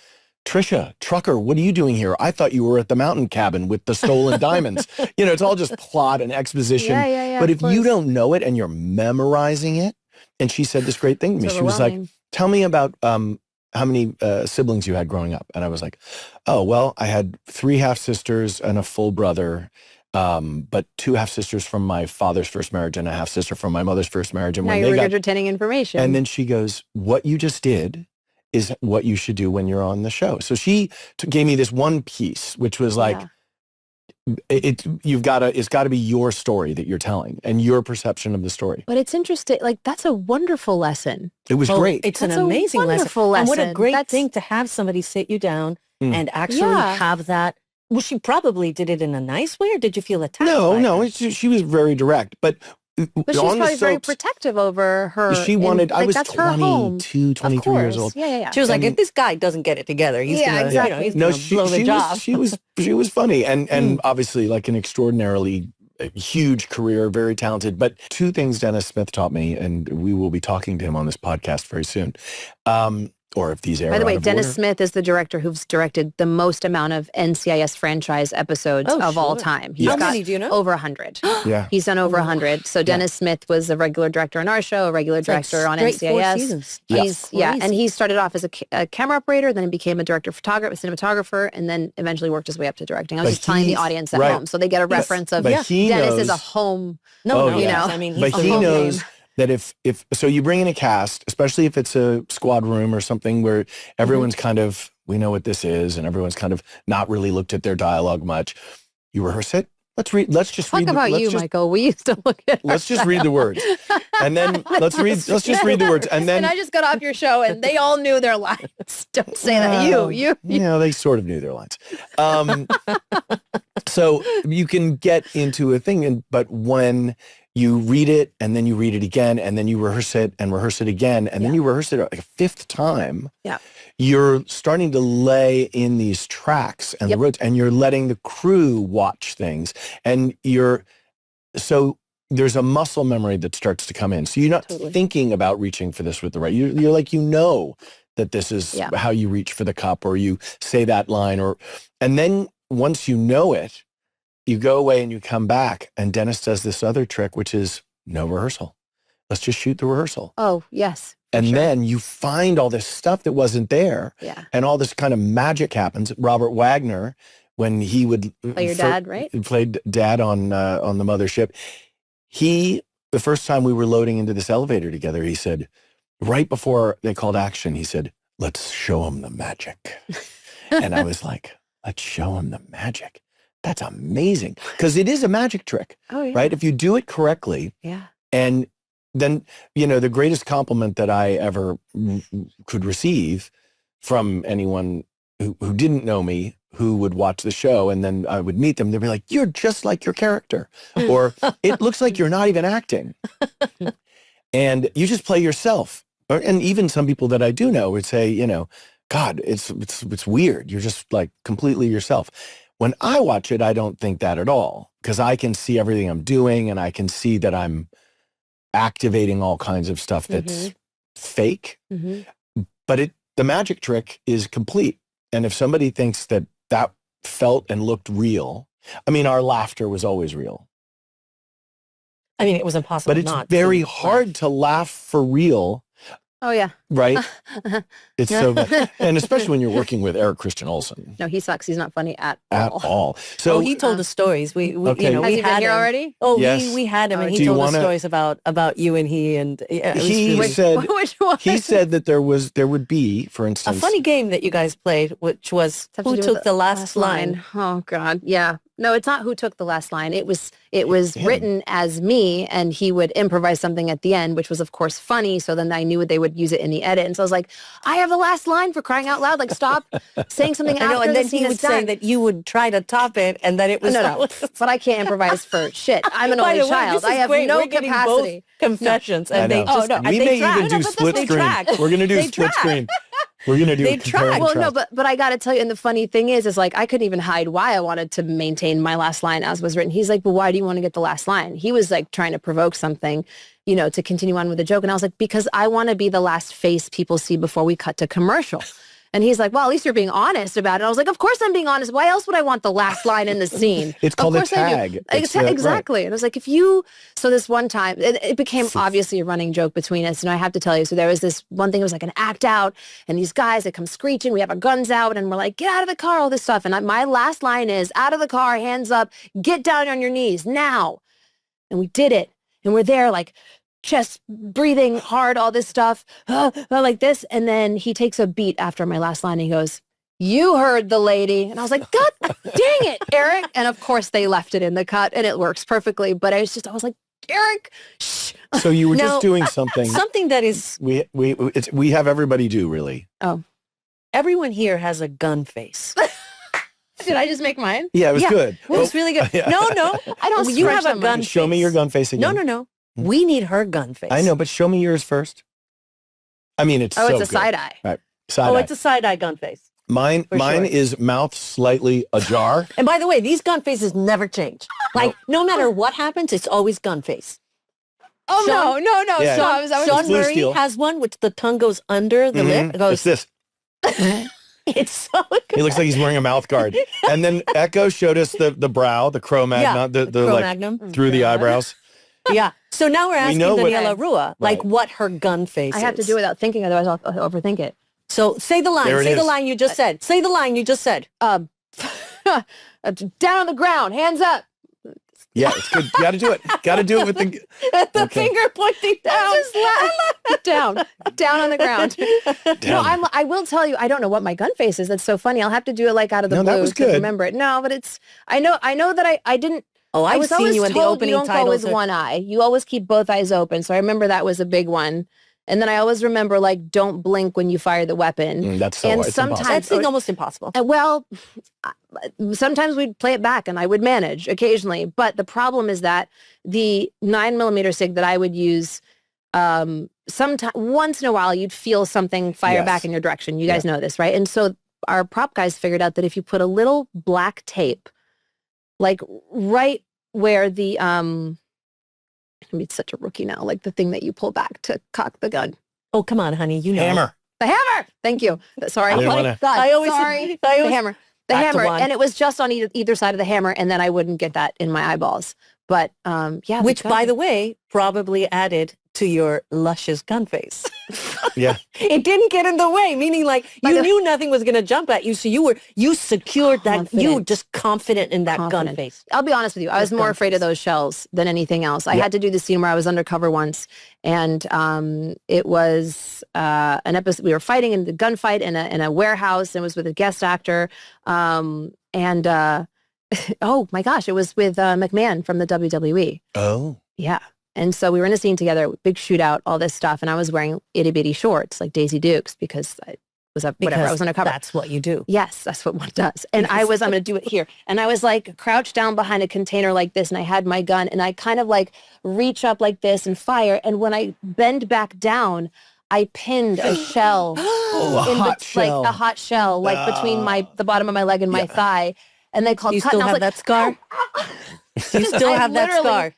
Trisha, trucker, what are you doing here? I thought you were at the mountain cabin with the stolen diamonds. It's all just plot and exposition. Yeah, but if you don't know it and you're memorizing it, and she said this great thing to me. She was like, tell me about how many siblings you had growing up. And I was like, oh, well, I had 3 half-sisters and a full brother, but 2 half-sisters from my father's first marriage and a half-sister from my mother's first marriage. And now you're regurgitating information. And then she goes, what you just did is what you should do when you're on the show. So she gave me this one piece, which was like, it's got to be your story that you're telling and your perception of the story. But it's interesting. Like, that's a wonderful lesson. It was great. It's an amazing lesson. And what a great thing to have somebody sit you down and actually have that. Well, she probably did it in a nice way, or did you feel attacked? No, she was very direct. But she's probably very protective over her. She wanted, I was that's her home. 22, 23 years old. Yeah. She was like, if this guy doesn't get it together, he's going to he's gonna blow the job. She was funny and obviously like an extraordinarily huge career, very talented. But 2 things Dennis Smith taught me, and we will be talking to him on this podcast very soon. or if these air By the out way, of Dennis order. Smith is the director who's directed the most amount of NCIS franchise episodes of all time. He's How got many do you know? over 100. Yeah. He's done over 100. So Dennis Smith was a regular director on our show, a regular director on straight 4 NCIS. seasons. He's That's and crazy. he started off as a camera operator, then he became a director, photographer, cinematographer, and then eventually worked his way up to directing. I was But just telling the he's- audience at right. home, so they get a reference of but he Dennis knows- is a home. No, Oh, no, yeah. yes. I mean, But he's he home knows name. that if so you bring in a cast, especially if it's a squad room or something where everyone's kind of, we know what this is, and everyone's kind of not really looked at their dialogue much. You reherse it. Let's just Talk read. about let's you, just, Michael. We used to look at. Let's just read the words, and then let's just read the words, and then And I just got off your show, and they all knew their lines. Don't say that. You. They sort of knew their lines. So you can get into a thing, but when you read it and then you read it again and then you rehearse it again and then you rehearse it like a fifth time, you're starting to lay in these tracks and the roads, and you're letting the crew watch things, and so there's a muscle memory that starts to come in. So you're not thinking about reaching for this with the right. You're like, that this is how you reach for the cup, or you say that line, and then once you know it, you go away and you come back, and Dennis does this other trick, which is no rehearsal. Let's just shoot the rehearsal. Oh, yes. And then you find all this stuff that wasn't there. Yeah. And all this kind of magic happens. Robert Wagner, when he would Play your dad, right? Played dad on the mothership. The first time we were loading into this elevator together, he said, right before they called action, he said, let's show him the magic. And I was like, let's show him the magic. That's amazing. Because it is a magic trick, right? If you do it correctly. Yeah. And then, the greatest compliment that I ever could receive from anyone who didn't know me, who would watch the show, and then I would meet them, they'd be like, you're just like your character. Or it looks like you're not even acting. And you just play yourself. And even some people that I do know would say, God, it's weird. You're just like completely yourself. When I watch it, I don't think that at all, because I can see everything I'm doing, and I can see that I'm activating all kinds of stuff that's fake. But the magic trick is complete. And if somebody thinks that felt and looked real, I mean, our laughter was always real. I mean, it was impossible But it's not very to hard to laugh for real. Oh, yeah. Right? It's so bad. And especially when you're working with Eric Olsen. No, he sucks. He's not funny at all. So he told us stories. We Okay. Has we he been had here him. already? Oh, Yes. we had him, and Do he you told us wanna- stories about you and he, and it was he really- said Which one? he said that there would be, for a instance, funny game that you guys played, which was Have to who do took with the last line. Oh God, yeah. No, it's not who took the last line. It was him. written as me, and he would improvise something at the end, which was of course funny. So then I knew they would use it in the edit, and so I was like, I have the last line, for crying out loud! Like, stop saying something I know, after and then the scene he is would say done. that you would try to top it, and that it was No, but I can't improvise for shit. I'm an By only the way, child. this I is have great. no We're getting capacity. both confessions, I and they know. just we they may track. even do No, but split they screen. track. We're gonna do They split track. screen. We're gonna do They a compare and Well, no, contrast. but I got to tell you, and the funny thing is like I couldn't even hide why I wanted to maintain my last line as was written. He's like, "But why do you want to get the last line?" He was like trying to provoke something, to continue on with the joke, and I was like, "Because I want to be the last face people see before we cut to commercial." And he's like, well, at least you're being honest about it. I was like, of course I'm being honest. Why else would I want the last line in the scene? It's called of a course I do. tag. It's, Exactly. And I was like, so this one time, it became obviously a running joke between us. And I have to tell you, so there was this one thing, it was like an act out, and these guys that come screeching, we have our guns out, and we're like, get out of the car, all this stuff. And my last line is, out of the car, hands up, get down on your knees now. And we did it. And we're there like, chest breathing hard, all this stuff, like this. And then he takes a beat after my last line. And he goes, you heard the lady. And I was like, God dang it, Eric. And of course they left it in the cut, and it works perfectly. But I was like, Eric, shh. So you were Now, just doing something. Something that is, We have everybody do, really. Oh, everyone here has a gun face. did I just make mine? Yeah, it was good. It was really good. Yeah. No, I don't you stretch have a them gun much. Show me your gun face again. No. We need her gun face. I know, but show me yours first. I mean, it's Oh, so it's a good. side eye. Right. Side Oh, eye. it's a side-eye gun face. Mine for sure. is mouth slightly ajar. And by the way, these gun faces never change. Like, no matter what happens, it's always gun face. Oh, Sean- no. Yeah. So I was Sean Blue Murray steel. has one which the tongue goes under the lip. It It's goes. this. It's so good. He looks like he's wearing a mouth guard. And then Echo showed us the brow, the Cro-Magnon, the like Cro-Magnon. through the eyebrows. Yeah. So now we're asking know what- Daniela Ruah, like Right. what her gun face I is. have to do it without thinking, otherwise I'll overthink it. So say the line. There it Say the is. line you just said. Say the line you just said. Down on the ground, hands up. Yeah, it's good. Got to do it. Got to do it with the. The Okay. finger pointing down. Down on the ground. No, Down. I will tell you, I don't know what my gun face is. That's so funny. I'll have to do it like out of the No, that blue was to good. remember it. No, but it's, I know that I didn't. Oh, I I've was seen always you in the told opening you don't go titles. with one eye. You always keep both eyes open. So I remember that was a big one. And then I always remember, like, don't blink when you fire the weapon. That's so and it's sometimes impossible. That's almost impossible. Well, sometimes we'd play it back and I would manage occasionally. But the problem is that the 9mm SIG that I would use, sometime once in a while, you'd feel something fire Yes. back in your direction. You guys know this, right? And so our prop guys figured out that if you put a little black tape, like right where the, I mean, it's such a rookie now, like the thing that you pull back to cock the gun. Oh, come on, honey. You know. Hammer. The hammer. Thank you. Sorry. I didn't Oh my wanna- God. I always- Sorry. I always- the hammer. The Back to hammer. one. And it was just on either side of the hammer, and then I wouldn't get that in my eyeballs. But yeah. Which, by the way, probably added to your luscious gun face. Yeah. It didn't get in the way, meaning like you knew nothing was going to jump at you. So you secured that. You were just confident in that gun Confident. face. I'll be honest with you. I was This more gun afraid of face. those shells than anything else. I Yeah. had to do the scene where I was undercover once, and it was an episode. We were fighting in the gunfight in a warehouse, and it was with a guest actor. Oh my gosh, it was with McMahon from the WWE. Oh. Yeah. And so we were in a scene together, big shootout, all this stuff, and I was wearing itty bitty shorts like Daisy Dukes because I was whatever. I was undercover. That's what you do. Yes, that's what one does. And I'm going to do it here. And I was like crouched down behind a container like this, and I had my gun, and I kind of like reach up like this and fire. And when I bend back down, I pinned a shell, Oh, a hot shell. like a hot shell, like between the bottom of my leg and my thigh. And they called Do you cut. still And I was have like, that scar? Do you still I have that literally- scar?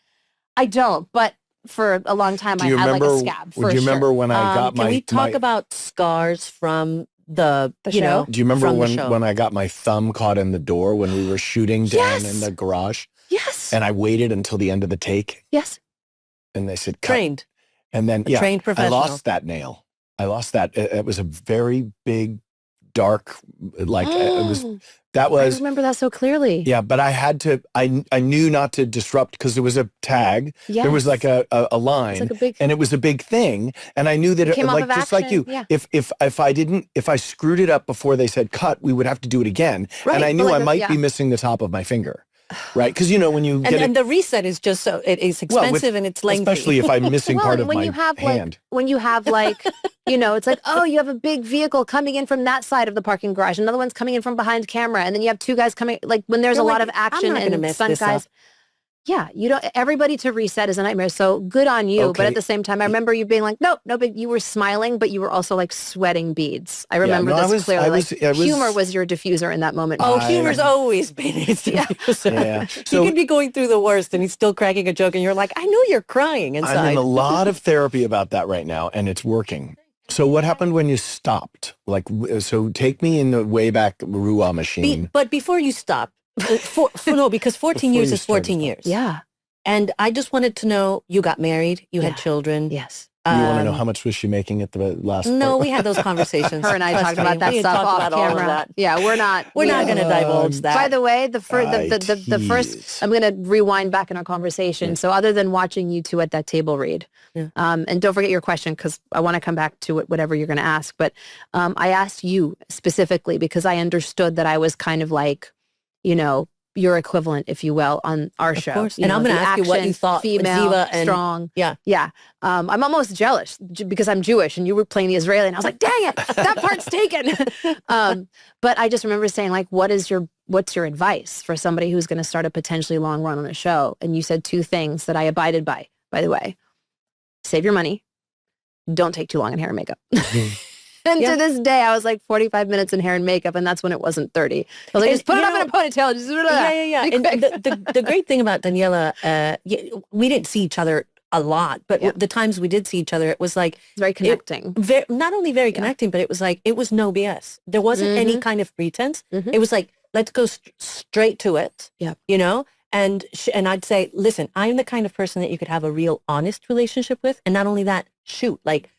I don't, but for a long time Do I you had remember? like a scab. Do For you remember sure. when I got Can my? we talk my- about scars from the The you show? know? Do you remember from the show? when I got my thumb caught in the door when we were shooting down Yes. in the garage? Yes. And I waited until the end of the take, Yes. and they said cut. trained? And then A trained I professional. lost that nail. I lost that. It was a very big, dark, like it was. That I was remember that so clearly. yeah. But I had to. I knew not to disrupt because there was a tag. Yes. There was like a line, It's like a big and it was a big thing. And I knew that it, Came off like of just like you, action, yeah. if I screwed it up before they said cut, we would have to do it again. Right, And I but knew like I the- might yeah. be missing the top of my finger, right? Because you know when you get And it, the reset is just so it is Well, with- expensive and it's lengthy. especially if I'm missing well, part and of when my you have hand. when you have like you know, it's like, oh, you have a big vehicle coming in from that side of the parking garage, another one's coming in from behind camera, and then you have two guys coming like when there's You're a lot like, of I'm action not gonna and mess stunt this guys. up. Yeah, you don't. Everybody to reset is a nightmare. So good on you, but Okay. at the same time, I remember you being like, no big. You were smiling, but you were also like sweating beads. I remember no, I this was- clearly. I like, was- I was- humor was your diffuser in that moment. Oh, I- humor's always been his Yeah. diffuser. Yeah. He So- could be going through the worst and he's still cracking a joke and you're like, I know you're crying inside. I'm in a lot of therapy about that right now, and it's working. So what happened when you stopped? Like, so take me in the way back Ruah machine. But before you stop, because 14 Before years you is 14 started. years. Yeah. And I just wanted to know, you got married, you Yeah. had children. Yes. You want to know Um, how much was she making at the last? No, part? we had those conversations. Her and I Trust talked me, about that we stuff talked off about all of camera. that. Yeah, we're not Going to divulge that. By the way, the I first, tease. I'm going to rewind back in our conversation. So other than watching you two at that table read, Yeah. and don't forget your question because I want to come back to whatever you're going to ask. But I asked you specifically because I understood that I was kind of like, you know, your equivalent, if you will, on our show. course. You And know, I'm gonna the ask you what you action, thought with female, Ziva and- strong. Yeah. Yeah. I'm almost jealous because I'm Jewish and you were playing the Israeli and I was like, dang it, that part's taken. But I just remember saying like, what's your advice for somebody who's going to start a potentially long run on a show? And you said two things that I abided by the way. Save your money. Don't take too long in hair and makeup. And Yeah. to this day, I was like 45 minutes in hair and makeup, and that's when it wasn't 30. I was like, And, just put it you up in a ponytail. Just Yeah. Be And quick. the great thing about Daniela, we didn't see each other a lot, but Yeah. the times we did see each other, it was like It's very connecting. not only very connecting, but it was like it was no BS. There wasn't any kind of pretense. It was like, let's go straight to it. Yeah, you know. And I'd say, listen, I'm the kind of person that you could have a real honest relationship with, and not only that, shoot, like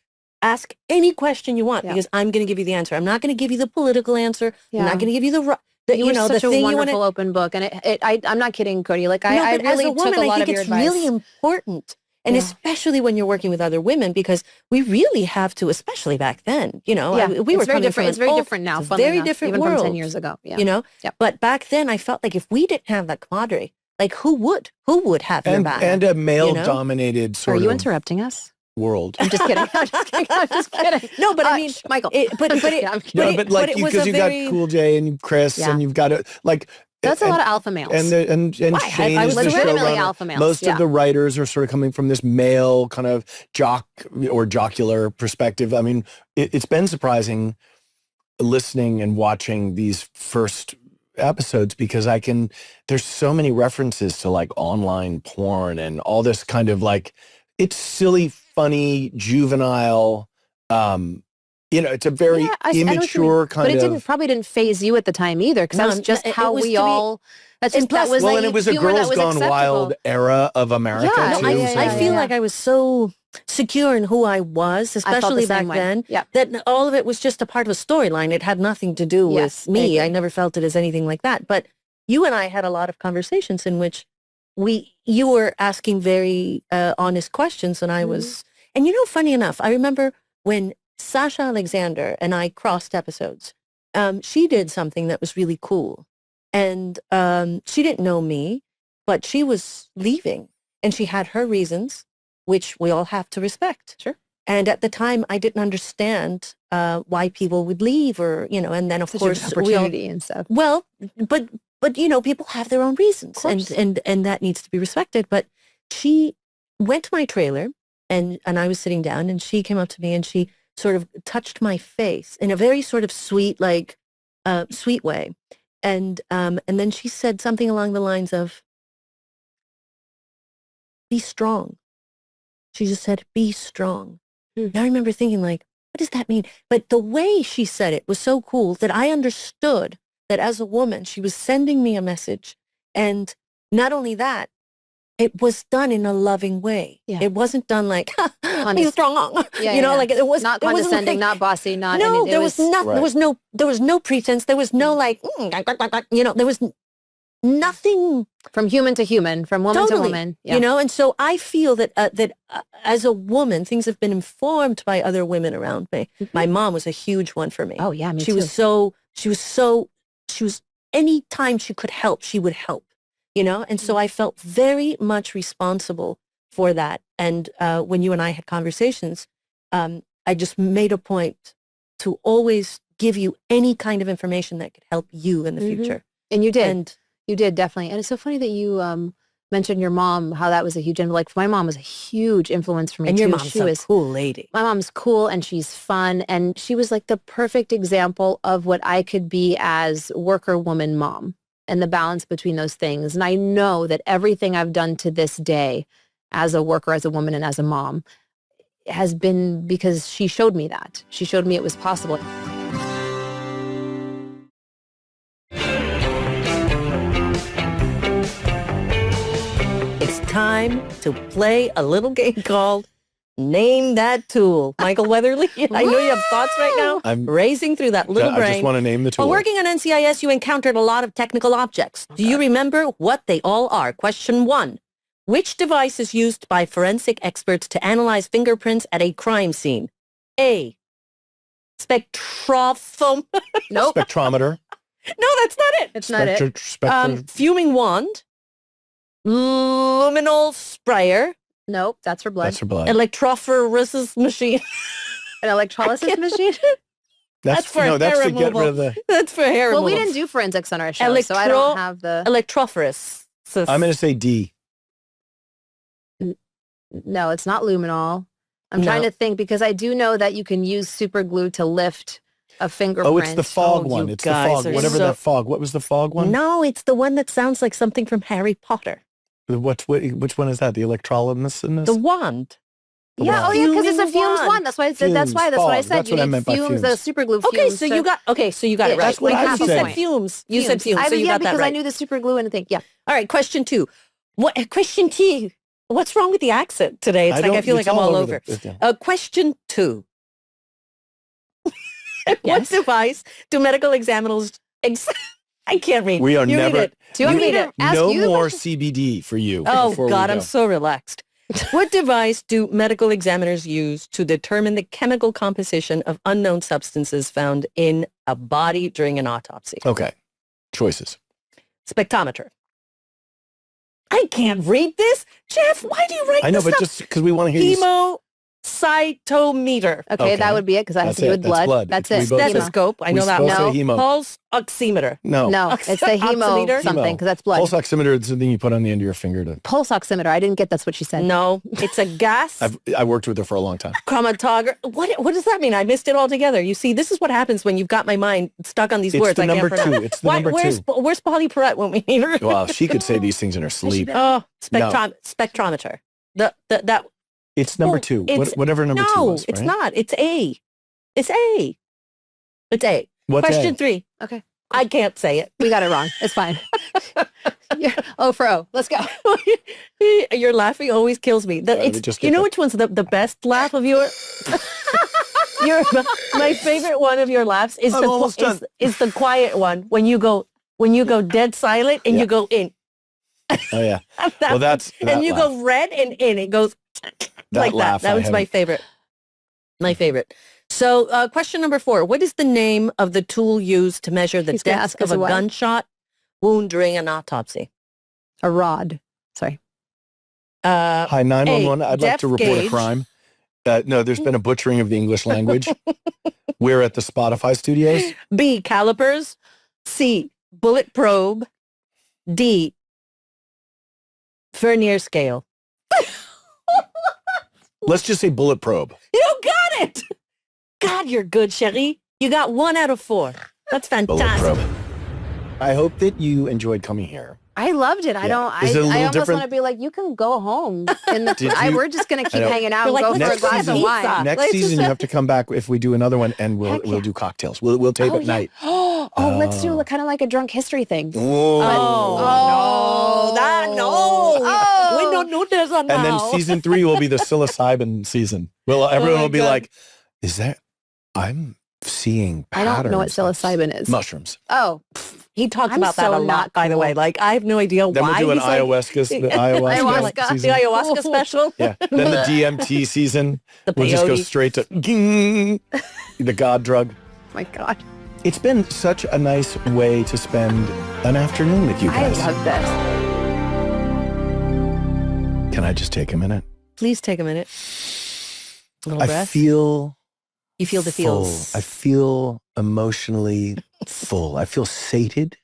ask any question you want because I'm going to give you the answer. I'm not going to give you the political answer. I'm not going to give you you were such the a thing wonderful you want. open book, and I'm not kidding, Cody. Like I But really as a woman, took a lot I of think your it's advice. really important. And especially when you're working with other women, because we really have to, especially back then, you know, Yeah, we were it's very coming different. from It's very different now. Funnily very enough, different even world, from 10 years ago. Yeah, you know. Yep. But back then, I felt like if we didn't have that camaraderie, like who would have your back? And a male-dominated sort Are of you interrupting us? world. I'm just kidding. I'm just kidding. I'm just kidding. No, but I mean, Michael. but like it was because a you very got Cool J and Chris and you've got like. That's a lot of alpha males. And Shane is the legitimately showrunner. alpha males. Most of the writers are sort of coming from this male kind of jock or jocular perspective. I mean, it's been surprising listening and watching these first episodes because there's so many references to like online porn and all this kind of like, it's silly, funny, juvenile, you know, it's a very immature kind of. But it probably didn't phase you at the time either, because that was just how we all. That's just that was. Well, and it was a Girls Gone Wild era of America too. I feel like I was so secure in who I was, especially back then, that all of it was just a part of a storyline. It had nothing to do with me. I never felt it as anything like that. But you and I had a lot of conversations in which you were asking very honest questions, and I was. And you know, funny enough, I remember when Sasha Alexander and I crossed episodes. She did something that was really cool. And she didn't know me, but she was leaving. And she had her reasons, which we all have to respect. Sure. And at the time, I didn't understand why people would leave or, you know, and then of course opportunity and stuff. Well, but you know, people have their own reasons and that needs to be respected. But she went to my trailer and I was sitting down and she came up to me and she sort of touched my face in a very sort of sweet, like, sweet way. And then she said something along the lines of, be strong. She just said, be strong. And I remember thinking like, what does that mean? But the way she said it was so cool that I understood that as a woman, she was sending me a message. And not only that, it was done in a loving way. Yeah. It wasn't done like, be strong. You know, like it was not condescending, not bossy, not no. There was nothing. Right. There was no pretense. There was no like, you know, there was nothing from human to human, from woman to woman. Yeah. You know, and so I feel that as a woman, things have been informed by other women around me. My mom was a huge one for me. Oh yeah, me too. She was anytime she could help, she would help. You know, and so I felt very much responsible for that. And when you and I had conversations, I just made a point to always give you any kind of information that could help you in the future. And you did. You did, definitely. And it's so funny that you mentioned your mom, how that was a huge, like my mom was a huge influence for me. And too. your mom's a cool lady. My mom's cool and she's fun. And she was like the perfect example of what I could be as worker woman mom. And the balance between those things. And I know that everything I've done to this day as a worker, as a woman, and as a mom has been because she showed me that. She showed me it was possible. It's time to play a little game called Name That Tool. Michael Weatherly, I know you have thoughts right now. I'm racing through that little brain. I just want to name the tool. While working on NCIS, you encountered a lot of technical objects. Do you remember what they all are? Question 1. Which device is used by forensic experts to analyze fingerprints at a crime scene? A. Spectrophotometer. Nope. Spectrometer. No, that's not it. It's not it. Fuming wand. Luminol sprayer. Nope, that's for blood. That's for blood. Electrophoresis machine. An electrolysis machine? That's for hair to removal. get rid of the... That's for hair removal. Well, we didn't do forensics on our show, so I don't have the... Electrophoresis. I'm going to say D. No, it's not luminol. I'm trying to think because I do know that you can use super glue to lift a fingerprint. Oh, it's the fog one. It's the fog. Whatever that fog. What was the fog one? No, it's the one that sounds like something from Harry Potter. Which one is that? The electrolysis? The wand. Yeah, because it's a fumes one. That's why I said. That's what I said. That's You what I need meant by fumes, fumes. the super glue fumes. So you got it right. That's what I She said. said fumes. You said fumes, so you got that because right. I knew the super glue and the thing. Yeah. All right, question 2. Question 2. What's wrong with the accent today? I feel like I'm all over. Question 2. What device do medical examiners... I can't read. We are you never... Read it. Do you want me to ask no you the more question? CBD for you. Oh, God, I'm so relaxed. What device do medical examiners use to determine the chemical composition of unknown substances found in a body during an autopsy? Okay. Choices. Spectrometer. I can't read this. Jeff, why do you write this I know, but stuff? just because we want to hear you... Hemocytometer. Okay, that would be it because I have to do with blood. That's it. Stethoscope. I know that one. No. Hemo. Pulse oximeter. No. It's the hemo something because that's blood. Pulse oximeter is something you put on the end of your finger to... Pulse oximeter. I didn't get that's what she said. No, it's a gas. I worked with her for a long time. Chromatograph. What does that mean? I missed it altogether. You see, this is what happens when you've got my mind stuck on these words. I can't pronounce. It's the number 2. Where's Polly Perrette when we need her? Well, she could say these things in her sleep. Spectrometer. That. It's number 2. Whatever number 2 was. No, it's not. It's A. It's A. It's A. What's Question A? 3. Okay. I can't say it. We got it wrong. It's fine. O for O. Let's go. Your laughing always kills me. You know which one's the best laugh of your... my favorite one of your laughs is the quiet one when you go dead silent and you go in. Oh yeah. Well, and you go red and in. It goes like that. That was my favorite. My favorite. So question number 4. What is the name of the tool used to measure the depth of a gunshot wound during an autopsy? A rod. Sorry. Hi, 911. I'd like to report a crime. No, there's been a butchering of the English language. We're at the Spotify studios. B, calipers. C, bullet probe. D, vernier scale. Let's just say bullet probe. You got it. God, you're good, Cherie. You got 1 out of 4. That's fantastic. Bullet probe. I hope that you enjoyed coming here. I loved it. I almost want to be like, you can go home. We're just going to keep hanging out and go for a glass of wine. Next season, you have to come back if we do another one, and we'll do cocktails. We'll tape at night. Let's do kind of like a drunk history thing. No. We don't do this on And then season 3 will be the psilocybin season. Everyone will be like, is that... I'm seeing patterns. I don't know what psilocybin is. Mushrooms. Oh. He talks about that a lot, by the way. Like, I have no idea then why. Then we'll do an ayahuasca season. The ayahuasca special. Yeah. Then the DMT season. We'll just go straight to the God drug. Oh my God. It's been such a nice way to spend an afternoon with you guys. I love this. Can I just take a minute? Please take a minute. A little breath. You feel the feels. I feel emotionally full. I feel sated.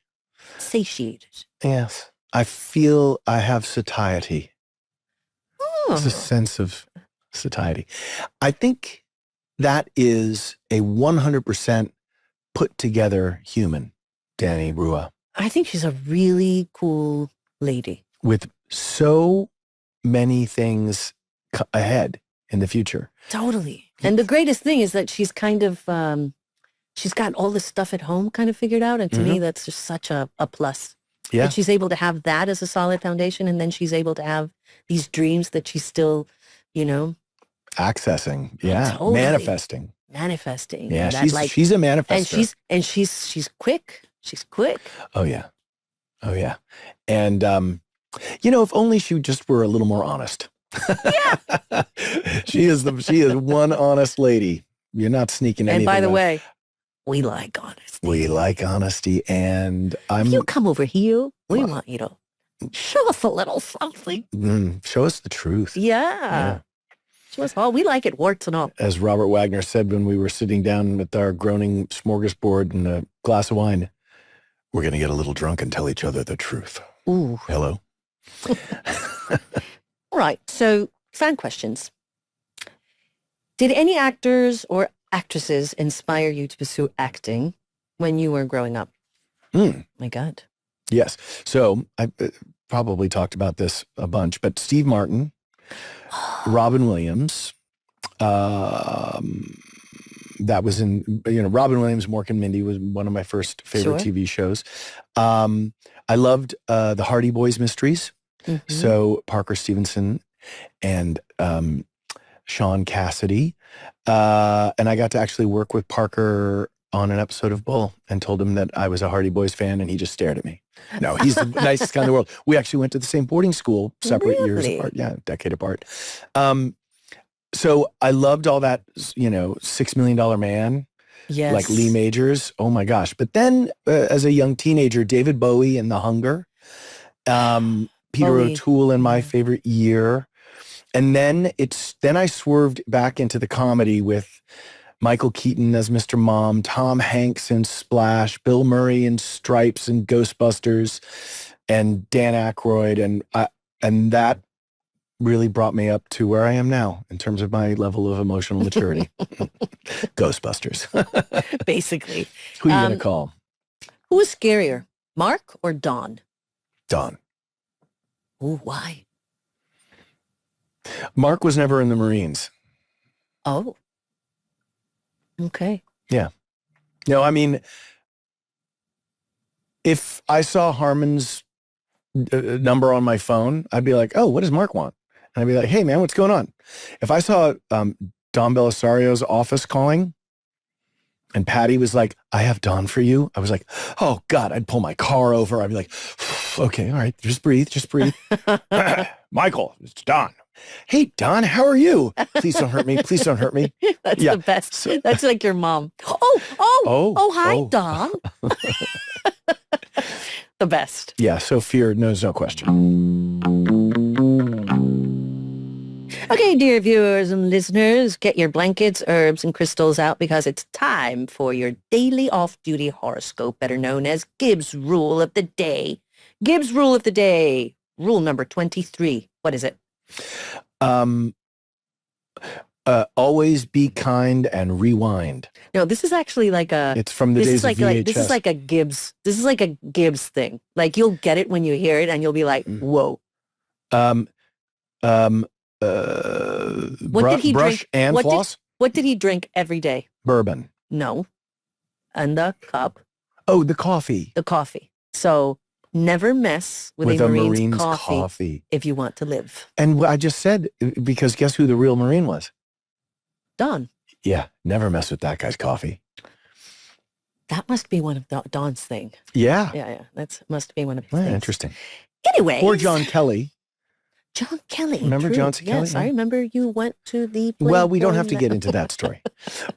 Satiated. Yes. I feel I have satiety. It's a sense of satiety. I think that is a 100% put together human, Dani Ruah. I think she's a really cool lady. With so many things ahead in the future. Totally. And the greatest thing is that she's kind of, she's got all this stuff at home kind of figured out. And to me, that's just such a plus. Yeah. That she's able to have that as a solid foundation. And then she's able to have these dreams that she's still, accessing. Yeah. Totally. Manifesting. Yeah. She's a manifester. And she's quick. She's quick. Oh, yeah. And, if only she just were a little more honest. Yeah. She is one honest lady. You're not sneaking anything. And by the way, we like honesty. We like honesty, and if you come over here, we want you to show us a little something. Show us the truth. Yeah. Show us all. We like it, warts and all. As Robert Wagner said when we were sitting down with our groaning smorgasbord and a glass of wine, we're going to get a little drunk and tell each other the truth. Ooh. Hello. All right, so fan questions. Did any actors or actresses inspire you to pursue acting when you were growing up? My God. Yes. So probably talked about this a bunch, but Steve Martin, Robin Williams, that was in, Robin Williams, Mork and Mindy was one of my first favorite TV shows. I loved the Hardy Boys mysteries. Mm-hmm. So Parker Stevenson and Sean Cassidy. And I got to actually work with Parker on an episode of Bull and told him that I was a Hardy Boys fan, and he just stared at me. No, he's the nicest guy in the world. We actually went to the same boarding school, separate years apart. Yeah, a decade apart. So I loved all that, $6 Million Man. Yes. Like Lee Majors. Oh my gosh. But then as a young teenager, David Bowie in The Hunger, Peter O'Toole in My Favorite Year. And then I swerved back into the comedy with Michael Keaton as Mr. Mom, Tom Hanks in Splash, Bill Murray in Stripes and Ghostbusters, and Dan Aykroyd. And that really brought me up to where I am now in terms of my level of emotional maturity. Ghostbusters. Basically. Who are you going to call? Who was scarier, Mark or Don? Don. Oh, why? Mark was never in the Marines. Oh. Okay. Yeah. No, I mean, if I saw Harmon's number on my phone, I'd be like, oh, what does Mark want? And I'd be like, hey, man, what's going on? If I saw Don Belisario's office calling and Patty was like, I have Don for you, I was like, oh, God, I'd pull my car over. I'd be like, okay, all right, just breathe. Michael, it's Don. Hey, Don, how are you? Please don't hurt me. Please don't hurt me. That's the best. That's like your mom. Oh, hi, Don. The best. Yeah, so fear knows no question. Okay, dear viewers and listeners, get your blankets, herbs, and crystals out because it's time for your daily off-duty horoscope, better known as Gibbs Rule of the Day. Gibbs Rule of the Day, rule number 23. What is it? Always be kind and rewind. No, this is actually like a... It's from the days of VHS. This is like a Gibbs. This is like a Gibbs thing. Like you'll get it when you hear it and you'll be like, whoa. What did he brush drink? And floss? What did he drink every day? Bourbon. No. And the cup. Oh, the coffee. The coffee. So never mess with a Marine's coffee if you want to live. And I just said, because guess who the real Marine was? Don. Yeah, never mess with that guy's coffee. That must be one of Don's thing. Yeah. Yeah. That must be one of his things. Interesting. Anyway. Or John Kelly. John Kelly. Remember true. John Kelly? Yes, I remember you went to the... Well, we don't have to get into that story.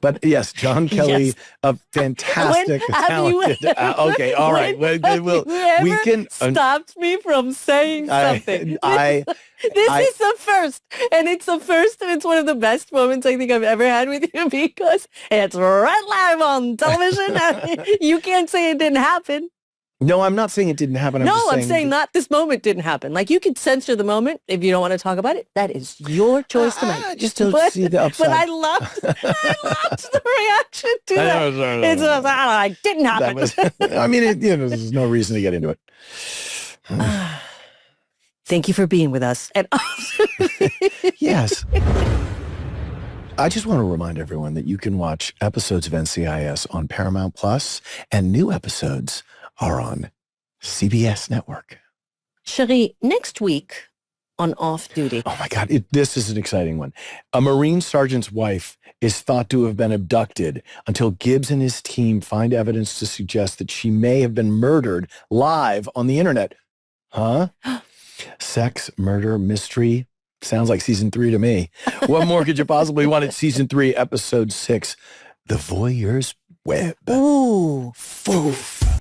But yes, John Kelly, Yes. a fantastic, talented... okay, all right. We can... stopped me from saying something. This is the first. And it's the first, and it's one of the best moments I think I've ever had with you because it's right live on television. You can't say it didn't happen. No, I'm not saying it didn't happen. I'm saying not this moment didn't happen. Like you could censor the moment if you don't want to talk about it. That is your choice to make. I just don't see the upside. But I loved the reaction to that. It's just, it didn't happen. I mean, there's no reason to get into it. Thank you for being with us. And yes. I just want to remind everyone that you can watch episodes of NCIS on Paramount Plus, and new episodes are on CBS Network. Cherie, next week on Off Duty. Oh my God, this is an exciting one. A Marine sergeant's wife is thought to have been abducted until Gibbs and his team find evidence to suggest that she may have been murdered live on the internet. Huh? Sex, murder, mystery. Sounds like season 3 to me. What more could you possibly want at season 3, episode 6? The Voyeur's Web. Ooh. Foof.